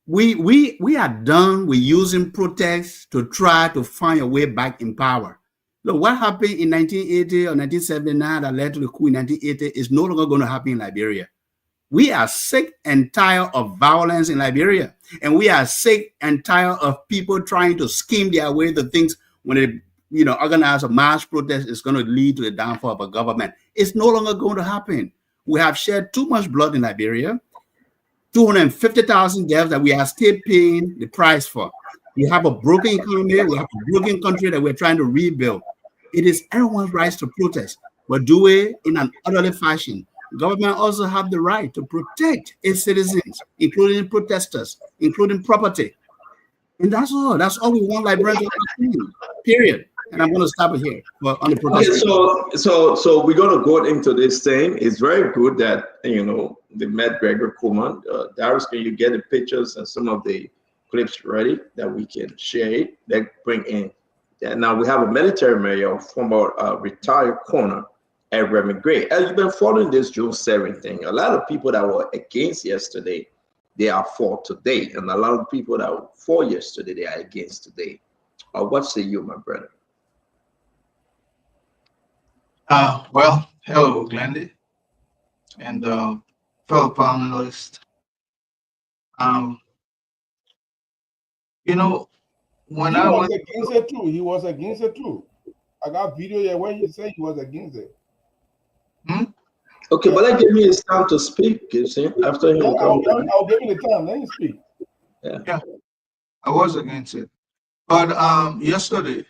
we are done with using protests to try to find a way back in power. Look, what happened in 1980 or 1979 that led to the coup in 1980 is no longer going to happen in Liberia. We are sick and tired of violence in Liberia. And we are sick and tired of people trying to scheme their way to things when they organize a mass protest is going to lead to the downfall of a government. It's no longer going to happen. We have shed too much blood in Liberia. 250,000 deaths that we are still paying the price for. We have a broken economy. We have a broken country that we're trying to rebuild. It is everyone's right to protest, but do it in an orderly fashion. Government also have the right to protect its citizens, including protesters, including property. And that's all. That's all we want Liberians to understand, period. And I'm going to stop it here on the protest. Okay, so we're going to go into this thing. It's very good that, they met Gregory Coleman. Darius, can you get the pictures and some of the clips ready that we can share it, that bring in. And now we have a military mayor, former retired colonel, Remy Gray. As you've been following this June 7th thing, a lot of people that were against yesterday, they are for today. And a lot of people that were for yesterday, they are against today. What say you, my brother? Well, hello, Glendy, and fellow panelists. When I was against it too, he was against it too. I got video here where he said he was against it. Okay, but that gave me his time to speak. You see, after him, I'll give you the time. Let him speak. Yeah, I was against it, but yesterday,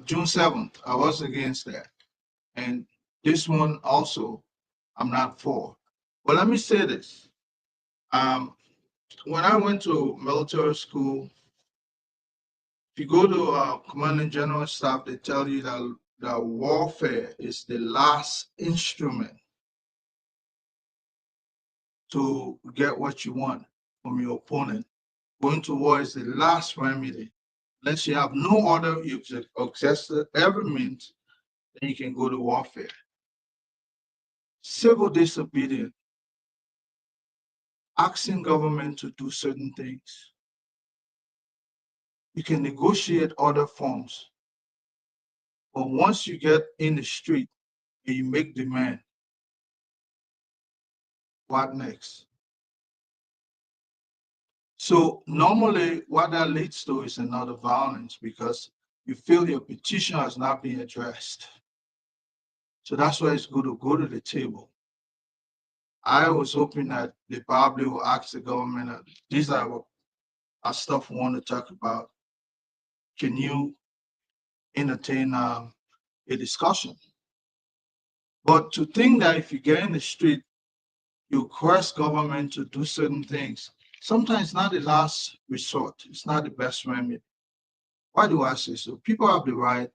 June 7th, I was against that. And this one also, I'm not for. But let me say this. When I went to military school, if you go to Commanding General Staff, they tell you that warfare is the last instrument to get what you want from your opponent. Going to war is the last remedy. Unless you have no other, you've exhausted every means, then you can go to warfare. Civil disobedience, asking government to do certain things. You can negotiate other forms. But once you get in the street and you make demand, what next? So normally what that leads to is another violence because you feel your petition has not been addressed. So that's why it's good to go to the table. I was hoping that they probably will ask the government, these are stuff we want to talk about. Can you entertain a discussion? But to think that if you get in the street, you request government to do certain things, sometimes it's not the last resort. It's not the best remedy. Why do I say so? People have the right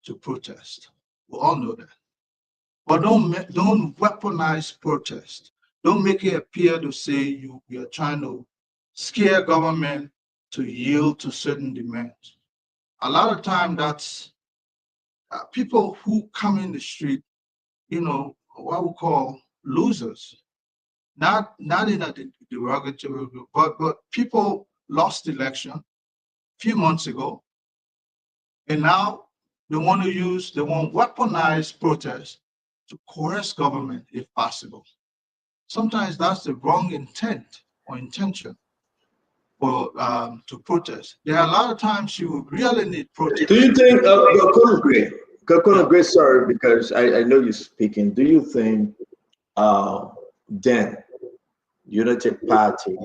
to protest. We all know that. But don't weaponize protest. Don't make it appear to say you're trying to scare government to yield to certain demands. A lot of time that's people who come in the street, what we call losers. Not in a derogatory, but people lost the election a few months ago, and now they want weaponize protest to coerce government if possible. Sometimes that's the wrong intent or intention for to protest. There are a lot of times you really need protest. Do you think, Conor Gray, sorry, because I know you're speaking. Do you think then United Party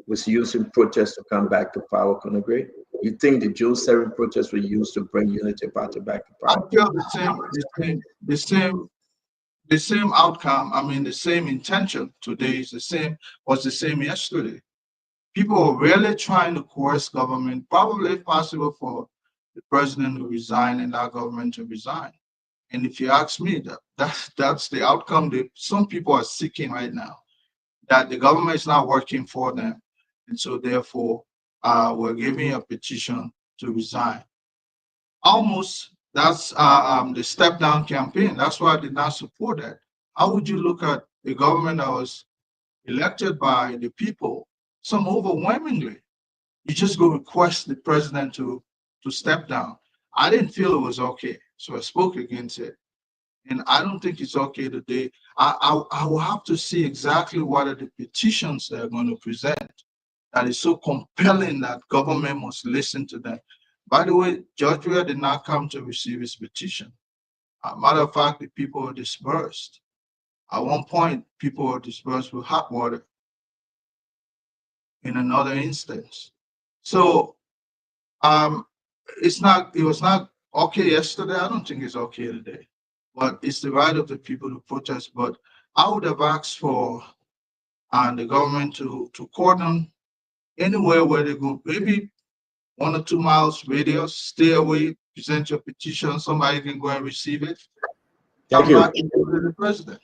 was using protests to come back to power, Conor Gray? You think the June 7 protests were used to bring United Party back to power? I feel the same outcome. I mean, the same intention today is was the same yesterday. People are really trying to coerce government, probably if possible for the president to resign and our government to resign. And if you ask me, that's the outcome that some people are seeking right now, that the government is not working for them. And so therefore, we're giving a petition to resign. Almost, that's the step down campaign. That's why I did not support that. How would you look at a government that was elected by the people, some overwhelmingly? You just go request the president to step down. I didn't feel it was okay, so I spoke against it. And I don't think it's okay today. I will have to see exactly what are the petitions they're going to present that is so compelling that government must listen to them. By the way, George Weah did not come to receive his petition. As a matter of fact, the people were dispersed. At one point, people were dispersed with hot water in another instance. So it was not okay yesterday. I don't think it's okay today. But it's the right of the people to protest. But I would have asked for the government to cordon anywhere where they go, maybe 1 or 2 miles radius, stay away, present your petition, somebody can go and receive it. Thank you. Back and go to the president,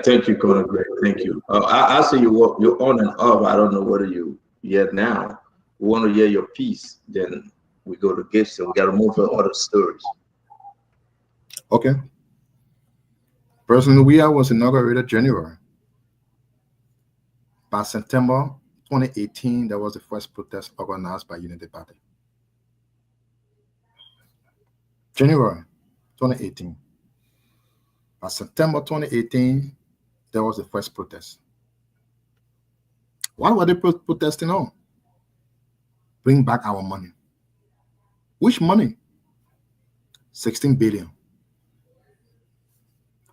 Thank you, Conor Gray. Thank you. I see you're on and off. I don't know whether you yet now. We want to hear your piece, then we go to gifts and we got to move to other stories. Okay. President Weah was inaugurated January. By September 2018, there was the first protest organized by Unity Party. January 2018. By September 2018, there was the first protest. What were they protesting on? Bring back our money. Which money? 16 billion.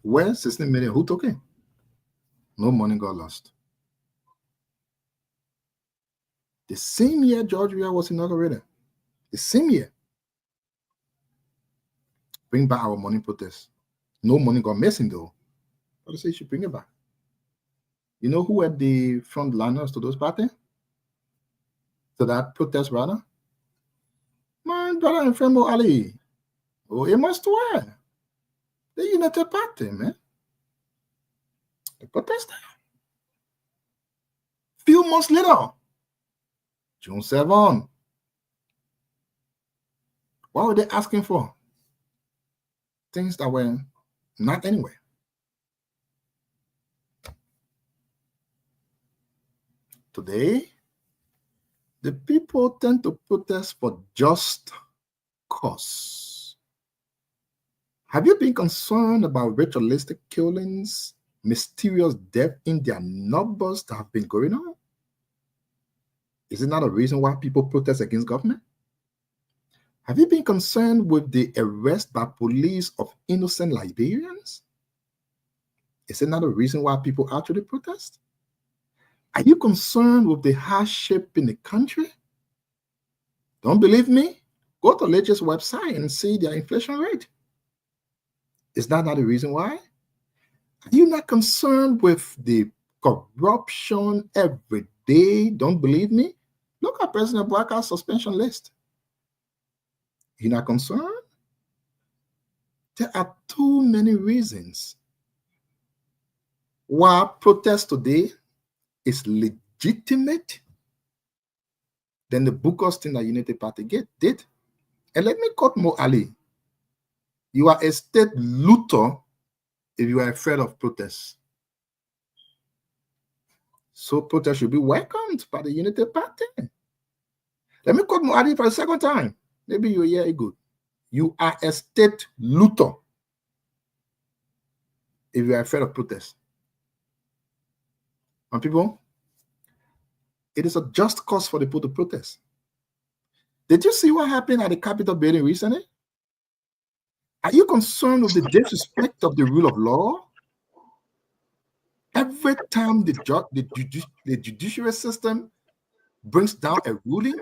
Where 16 million? Who took it? No money got lost. The same year George Weah was inaugurated. The same year. Bring back our money protest. No money got missing though. But they say you should bring it back. You know who were the frontliners to those parties? To that protest rather? My brother and friend Ali. Oh, it must were. The United Party, man. The protester. Few months later, June 7. What were they asking for? Things that were not anywhere. Today, the people tend to protest for just cause. Have you been concerned about ritualistic killings, mysterious death in their numbers that have been going on? Is it not a reason why people protest against government? Have you been concerned with the arrest by police of innocent Liberians? Is it not a reason why people actually protest? Are you concerned with the hardship in the country? Don't believe me? Go to Legis's website and see their inflation rate. Is that not the reason why? Are you not concerned with the corruption every day? Don't believe me? Look at President Bouakar's suspension list. You're not concerned? There are too many reasons why protest today is legitimate than the bogus thing that Unity Party did. And let me quote Mo Ali. You are a state looter if you are afraid of protests. So protest should be welcomed by the Unity Party. Let me quote Mo Ali for the second time. Maybe you hear it good. You are a state looter if you are afraid of protests. And people, it is a just cause for the people to protest. Did you see what happened at the Capitol building recently? Are you concerned with the disrespect of the rule of law? Every time the judiciary system brings down a ruling,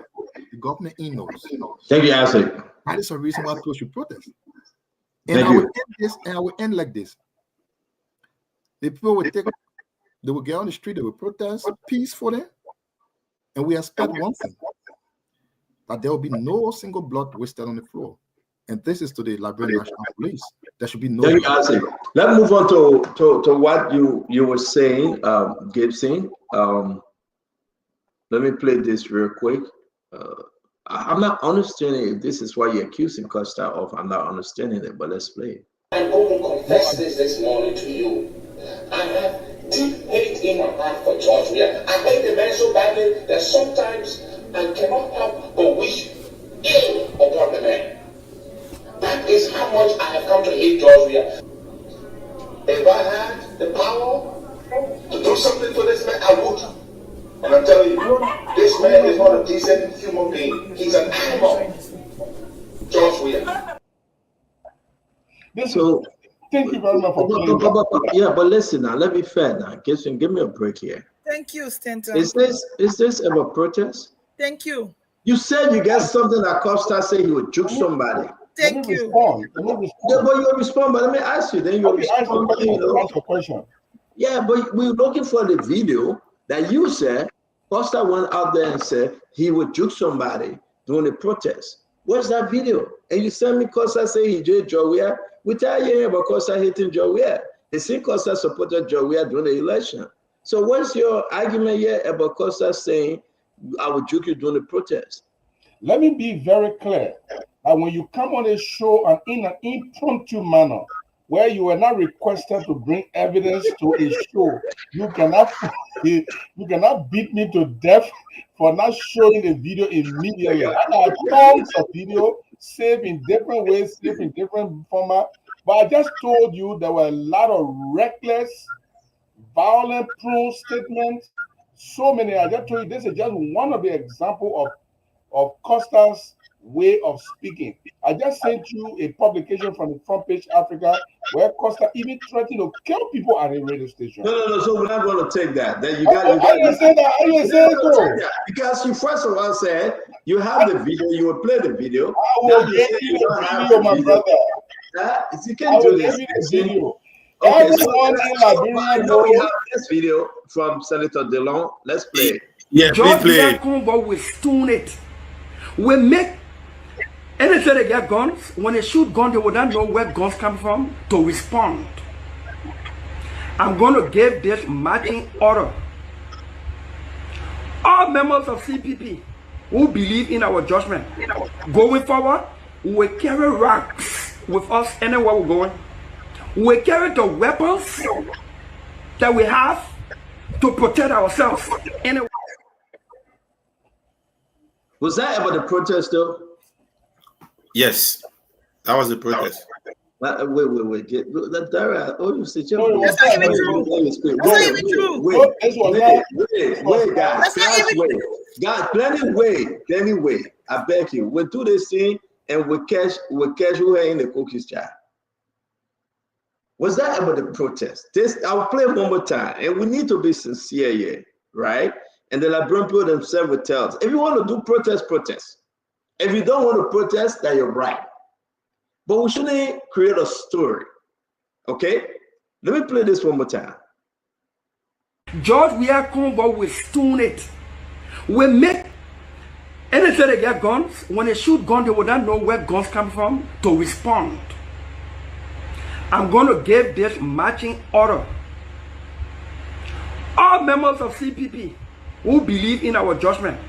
the government knows. Thank you, Isaac. That is a reason why people should protest. And I will end like this. The people will they will get on the street, they will protest peacefully, and we expect one thing, that there will be no single blood wasted on the floor. And this is to the Liberian National Police. There should be no. Thank you, Isaac. Let's move on to what you were saying, Gibson. Let me play this real quick. I'm not understanding if this is what you're accusing Costa of. I'm not understanding it, but let's play it. I will confess this morning to you. I have deep hate in my heart for George Weah. I hate the man so badly that sometimes I cannot help but wish ill upon the man. That is how much I have come to hate George Weah. If I had the power to do something for this man, I would. And I'm telling you, this man is not a decent human being. He's an animal. George Weah. So, thank you very much for playing. but listen now, let me fair now. Give me a break here. Thank you, Stanton. Is this ever protest? Thank you. You said you got something that Costa said he would juke somebody. Thank you. Yeah, but you respond, but let me ask you, then you respond. Ask a question. Yeah, but we're looking for the video that you said Costa went out there and said he would juke somebody during the protest. Where's that video? And you send me Costa say he did George Weah. We tell you about Costa hating George Weah. They say Costa supported George Weah during the election. So what's your argument here about Costa saying I would juke you during the protest? Let me be very clear that when you come on a show and in an impromptu manner, where you are not requested to bring evidence to a show, you cannot beat me to death for not showing the video immediately. I have tons of video saved in different ways, saved in different format. But I just told you there were a lot of reckless, violent prone statements. So many. I just told you this is just one of the examples of Costa's way of speaking. I just sent you a publication from the Front Page Africa where Costa even threatened to kill people at a radio station. No. So we're not going to take that. Then I didn't say that. Because you first of all said you have the video. You will play the video. I will give you the video, my brother. You can do this. Video. Okay, so we have this video from Senator DeLong. Let's play it. Yeah, George Weah Congo will stone it. We make anything they get guns. When they shoot guns, they will not know where guns come from to respond. I'm going to give this marching order. All members of CPP who believe in our judgment, going forward, we will carry rocks with us anywhere we're going. We will carry the weapons that we have to protect ourselves anywhere. Was that ever the protest, though? Yes, that was the protest. Wait. Dara, you said, that's not even true. Wait, guys. Guys, plenty wait. I beg you. We'll do this thing, and we catch who are in the cookies jar. Was that about the protest? I'll play it one more time, and we need to be sincere here, right? And the Liberian people themselves will tell us, if you want to do protest, protest. If you don't want to protest, then you're right. But we shouldn't create a story, okay? Let me play this one more time. George, we are coming, but we stone it. We make anything they get guns. When they shoot guns, they will not know where guns come from to respond. I'm going to give this marching order. All members of CPP who believe in our judgment,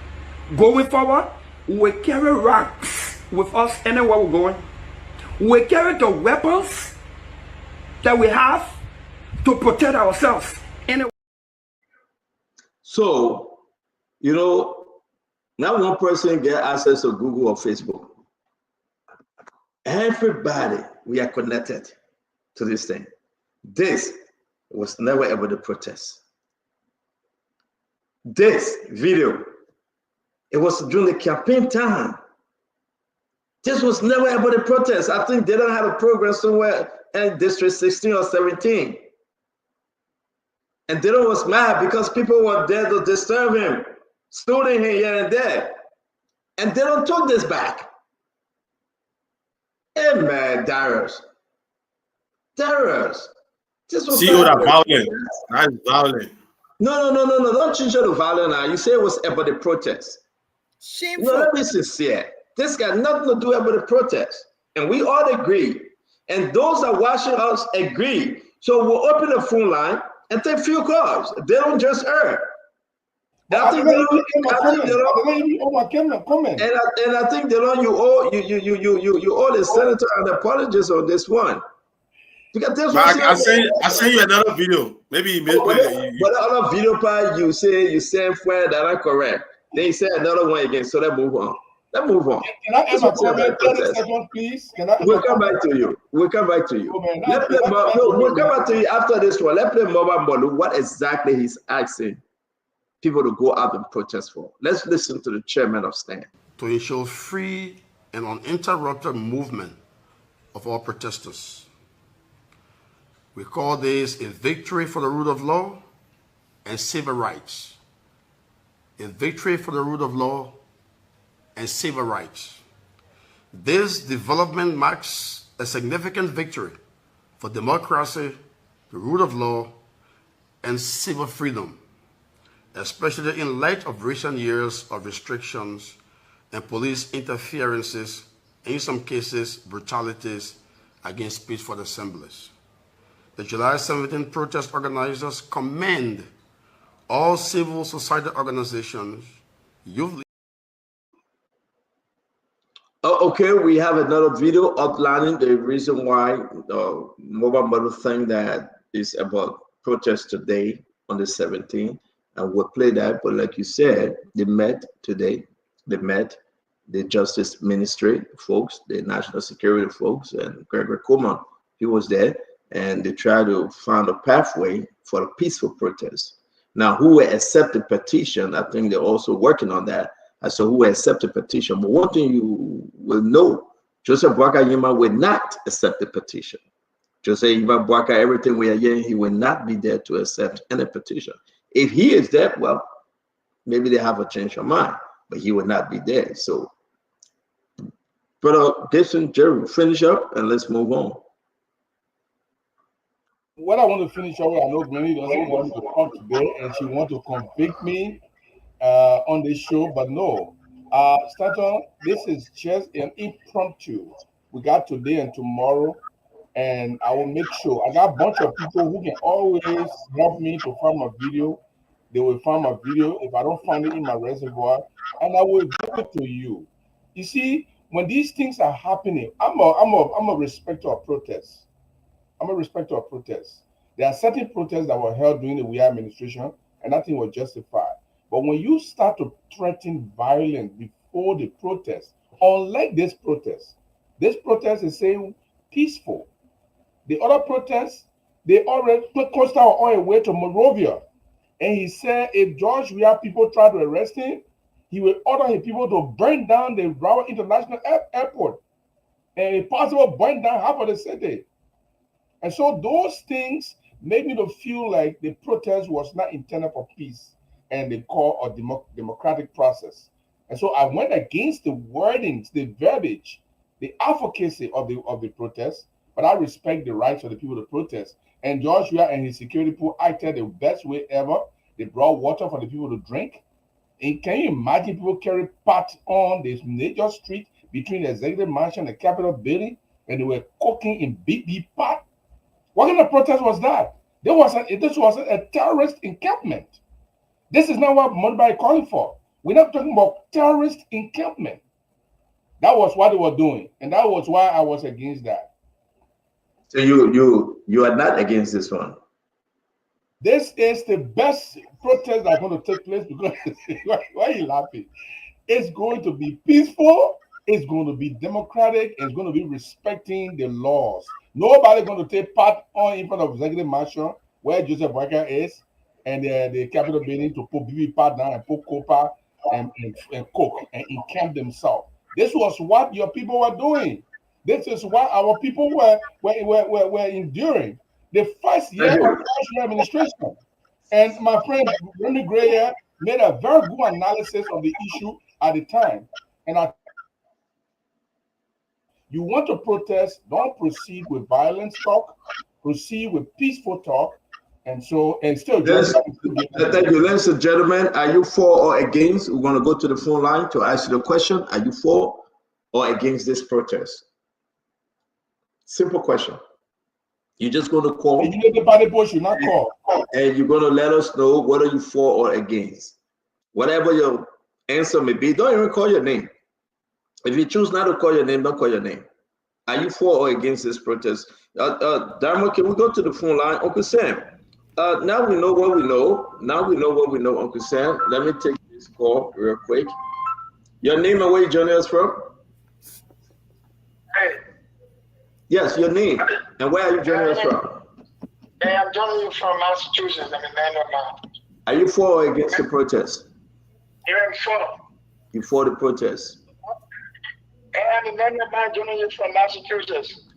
going forward, we will carry rocks with us anywhere we're going. We will carry the weapons that we have to protect ourselves. So, you know, not one person get access to Google or Facebook. Everybody, we are connected to this thing. This was never ever the protest. This video, it was during the campaign time. This was never ever the protest. I think they don't have a program somewhere in District 16 or 17. And Dylan was mad because people were there to disturb him, stoning him here and there. And Dylan took this back. Hey man, Darius. This was that violent. That's violent. No. Don't change it to violent now. You say it was about the protest. Shameful. No, let me be sincere. This got nothing to do about the protest. And we all agree. And those that are watching us agree. So we'll open the phone line and take few calls. They don't just earn. And I think you owe the senator an apology on this one. Because this I send you another video. Maybe you made but other video part you say where that are correct. Then you say another one again. So let's move on. Can I add my comment? 30 seconds, please. We'll come back to you. We'll come back to you. We'll come back to you after this one. Let's play Moba Mbolu. What exactly he's asking people to go out and protest for. Let's listen to the chairman of STAN. To ensure free and uninterrupted movement of all protesters. We call this a victory for the rule of law and civil rights. A victory for the rule of law and civil rights. This development marks a significant victory for democracy, the rule of law, and civil freedom, especially in light of recent years of restrictions and police interferences, and in some cases, brutalities against peaceful assemblies. The July 17 protest organizers commend all civil society organizations, youth. Okay, we have another video outlining the reason why the Moba Mbolu thing that is about protest today on the 17th, and we'll play that. But like you said, they met today. They met the Justice Ministry folks, the National Security folks, and Gregory Coleman. He was there, and they tried to find a pathway for a peaceful protest. Now, who will accept the petition? I think they're also working on that. As to who will accept the petition. But one thing you will know, Joseph Boakai Yima will not accept the petition. Joseph Yima Boakai, everything we are hearing, he will not be there to accept any petition. If he is there, well, maybe they have a change of mind, but he will not be there. So, Brother Gibson, Jerry, finish up and let's move on. What I want to finish up with, I know Glennie doesn't want to come today and she wants to convict me on this show, but no. Stanton, this is just an impromptu. We got today and tomorrow, and I will make sure. I got a bunch of people who can always help me to find my video. They will find my video if I don't find it in my reservoir, and I will give it to you. You see, when these things are happening, I'm a respecter of protests. I'm a respecter of protests. There are certain protests that were held during the WIA administration, and nothing was justified. But when you start to threaten violence before the protest, unlike this protest is saying peaceful. The other protests, they already put Costa on a way to Monrovia. And he said if George Weah people try to arrest him, he will order his people to burn down the Broward International Airport. and it possible burn down half of the city. And so those things made me to feel like the protest was not intended for peace and the core of democratic process. And so I went against the wordings, the verbiage, the advocacy of the protest, but I respect the rights of the people to protest. And Joshua and his security people acted the best way ever. They brought water for the people to drink. And can you imagine people carry pot on this major street between the executive mansion and the Capitol building, and they were cooking in big pot? What kind of protest was that? This was a terrorist encampment. This is not what Modibai is calling for. We're not talking about terrorist encampment. That was what they were doing, and that was why I was against that. So you are not against this one? This is the best protest that's going to take place because why are you laughing? It's going to be peaceful. It's going to be democratic. It's going to be respecting the laws. Nobody's going to take part on in front of executive mansion where Joseph Boakai is and the Capitol building to put BB part down and put copper and coke and encamp themselves. This was what your people were doing. This is what our people were enduring. The first year of the administration. And my friend Remy Gray made a very good analysis of the issue at the time. And you want to protest, don't proceed with violence talk, proceed with peaceful talk, and still yes. Thank you, ladies and gentlemen. Are you for or against? We're going to go to the phone line to ask you the question. Are you for or against this protest? Simple question. You're just going to call. And you know the party post should not call. And you're going to let us know whether you're for or against. Whatever your answer may be, don't even call your name. If you choose not to call your name, don't call your name. Are you for or against this protest? Dharma, can we go to the phone line? Uncle Sam, now we know what we know. Now we know what we know, Uncle Sam. Let me take this call real quick. Your name and where you joining us from? Hey. Yes, your name. And where are you joining us from? Hey, I'm joining you from Massachusetts. I'm in Manhattan. Are you for or against the protest? Yeah, I'm for. You for the protest? Hey, I'm in Manhattan, joining you from Massachusetts.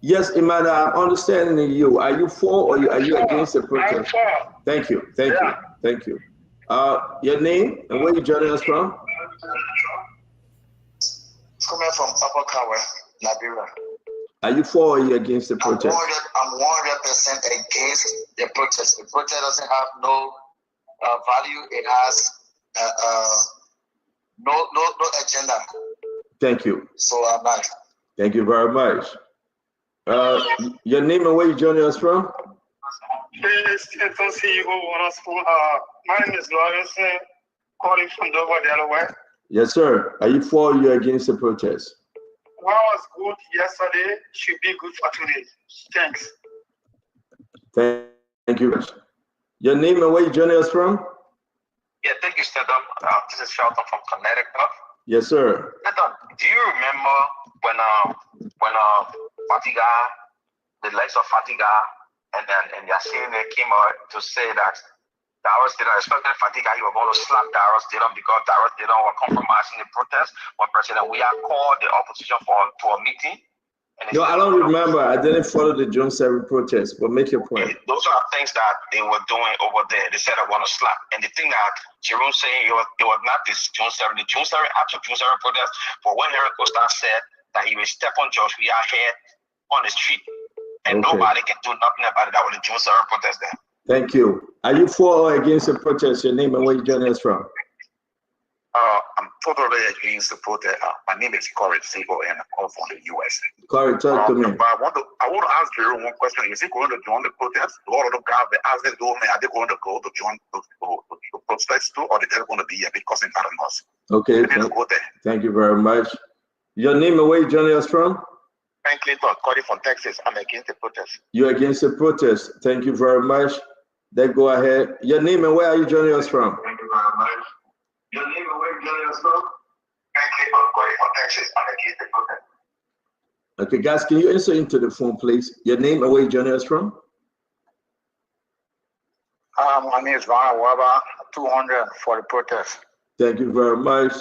Yes, Imada, I'm understanding you. Are you for or are you against the protest? I'm for. Thank you. Thank you. Thank you. Your name and where you joining us from? Coming from Upper Kawa, Liberia. Are you for or are you against the protest? I'm 100% against the protest. The protest doesn't have no value. It has no agenda. Thank you. So I'm not. Thank you very much. Your name and where you joining us from? My name is Lawrence, calling from Dover, Delaware. Yes, sir. Are you for or are you against the protest? What was good yesterday should be good for today. Thanks. Thank you. Your name and where you joining us from? Yeah, thank you, Stedham. This is Shelton from Connecticut. Yes, sir. Stedham, do you remember when Fatiga, the likes of Fatiga, and Yassine came out to say that Darius Didon, especially Fatiga, he was going to slap Darius Didon because Darius Didon was compromising the protest. One president, we have called the opposition for a meeting. No, I don't remember. I didn't follow the June 7 protest, but make your point. Those are things that they were doing over there. They said I want to slap. And the thing that Jerome saying it was not this June 7. The June 7 after June 7 protest, but when Henry Costa said that he will step on George, we are here on the street. And nobody can do nothing about it. That was the June 7 protest there. Thank you. Are you for or against the protest? Your name and where you joining us from? I'm totally against the protest. My name is Corey Siegel and I come from the US. Corey, talk to me. But I want to ask Jerome one question. Is he going to join the protest? A lot of the guys they ask them, are they going to go to join the protest too, or they're going to be here because in us? Okay. Thank you very much. Your name and where you joining us from? Frank Clinton, calling from Texas. I'm against the protest. You're against the protest. Thank you very much. Then go ahead. Your name and where are you joining us from? Thank you very much. Your name and where are you joining us from? Frank Clinton, calling from Texas. I'm against the protest. Okay, guys, can you answer into the phone, please? Your name and where you joining us from? My name is Ron Waba, 200 for the protest. Thank you very much.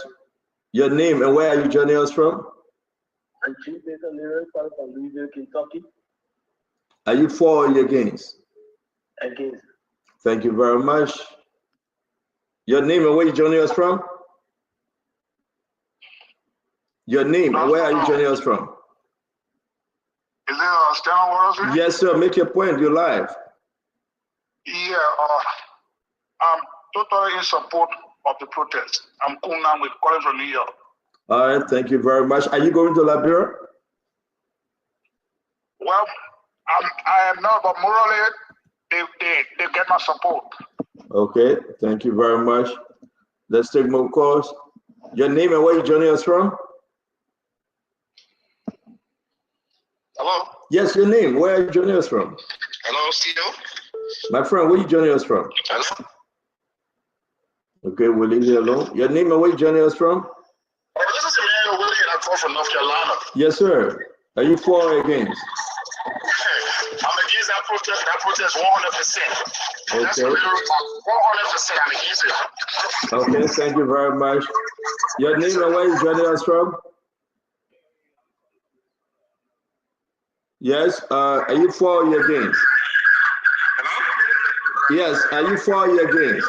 Your name and where are you joining us from? I'm Chief Baker Leroy from Louisville, Kentucky. Are you for or against? Against. Thank you very much. Your name and where you joining us from? Your name and where are you joining us from? Is it Stanley Wallace? Yes, sir. Make your point. You're live. Yeah, I'm totally in support of the protest. I'm cool now with calling from New York. All right. Thank you very much. Are you going to Liberia? Well, I am not, but morally, they get my support. Okay. Thank you very much. Let's take more calls. Your name and where you joining us from? Hello? Yes, your name. Where are you joining us from? Hello, CEO? My friend, where you joining us from? Hello? Okay, we'll leave you alone. Your name and where you joining us from? This is Emmanuel Willie, and I call from North Carolina. Yes, sir. Are you for or against? I'm against that protest. That protest 100%. That's Okay. 100%. I'm against it. Okay, thank you very much. Your name and where you joining us from? Yes, are you for or you against? Hello? Yes, are you for or you against?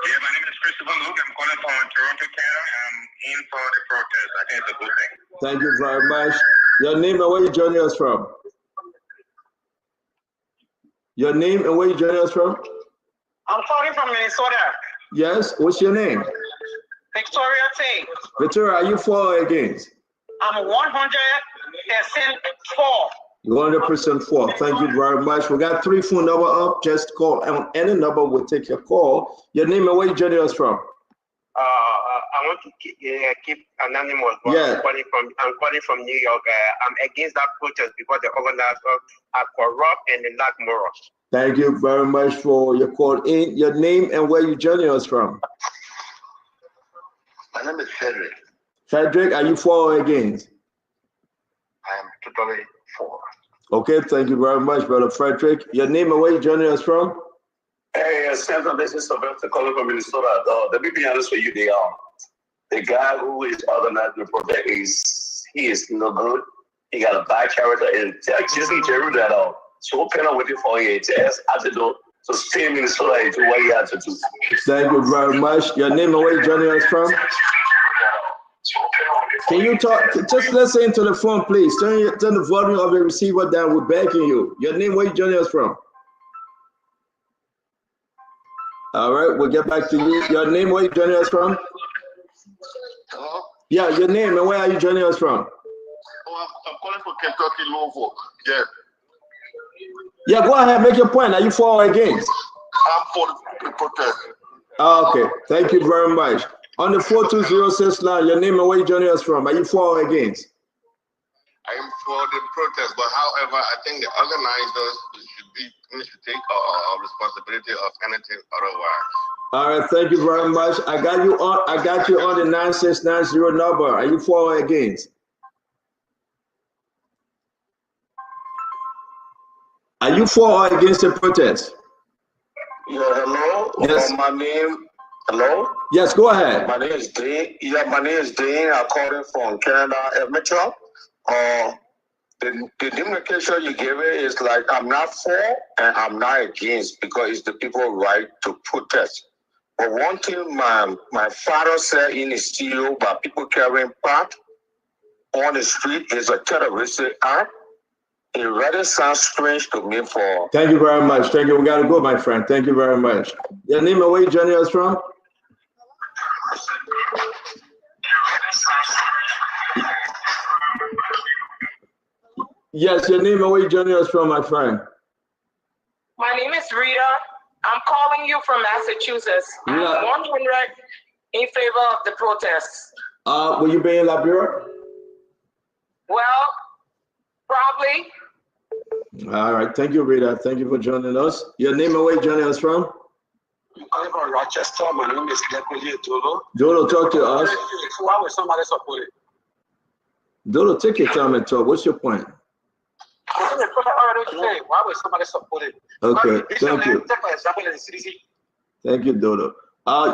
Yeah, my name is Christopher Luke. I'm calling from Toronto, Canada. I'm in for the protest. I think it's a good thing. Thank you very much. Your name and where you joining us from? Your name and where you joining us from? I'm calling from Minnesota. Yes, what's your name? Victoria Tate. Victoria, are you for or against? I'm 100% for. 100% for. Thank you very much. We got 3 phone number up. Just call on any number. We'll take your call. Your name and where you joining us from? I want to keep anonymous, but Yeah. I'm calling from New York. I'm against that protest because the organizers are corrupt and they lack morals. Thank you very much for your call in. Your name and where you joining us from? My name is Frederick. Frederick, are you for or against? I am totally for. Okay, thank you very much, brother Frederick. Your name and where you joining us from? Hey, Sandra, this is Sylvester calling from Minnesota. Let me be honest with you, the guy who is organizing the protest he is no good. He got a bad character, and just need to that all. So open up with it for you. Just have to do to stay in Minnesota and do what you have to do. Thank you very much. Your name and where you joining us from? Can you talk? Just listen into the phone, please. Turn the volume of the receiver down. We're begging you. Your name, where you joining us from? All right, we'll get back to you. Your name, where you joining us from? Hello? Yeah, your name and where are you joining us from? Oh, I'm calling from Kentucky, Louisville. Yeah. Yeah, go ahead, make your point. Are you for or against? I'm for the protest. Okay, thank you very much. On the 4206 line, your name and where you joining us from? Are you for or against? I am for the protest, but however, I think the organizers need to take responsibility of anything otherwise. All right, thank you very much. I got you on the 9690 number. Are you for or against? Are you for or against the protest? Yeah, hello. Yes. My name. Hello. Yes, go ahead. My name is Dean. Yeah, my name is Dean. I'm calling from Canada, Edmonton. The demarcation you gave it is like I'm not for and I'm not against because it's the people's right to protest. But one thing my father said in his studio about people carrying pot on the street is a terroristic act. It rather sounds strange to me for. Thank you very much. Thank you. We got to go, my friend. Thank you very much. Your name and where you joining us from? Yes, your name and where you joining us from, my friend? My name is Rita. I'm calling you from Massachusetts. Rita. I'm 100 in favor of the protests. Will you be in Liberia? Well, probably. All right. Thank you, Rita. Thank you for joining us. Your name and where you joining us from? I'm calling from Rochester. My name is Lekoye Dolo. Dolo, talk to us. Why would somebody support it? Dolo, take your time and talk. What's your point? Why would somebody support it? Okay, thank you. Take for example in the CDC. Thank you, Dodo.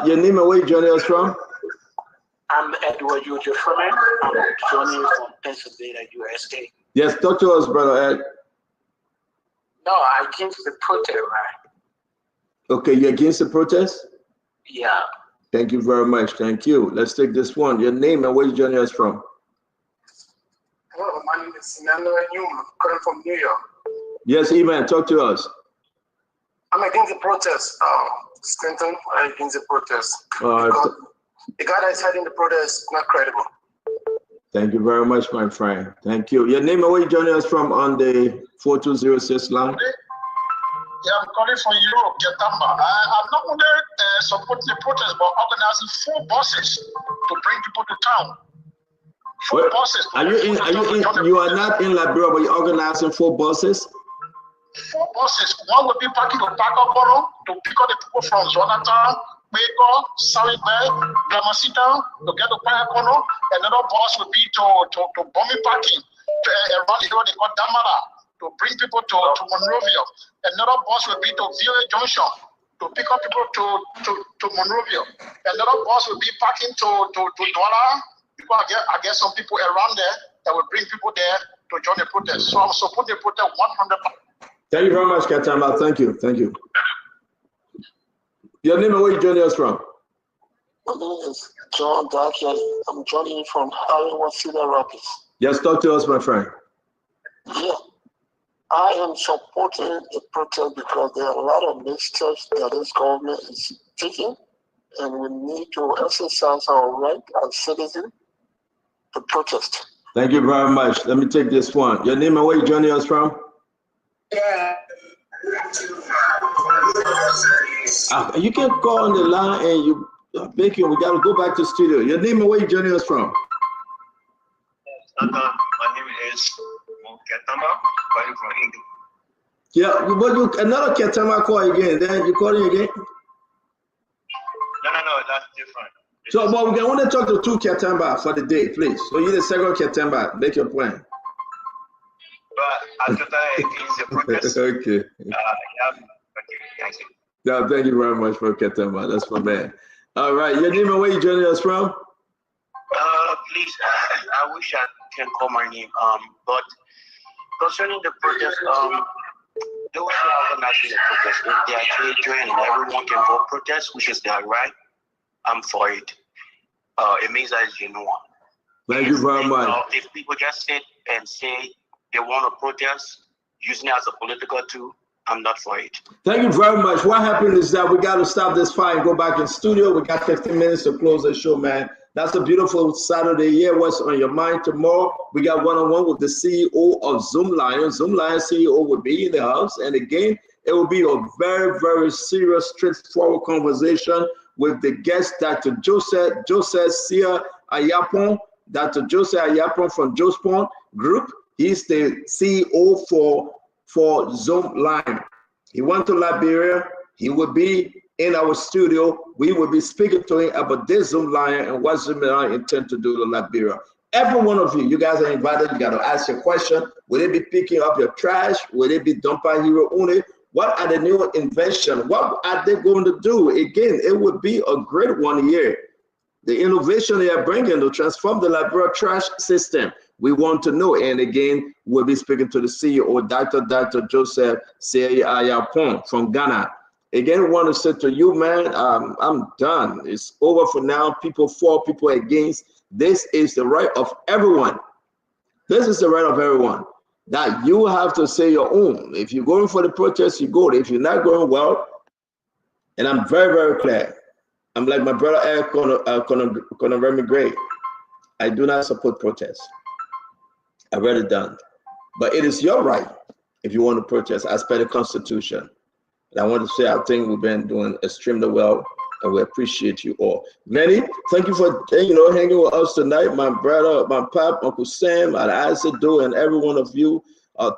Your name and where you joining us from? I'm Edward Ujo Freeman. I'm joining you from Pennsylvania, USA. Yes, talk to us, Brother Ed. No, I against the protest, right? Okay, you're against the protest? Yeah. Thank you very much. Thank you. Let's take this one. Your name and where you joining us from? Hello, my name is Emmanuel Newman, calling from New York. Yes, Eman, talk to us. I'm against the protest, Stanton. I'm against the protest. Because the guy that's heading the protest is not credible. Thank you very much, my friend. Thank you. Your name and where you joining us from on the 4206 line? Yeah, I'm calling from Europe, Ketamba. I'm not only supporting the protest, but organizing 4 buses to bring people to town. 4 buses. You are not in Liberia, but you're organizing 4 buses? 4 buses. One will be parking to Pakaboro to pick up the people from Zonatown, Beko, Sawibe, Glamasita, to get to Payakono. Another bus will be to Bomi parking around the road they call Damara, to bring people to Monrovia. Another bus will be to VOA Junction to pick up people to Monrovia. Another bus will be parking to Douala, because I get some people around there that will bring people there to join the protest. So I'm supporting the protest 100%. Thank you very much, Katamba. Thank you. Thank you. Your name and where you joining us from? My name is John Darkian. I'm joining you from Iowa Cedar Rapids. Yes, talk to us, my friend. Yeah. I am supporting the protest because there are a lot of missteps that this government is taking, and we need to exercise our right as citizens to protest. Thank you very much. Let me take this one. Your name and where you joining us from? Yeah. You can call on the line and you make it. We got to go back to the studio. Your name and where you joining us from? My name is Ketama, calling from India. Yeah, but another Ketama call again. Then you calling again? No, that's different. So, but we want to talk to 2 Ketamba for the day, please. So you the second Ketamba. Make your plan. But after that, against the protest. Okay. Thank you. No, thank you very much for Ketamba. That's my man. All right, your name and where you joining us from? Please, I wish I can call my name. But concerning the protest, those who are organizing the protest, if they actually join and everyone can vote protest, which is their right, I'm for it. It means that it's genuine. Thank you very much. If people just sit and say they want to protest, using it as a political tool, I'm not for it. Thank you very much. What happened is that we got to stop this fight and go back in studio. We got 15 minutes to close the show, man. That's a beautiful Saturday. Yeah, what's on your mind tomorrow? We got one-on-one with the CEO of Zoomlion. Zoomlion CEO will be in the house. And again, it will be a very, very serious, straightforward conversation with the guest, Dr. Joseph Sia Ayapon. Dr. Joseph Ayapon from Jospon Group. He's the CEO for Zoomlion. He went to Liberia. He will be in our studio. We will be speaking to him about this Zoomlion and what Zoomlion intend to do to Liberia. Every one of you guys are invited. You got to ask your question. Will they be picking up your trash? Will they be dumping hero only? What are the new inventions? What are they going to do? Again, it would be a great one here. The innovation they are bringing to transform the Liberia trash system. We want to know. And again, we'll be speaking to the CEO, Dr. Joseph Ayapon from Ghana. Again, we want to say to you, man, I'm done. It's over for now. People for, people against. This is the right of everyone. This is the right of everyone. That you have to say your own. If you're going for the protest, you go. If you're not going, well, and I'm very, very clear. I'm like my brother Eric Conor Gray. I do not support protests. I've already done. But it is your right if you want to protest as per the Constitution. And I want to say I think we've been doing extremely well, and we appreciate you all. Lenny, thank you for hanging with us tonight. My brother, my pop, Uncle Sam, Isaac Do, and every one of you.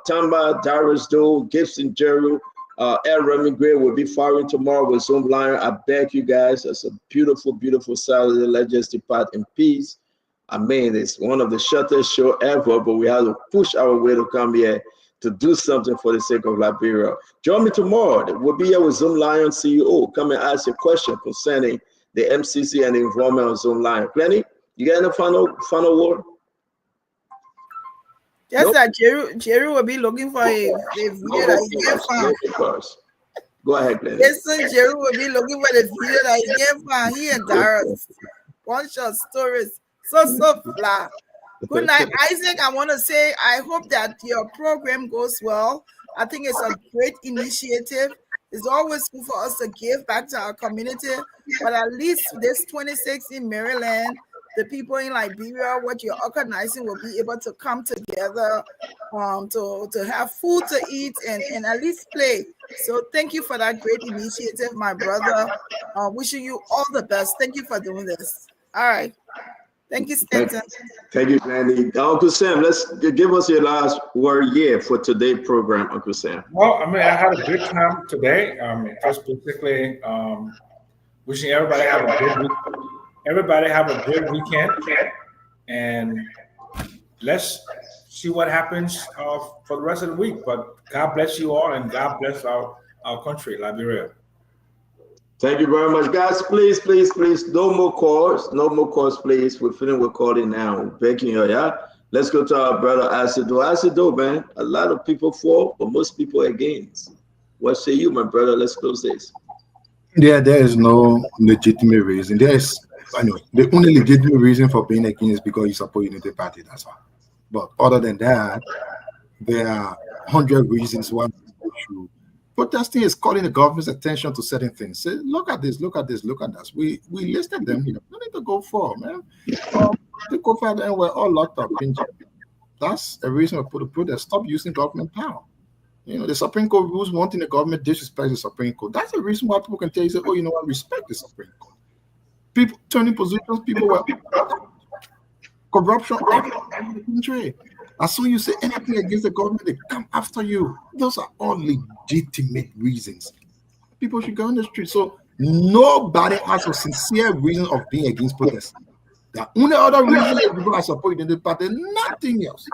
Tamba, Darius Do, Gibson Jeru, El Remy Gray will be firing tomorrow with Zoomlion. I beg you guys, it's a beautiful, beautiful Saturday. Let's just depart in peace. I mean, it's one of the shortest show ever, but we have to push our way to come here to do something for the sake of Liberia. Join me tomorrow. We'll be here with Zoomlion CEO. Come and ask your question concerning the MCC and the involvement of Zoomlion. Plenty? You got any final word? Yes, that Jerry will be looking for a video that he can find. Of course. Go ahead, Glenn. Listen, Jerry will be looking for the video that he can find. He and Darius. Bunch of stories. So fly. Good night, Isaac. I want to say I hope that your program goes well. I think it's a great initiative. It's always good for us to give back to our community, but at least this 26 in Maryland, the people in Liberia, what you're organizing will be able to come together to have food to eat and at least play. So thank you for that great initiative, my brother. Wishing you all the best. Thank you for doing this. All right. Thank you, Stanton. Thank you, Glendy. Uncle Sam, give us your last word for today's program, Uncle Sam. Well, I mean, I had a good time today. Just basically wishing everybody have a good week. Everybody have a good weekend, and let's see what happens for the rest of the week. But God bless you all, and God bless our country, Liberia. Thank you very much, guys. Please, no more calls, please. We're finished recording now. Begging you, yeah. Let's go to our brother Asido. Asido, man, a lot of people for, but most people against. What say you, my brother? Let's close this. Yeah, there is no legitimate reason. Anyway, the only legitimate reason for being against is because you support Unity Party. That's all. But other than that, there are 100 reasons why you protesting is calling the government's attention to certain things. Say, look at this, look at this, look at that. We listed them. You don't need to go for, man. To go for them, we're all locked up. That's a reason we put a protest. Stop using government power. The Supreme Court rules one thing, the government disrespects the Supreme Court. That's the reason why people can tell you, say, oh, you know what, respect the Supreme Court. People turning positions, people were corruption all over the country. As soon as you say anything against the government, they come after you. Those are all legitimate reasons. People should go on the street. So nobody has a sincere reason of being against protest. The only other reason is people are supporting the party, nothing else.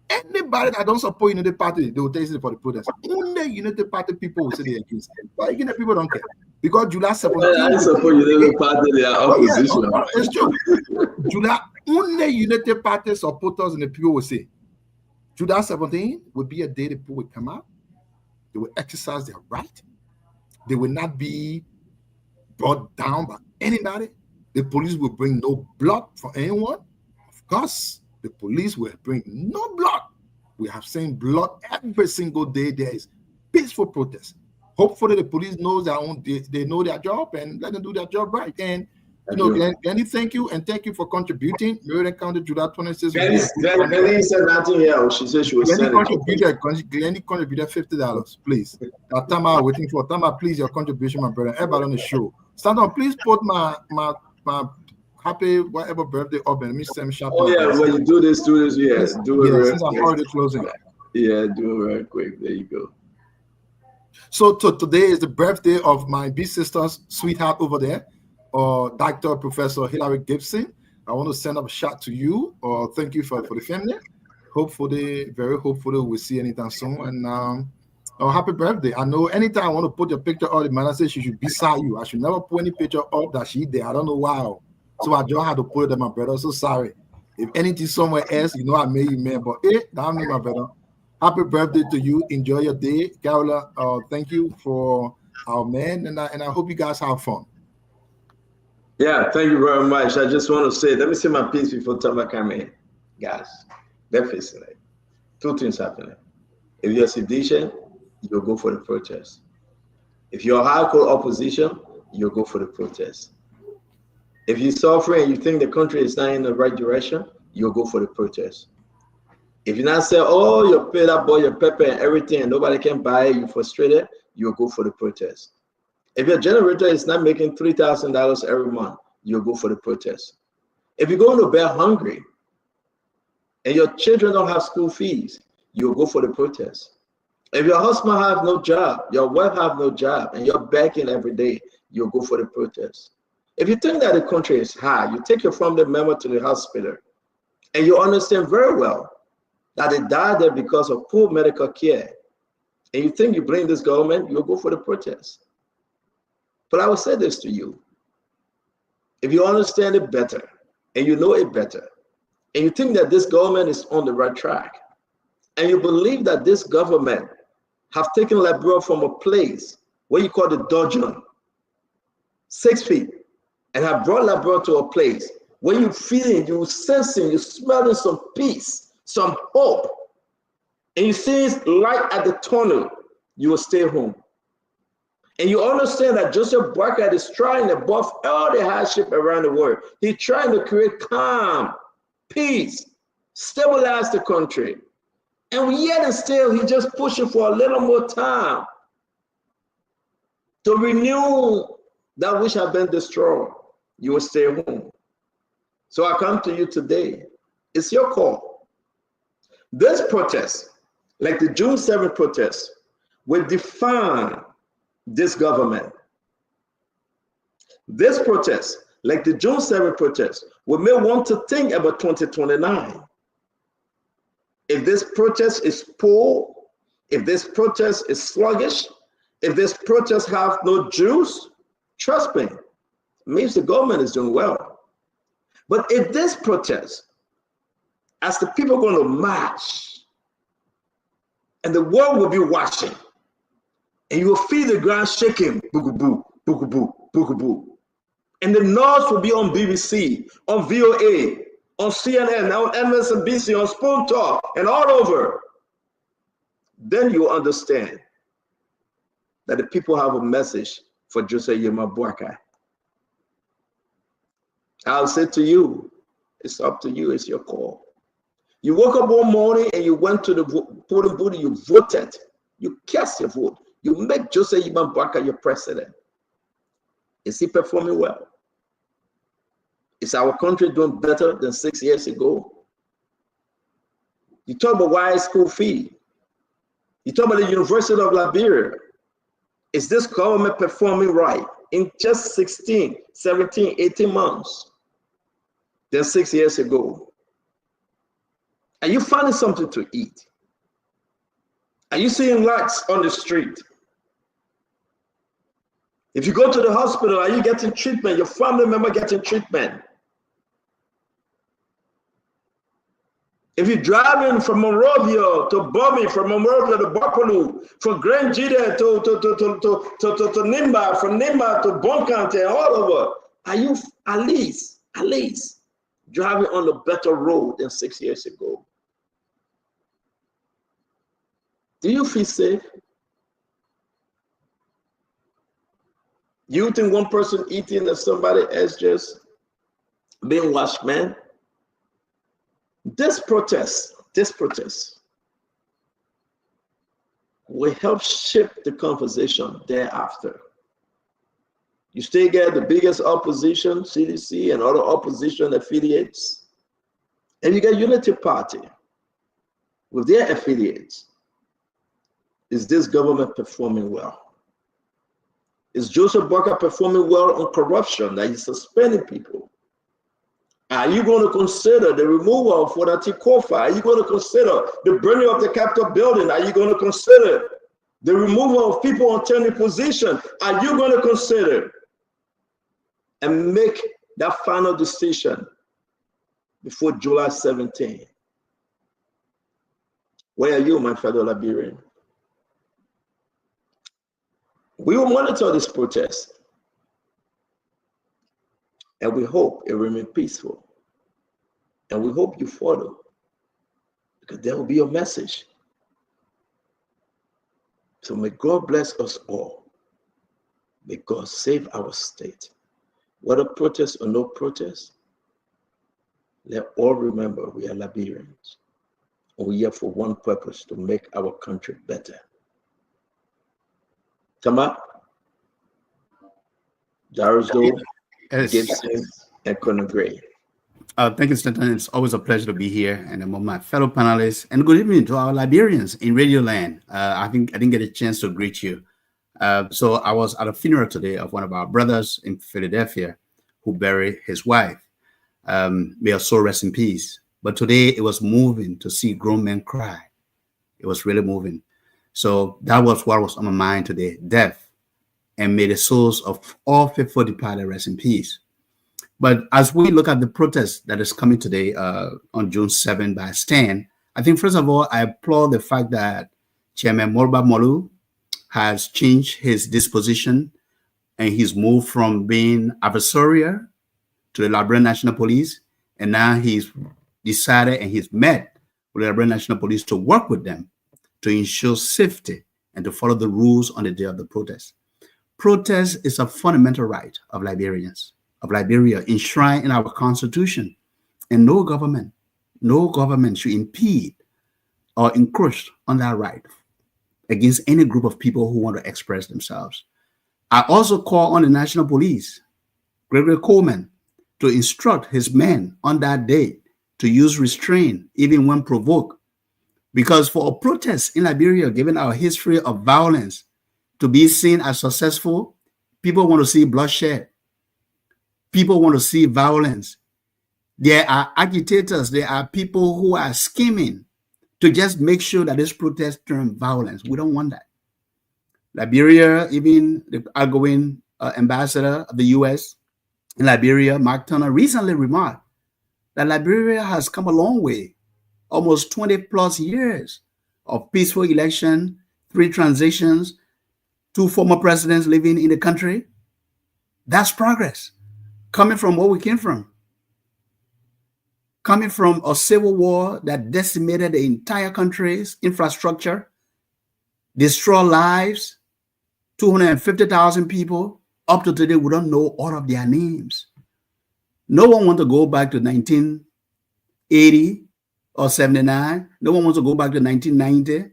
Anybody that don't support Unity Party, they will tell you for the protest. Only Unity Party people will say they're against. But again, people don't care. Because July 17th, I support Unity Party, they are opposition. It's true. July, only Unity Party supporters and the people will say, July 17th will be a day the people will come out. They will exercise their right. They will not be brought down by anybody. The police will bring no blood for anyone. Of course, the police will bring no blood. We have seen blood every single day. There is peaceful protest. Hopefully, the police knows they know their job and let them do their job right. And Glenny, thank you and thank you for contributing. Maryland County, July 26th. Glenny said nothing here. She said she was Glenny contributed $50. Please. That time I'm waiting for. Tama, please, your contribution, my brother. Everybody on the show. Stand on, please put my happy whatever birthday up and let me send shout. Oh yeah, when you do this, yes, do it. Since I'm already closing. Yeah, do it real quick. There you go. So today is the birthday of my big sister's sweetheart over there, Dr. Professor Hillary Gibson. I want to send up a shout to you, or thank you for the family. Hopefully, very hopefully, we'll see anytime soon. And happy birthday. I know anytime I want to put your picture up, the man says she should be beside you. I should never put any picture up that she there. I don't know why. So I just had to put it there, my brother. So sorry. If anything somewhere else, I made you man. But that's me, my brother. Happy birthday to you. Enjoy your day. Carola, thank you for our man. And I hope you guys have fun. Yeah, thank you very much. I just want to say, let me say my piece before Tama come in. Guys, definitely. Two things happening. If you're sedition, you'll go for the protest. If you're hardcore opposition, you'll go for the protest. If you're suffering and you think the country is not in the right direction, you'll go for the protest. If you not say, oh, you pay that boy your pepper and everything and nobody can buy it, you're frustrated, you'll go for the protest. If your generator is not making $3,000 every month, you'll go for the protest. If you're going to bed hungry and your children don't have school fees, you'll go for the protest. If your husband has no job, your wife has no job, and you're begging every day, you'll go for the protest. If you think that the country is high, you take your family member to the hospital, and you understand very well that they died there because of poor medical care, and you think you blame this government, you'll go for the protest. But I will say this to you. If you understand it better, and you know it better, and you think that this government is on the right track, and you believe that this government have taken Liberia from a place where you call the dungeon, 6 feet, and have brought Liberia to a place where you feeling, you sensing, you smelling some peace, some hope, and you see light at the tunnel, you will stay home. And you understand that Joseph Boakai is trying above all the hardship around the world. He's trying to create calm, peace, stabilize the country. And yet and still, he's just pushing for a little more time to renew that which has been destroyed. You will stay home. So I come to you today. It's your call. This protest, like the June 7th protest, will define this government. This protest, like the June 7th protest, we may want to think about 2029. If this protest is poor, if this protest is sluggish, if this protest have no juice, trust me, it means the government is doing well. But if this protest, as the people are going to march, and the world will be watching, and you will feel the ground shaking, boo-boo, boo-boo, boo-boo. And the noise will be on BBC, on VOA, on CNN, on MSNBC, on Spoon Talk, and all over. Then you understand that the people have a message for Joseph Yema Boakai. I'll say to you, it's up to you, it's your call. You woke up one morning and you went to the voting booth, you voted, you cast your vote. You make Joseph Yema Boakai your president. Is he performing well? Is our country doing better than 6 years ago? You talk about why school fee. You talk about the University of Liberia. Is this government performing right in just 16, 17, 18 months than 6 years ago? Are you finding something to eat? Are you seeing lights on the street? If you go to the hospital, are you getting treatment? Your family member getting treatment? If you're driving from Monrovia to Bomi, from Monrovia to Buffalo, from Grand Jide to Nimba, from Nimba to Bonkante, and all over, are you at least driving on a better road than 6 years ago? Do you feel safe? You think one person eating and somebody else just being washed, man? This protest will help shape the conversation thereafter. You still get the biggest opposition, CDC and other opposition affiliates, and you get Unity Party with their affiliates. Is this government performing well? Is Joseph Boakai performing well on corruption, that he's suspending people? Are you going to consider the removal of Wodati Kofa? Are you going to consider the burning of the Capitol building? Are you going to consider the removal of people on tenure position? Are you going to consider and make that final decision before July 17? Where are you, my fellow Liberian? We will monitor this protest, and we hope it remains peaceful. And we hope you follow, because there will be a message. So may God bless us all. May God save our state. Whether protest or no protest, let all remember we are Liberians. And we're here for one purpose, to make our country better. Tama, Darisdo, Gibson, and Colonel Gray. Thank you, Stanton. It's always a pleasure to be here and among my fellow panelists. And good evening to our Liberians in Radio Land. I didn't get a chance to greet you. So I was at a funeral today of one of our brothers in Philadelphia who buried his wife. May her soul rest in peace. But today it was moving to see grown men cry. It was really moving. So that was what was on my mind today, death. And may the souls of all faithful departed rest in peace. But as we look at the protest that is coming today on June 7 by STAN, I think first of all, I applaud the fact that Chairman Morba Molu has changed his disposition and he's moved from being adversarial to the Liberian National Police. And now he's decided and he's met with the Liberian National Police to work with them to ensure safety and to follow the rules on the day of the protest. Protest is a fundamental right of Liberians, of Liberia, enshrined in our Constitution. And no government should impede or encroach on that right against any group of people who want to express themselves. I also call on the National Police, Gregory Coleman, to instruct his men on that day to use restraint even when provoked. Because for a protest in Liberia, given our history of violence, to be seen as successful, people want to see bloodshed. People want to see violence. There are agitators, there are people who are scheming to just make sure that this protest turns violence. We don't want that. Liberia, even the outgoing ambassador of the US in Liberia, Mark Turner, recently remarked that Liberia has come a long way, almost 20 plus years of peaceful election, 3 transitions, 2 former presidents living in the country. That's progress. Coming from where we came from. Coming from a civil war that decimated the entire country's infrastructure, destroyed lives, 250,000 people. Up to today, we don't know all of their names. No one wants to go back to 1980 or 79. No one wants to go back to 1990.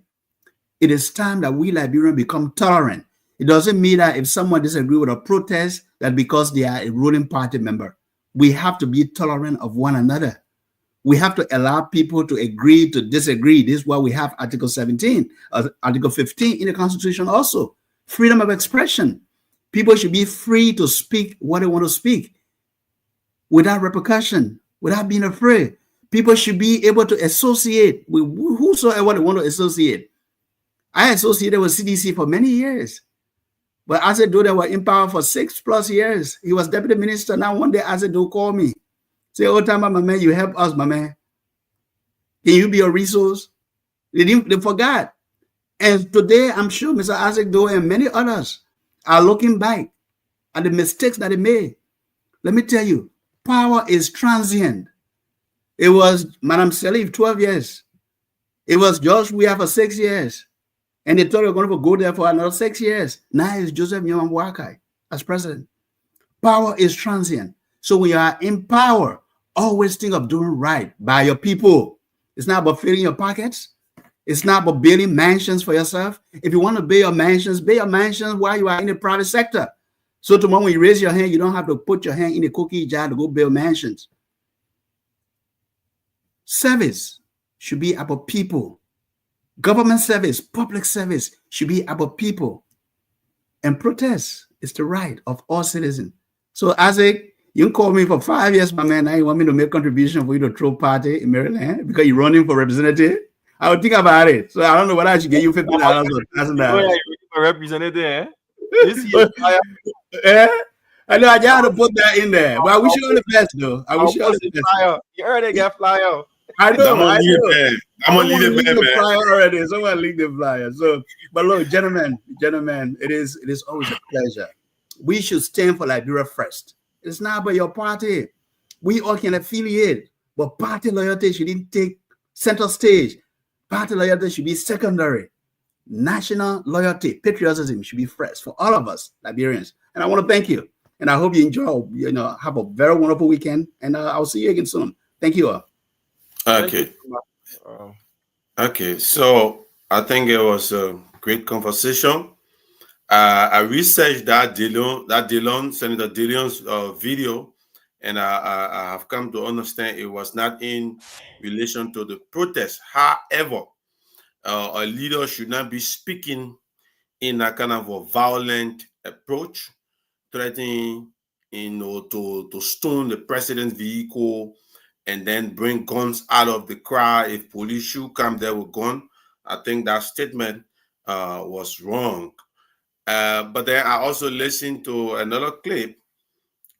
It is time that we Liberians become tolerant. It doesn't mean that if someone disagrees with a protest, that because they are a ruling party member. We have to be tolerant of one another. We have to allow people to agree to disagree. This is why we have Article 17, Article 15 in the Constitution also. Freedom of expression. People should be free to speak what they want to speak without repercussion, without being afraid. People should be able to associate with whosoever they want to associate. I associated with CDC for many years. But Azedo, they were in power for 6+ years. He was deputy minister. Now one day Azedo called me. Say, oh, Tamba, my man, you help us, my man. Can you be a resource? They forgot. And today, I'm sure Mr. Azedo and many others are looking back at the mistakes that they made. Let me tell you, power is transient. It was Madam Salif, 12 years. It was George Weah for 6 years. And they thought they were going to go there for another 6 years. Now it's Joseph Nyamwakai as president. Power is transient. So when you are in power, always think of doing right by your people. It's not about filling your pockets. It's not about building mansions for yourself. If you want to build your mansions while you are in the private sector. So tomorrow when you raise your hand, you don't have to put your hand in the cookie jar to go build mansions. Service should be about people. Government service, public service should be about people. And protest is the right of all citizens. So Isaac, you called me for 5 years, my man. Now you want me to make contribution for you to throw party in Maryland because you're running for representative? I would think about it. So I don't know whether I should give you $50 or $1,000. For representative, eh? I know I just had to put that in there. But I wish you all the best, though. I wish you all the best. You already got flyer. I know. I'm gonna leave the flyer already. Someone leaked the flyer. So, but look, gentlemen, it is always a pleasure. We should stand for Liberia first. It's not about your party. We all can affiliate, but party loyalty shouldn't take center stage. Party loyalty should be secondary. National loyalty, patriotism should be first for all of us Liberians. And I want to thank you. And I hope you enjoy. Have a very wonderful weekend. And I'll see you again soon. Thank you all. Okay. Okay. So I think it was a great conversation. I researched Senator Dillon's video, and I have come to understand it was not in relation to the protest. However, a leader should not be speaking in a kind of a violent approach, threatening, to stone the president's vehicle and then bring guns out of the crowd. If police should come there with guns, I think that statement was wrong. But then I also listened to another clip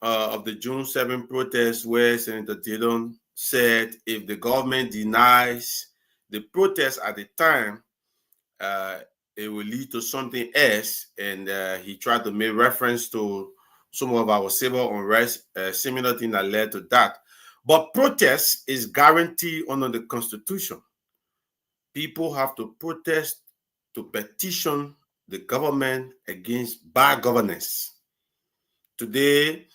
of the June 7 protest, where Senator Dillon said if the government denies the protest at the time, it will lead to something else. And he tried to make reference to some of our civil unrest, similar thing that led to that. But protest is guaranteed under the Constitution. People have to protest to petition the government against bad governance. Today,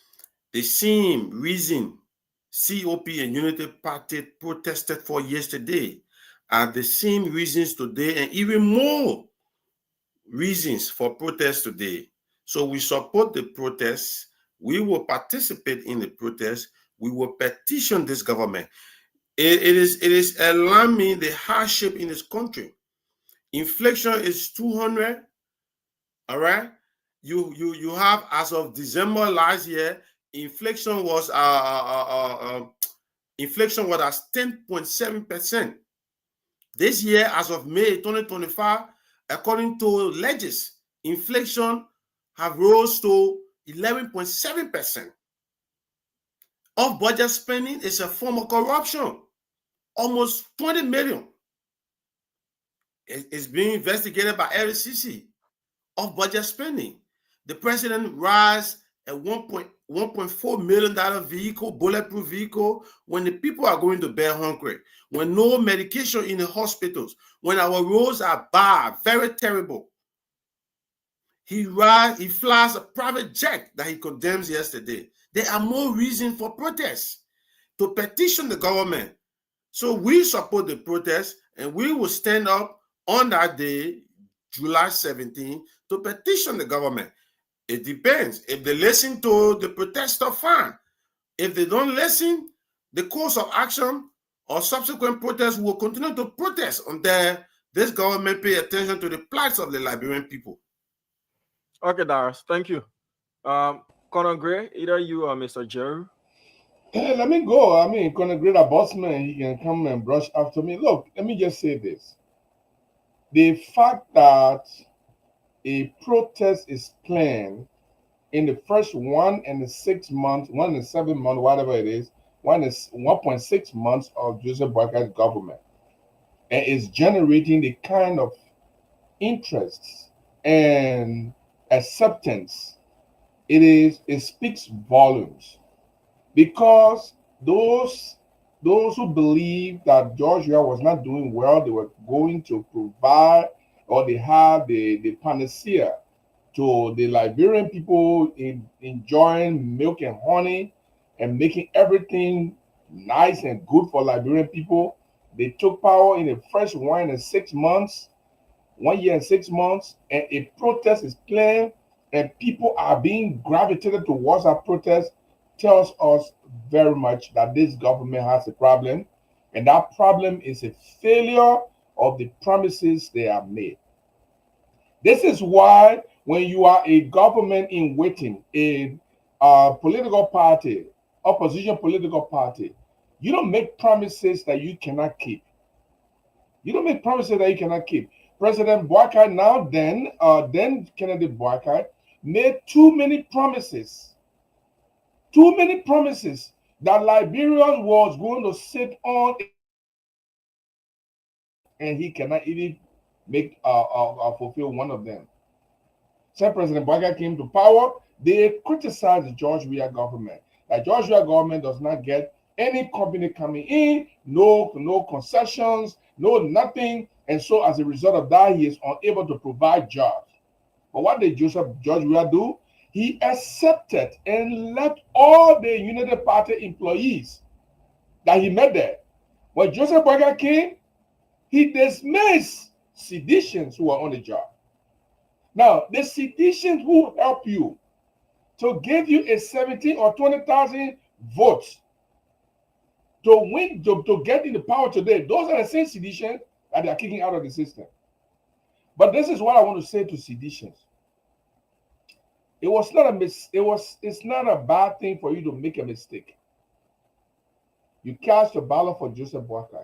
the same reason COP and Unity Party protested for yesterday are the same reasons today, and even more reasons for protest today. So we support the protests. We will participate in the protest. We will petition this government. It is alarming, the hardship in this country. Inflation is 200. All right. You have, as of December last year, inflation was at 10.7%. This year, as of May 2025, according to Legis, inflation have rose to 11.7%. Off-budget spending is a form of corruption. Almost 20 million is being investigated by FCC. Off-budget spending. The president raised a $1.4 million vehicle, bulletproof vehicle, when the people are going to bed hungry, when no medication in the hospitals, when our roads are bad, very terrible. He flies a private jet that he condemns yesterday. There are more reasons for protest, to petition the government. So we support the protest, and we will stand up on that day, July 17, to petition the government. It depends. If they listen to the protester, fine. If they don't listen, the course of action or subsequent protests will continue to protest until this government pay attention to the plights of the Liberian people. Okay, Darius, thank you. Conor Gray, either you or Mr. Jerry. Hey, let me go. I mean, Conor Gray, a bossman, he can come and brush after me. Look, let me just say this. The fact that a protest is planned in the first 1 and 6 months, 1 and 7 months, whatever it is, 1.6 months of Joseph Boakai government, and is generating the kind of interest and acceptance, it speaks volumes. Because those who believe that George Weah was not doing well, they were going to provide, or they have the panacea to the Liberian people in enjoying milk and honey and making everything nice and good for Liberian people. They took power in the first 1 and 6 months, 1 year and 6 months, and a protest is planned, and people are being gravitated towards that protest. Tells us very much that this government has a problem, and that problem is a failure of the promises they have made. This is why when you are a government in waiting, a political party, opposition political party, you don't make promises that you cannot keep. You don't make promises that you cannot keep. President Boakai, now then Kennedy Boakai, made too many promises that Liberia was going to sit on, and he cannot even make fulfill one of them. Since President Boakai came to power, they criticized the George Weah government. That George Weah government does not get any company coming in, no concessions, no nothing, and so as a result of that, he is unable to provide jobs. But what did George Weah do? He accepted and left all the United Party employees that he met there. When Joseph Boakai came, he dismissed seditionists who were on the job. Now, the seditionists who help you to give you a 17 or 20,000 votes to win, to get in the power today, those are the same seditionists that they are kicking out of the system. But this is what I want to say to seditionists. It's not a bad thing for you to make a mistake. You cast your ballot for Joseph Boakai.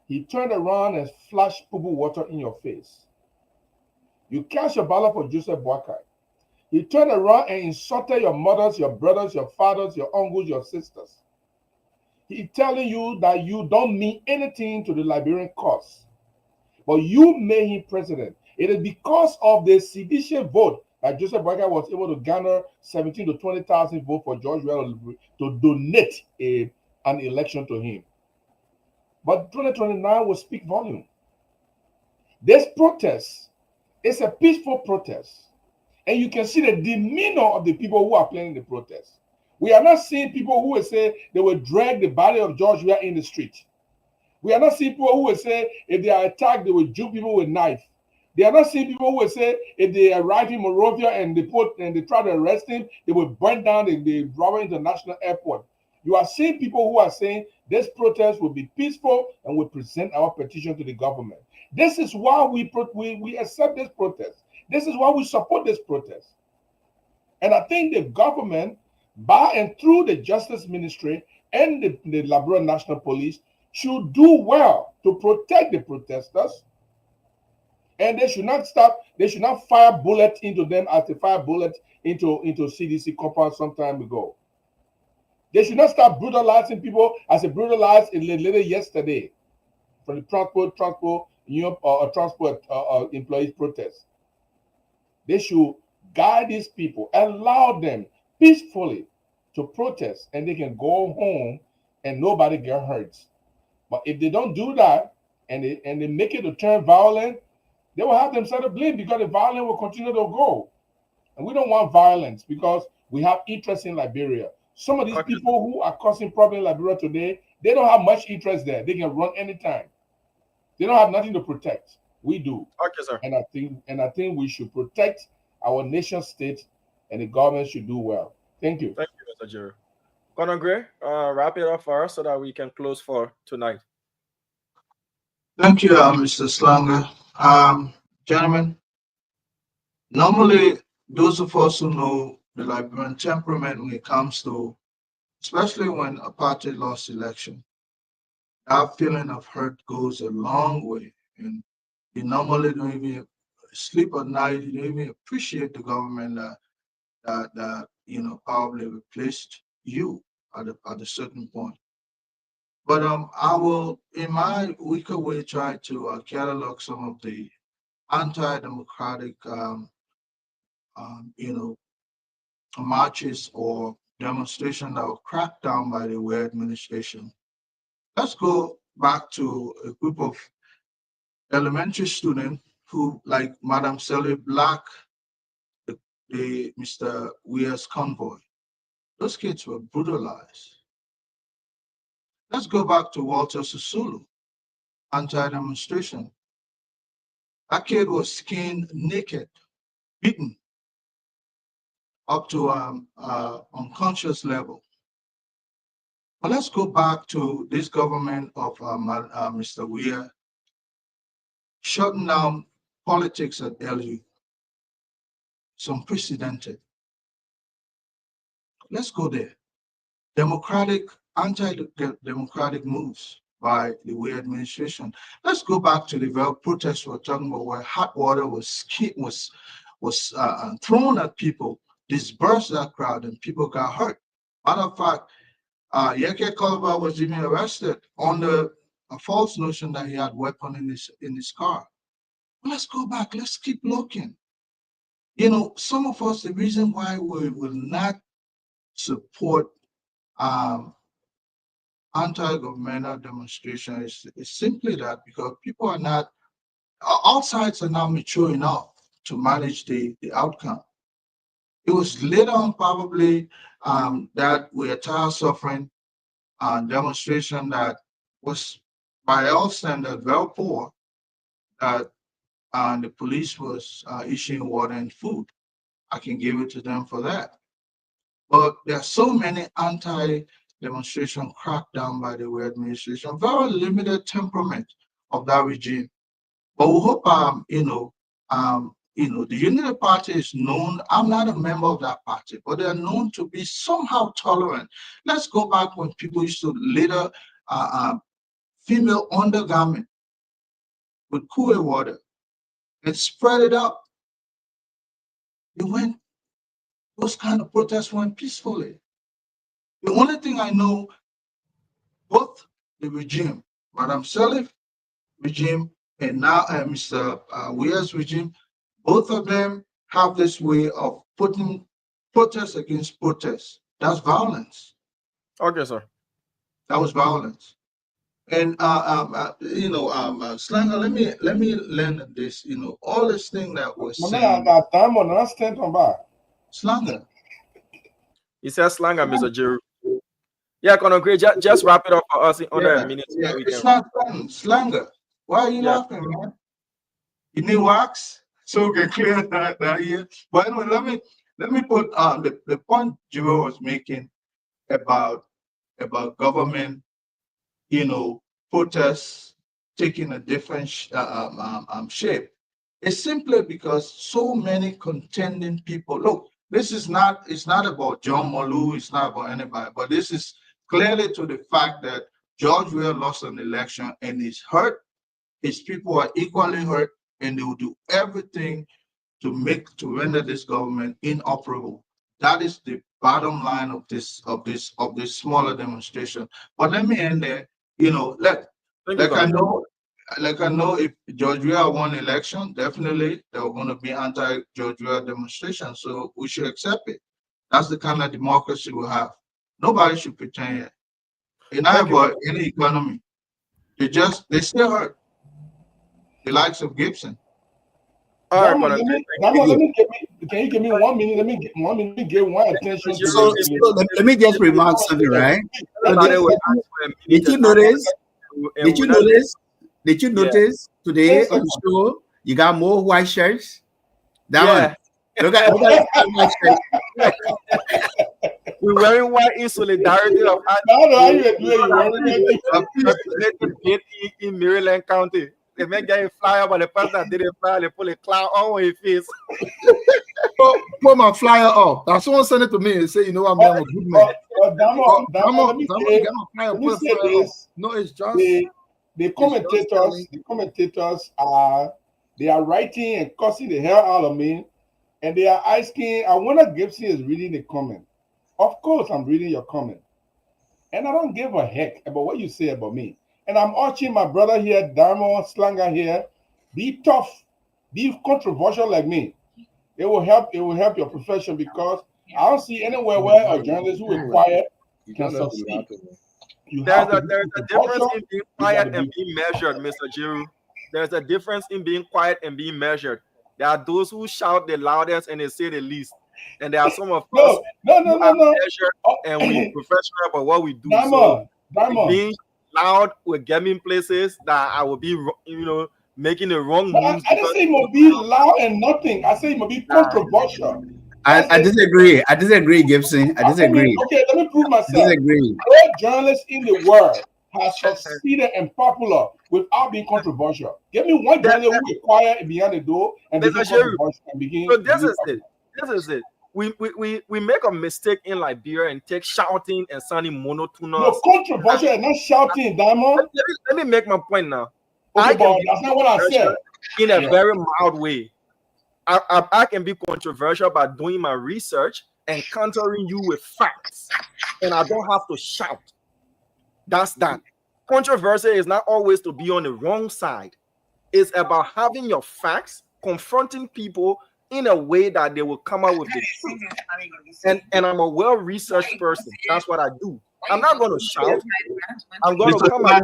He turned around and flashed poo water in your face. You cast your ballot for Joseph Boakai. He turned around and insulted your mothers, your brothers, your fathers, your uncles, your sisters. He's telling you that you don't mean anything to the Liberian cause, but you made him president. It is because of the sedition vote that Joseph Boakai was able to garner 17 to 20,000 votes for George Weah to donate an election to him. But 2029 will speak volume. This protest is a peaceful protest, and you can see the demeanor of the people who are planning the protest. We are not seeing people who will say they will drag the body of George Weah in the street. We are not seeing people who will say if they are attacked, they will juke people with knives. They are not seeing people who will say if they arrive in Monrovia and they try to arrest him, they will burn down the Robert International Airport. You are seeing people who are saying this protest will be peaceful and will present our petition to the government. This is why we accept this protest. This is why we support this protest. And I think the government, by and through the Justice Ministry and the Liberia National Police, should do well to protect the protesters. And they should not fire bullets into them as they fire bullets into CDC compound some time ago. They should not start brutalizing people as they brutalized yesterday from the transport employees protest. They should guide these people, allow them peacefully to protest, and they can go home and nobody get hurt. But if they don't do that and they make it to turn violent, they will have themselves to blame because the violence will continue to go. And we don't want violence because we have interest in Liberia. Some of these people who are causing problems in Liberia today, they don't have much interest there. They can run anytime. They don't have nothing to protect. We do. Okay, sir. And I think we should protect our nation state, and the government should do well. Thank you. Thank you, Mr. Jerry. Conor Gray, wrap it up for us so that we can close for tonight. Thank you, Mr. Slanger. Gentlemen, normally those of us who know the Liberian temperament when it comes to, especially when a party lost election, that feeling of hurt goes a long way. And you normally don't even sleep at night, you don't even appreciate the government that probably replaced you at a certain point. But I will, in my weaker way, try to catalog some of the anti-democratic, marches or demonstrations that were cracked down by the Weah administration. Let's go back to a group of elementary students who, like Madam Sally Black, the Mr. Weah's convoy. Those kids were brutalized. Let's go back to Walter Sisulu, anti-demonstration. That kid was skinned naked, beaten up to unconscious level. But let's go back to this government of Mr. Weah shutting down politics at LU. It's unprecedented. Let's go there. Anti-democratic moves by the Weah administration. Let's go back to the very protests we're talking about, where hot water was thrown at people, dispersed that crowd, and people got hurt. Matter of fact, Yeke Culver was even arrested on a false notion that he had a weapon in his car. Well, let's go back. Let's keep looking. Some of us, the reason why we will not support anti-governmental demonstration is simply that because people are not, all sides are not mature enough to manage the outcome. It was later on probably that we are tired of suffering demonstration that was by all standards very poor, that the police was issuing water and food. I can give it to them for that. But there are so many anti-demonstration crackdown by the Weah administration, very limited temperament of that regime. But we hope, the Unity Party is known. I'm not a member of that party, but they are known to be somehow tolerant. Let's go back when people used to litter female undergarment with Kool-Aid water and spread it up. It went those kind of protests went peacefully. The only thing I know, both the regime, Madam Salif regime, and now Mr. Weir's regime, both of them have this way of putting protest against protest. That's violence. Okay, sir. That was violence. And Slanger, let me learn this. All this thing that we're saying. Slanger. He says Slanger, Mr. Jeru. Yeah, Conor Gray, just wrap it up for us in under a minute. Yeah, it's not fun. Slanger. Why are you laughing, man? You need wax so we can clear that here. But anyway, let me put the point Jeru was making about government, protests taking a different shape. It's simply because so many contending people. Look, it's not about John Molu, it's not about anybody, but this is clearly to the fact that George Weah lost an election and he's hurt. His people are equally hurt, and they will do everything to render this government inoperable. That is the bottom line of this smaller demonstration. But let me end there. I know if George Weah won election, definitely there are going to be anti-George Weah demonstrations. So we should accept it. That's the kind of democracy we have. Nobody should pretend yet. In about any economy, they still hurt. The likes of Gibson. Can you give me 1 minute? Let me give one attention. So let me just remark something, right? Did you notice? Did you notice today on the show you got more white shirts? That one. Look at white shirts. We're wearing white in solidarity of in Maryland County. They make a flyer, but the person that didn't fly, they put a cloud on his face. Put my flyer up. Now someone sent it to me and say, I'm a good man. No, it's just the commentators are writing and cussing the hell out of me, and they are asking. I wonder if Gibson is reading the comment. Of course, I'm reading your comment, and I don't give a heck about what you say about me. And I'm urging my brother here, Diamond Slanger here, be tough, be controversial like me. It will help your profession, because I don't see anywhere where a journalist who is quiet can succeed. There's a difference in being quiet and being measured, Mr. Jeru. There's a difference in being quiet and being measured. There are those who shout the loudest and they say the least. And there are some of us who are measured and we professional about what we do. Being loud with gaming places that I will be, making the wrong moves. I didn't say it must be loud and nothing. I say it must be controversial. I disagree. I disagree, Gibson. I disagree. Okay, let me prove myself. Disagree. No journalist in the world has succeeded and popular without being controversial. Give me one journalist who is quiet behind the door and begin controversial and begin. So this is it. We make a mistake in Liberia and take shouting and sounding monotonous. No, controversial and not shouting, Diamond. Let me make my point now. Okay, but that's not what I said. In a very mild way. I can be controversial by doing my research and countering you with facts. And I don't have to shout. That's that. Controversy is not always to be on the wrong side. It's about having your facts, confronting people in a way that they will come out with the truth. And I'm a well-researched person. That's what I do. I'm not going to shout. I'm going to come out.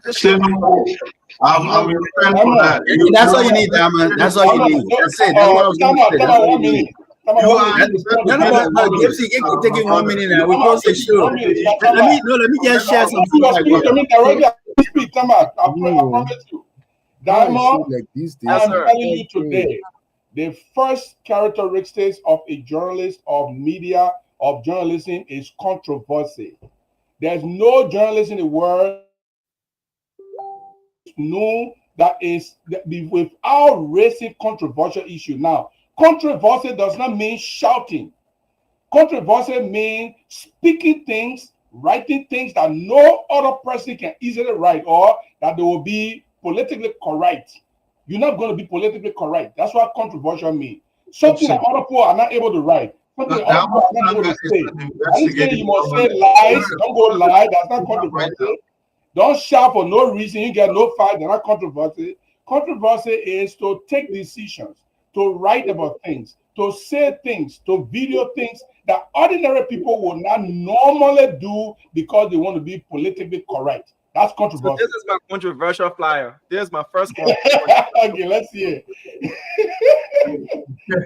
That's all you need, Diamond. That's all you need. That's it. That's what I was going to say. That's all you need. Gibson, you can take it 1 minute now. We close the show. Let me just share something. I promise you. Diamond, I'm telling you today, the first characteristics of a journalist, of media, of journalism is controversy. There's no journalist in the world that is without raising controversial issue. Now, controversy does not mean shouting. Controversy means speaking things, writing things that no other person can easily write, or that they will be politically correct. You're not going to be politically correct. That's what controversial means. Something that other people are not able to write. Something I'm not going to say. I didn't say you must say lies. Don't go lie. That's not controversy. Don't shout for no reason. You get no fight. That's not controversy. Controversy is to take decisions, to write about things, to say things, to video things that ordinary people will not normally do because they want to be politically correct. That's controversial. So this is my controversial flyer. This is my first one. Okay, let's see it.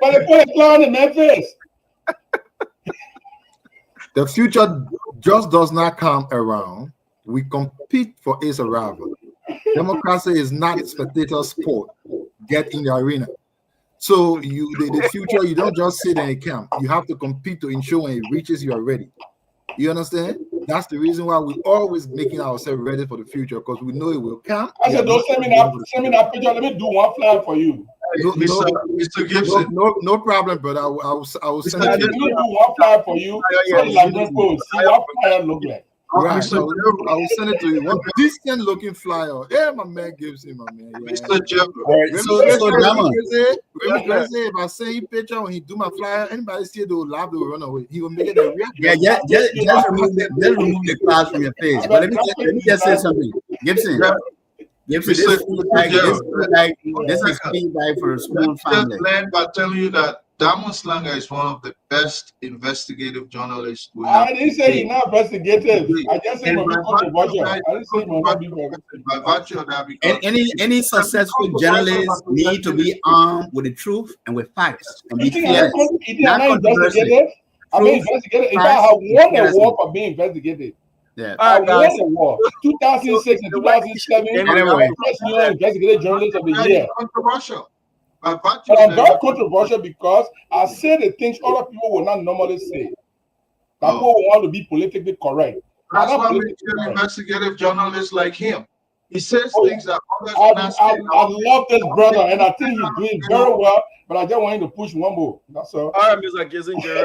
But they put a clown in Memphis. The future just does not come around. We compete for its arrival. Democracy is not a spectator sport. Get in the arena. So the future, you don't just sit in a camp. You have to compete to ensure when it reaches, you are ready. You understand? That's the reason why we're always making ourselves ready for the future, because we know it will come. I said, don't send me that picture. Let me do one flyer for you. Mr. Gibson. No problem, but I will send it to you. Let me do one flyer for you. So like this post. See what flyer look like. Right, I will send it to you. One decent looking flyer. Yeah, my man Gibson, my man. Yeah. Mr. Jeff. If I send you a picture when he do my flyer, anybody see it, they will laugh, they will run away. He will make it a real. Yeah, just remove the clouds from your face. But let me just say something. Gibson, this is feedback for a small family. Just land by telling you that Diamond Slanger is one of the best investigative journalists we I have. didn't say he's not investigative. I just said he's controversial. I didn't say he's by virtue of that, because Any successful journalist need to be armed with the truth and with facts and be fearless. Not investigative. I mean, investigative. In fact, I won the war for being investigative. Yeah. I won the war. 2006 and 2007. Anyway. First new investigative journalist of the year. Controversial. But I'm very controversial because I say the things other people will not normally say. That people want to be politically correct. That's why we need investigative journalists like him. He says things that others I not saying. love this brother, and I think he's doing very well. But I just want him to push one more. That's all. All right, Mr. Kissinger,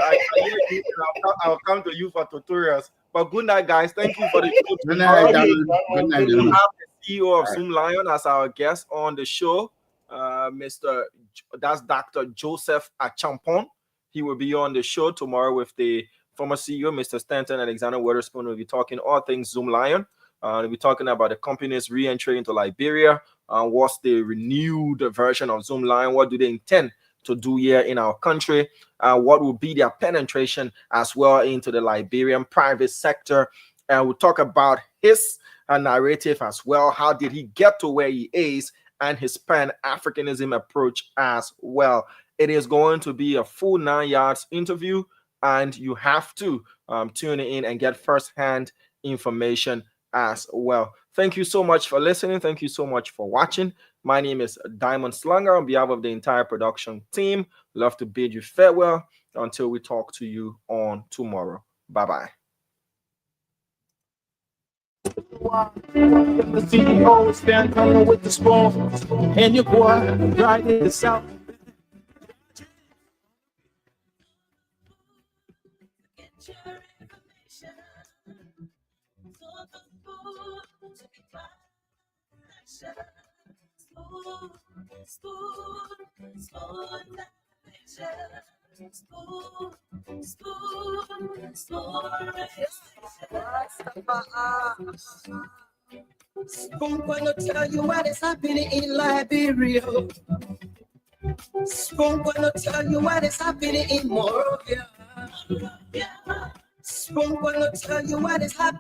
I'll come to you for tutorials. But good night, guys. Thank you for the show. Good night, Darren. Good night, We Darren. have the CEO of Zoom Lion as our guest on the show. That's Dr. Joseph Achampong. He will be on the show tomorrow with the former CEO, Mr. Stanton Alexander Witherspoon. We'll be talking all things Zoom Lion. We'll be talking about the company's re-entry into Liberia. What's the renewed version of Zoom Lion? What do they intend to do here in our country? What will be their penetration as well into the Liberian private sector? And we'll talk about his narrative as well. How did he get to where he is? And his Pan-Africanism approach as well. It is going to be a full 9 yards interview, and you have to tune in and get first-hand information as well. Thank you so much for listening. Thank you so much for watching. My name is Diamond Slanger. On behalf of the entire production team, love to bid you farewell until we talk to you on tomorrow. Bye-bye. The CEO stand coming with the spoon, and your boy right in the south. Spoon gonna tell you what is happening in Liberia. Spoon gonna tell you what is happening in Morovia. Spoon gonna tell you what is happening.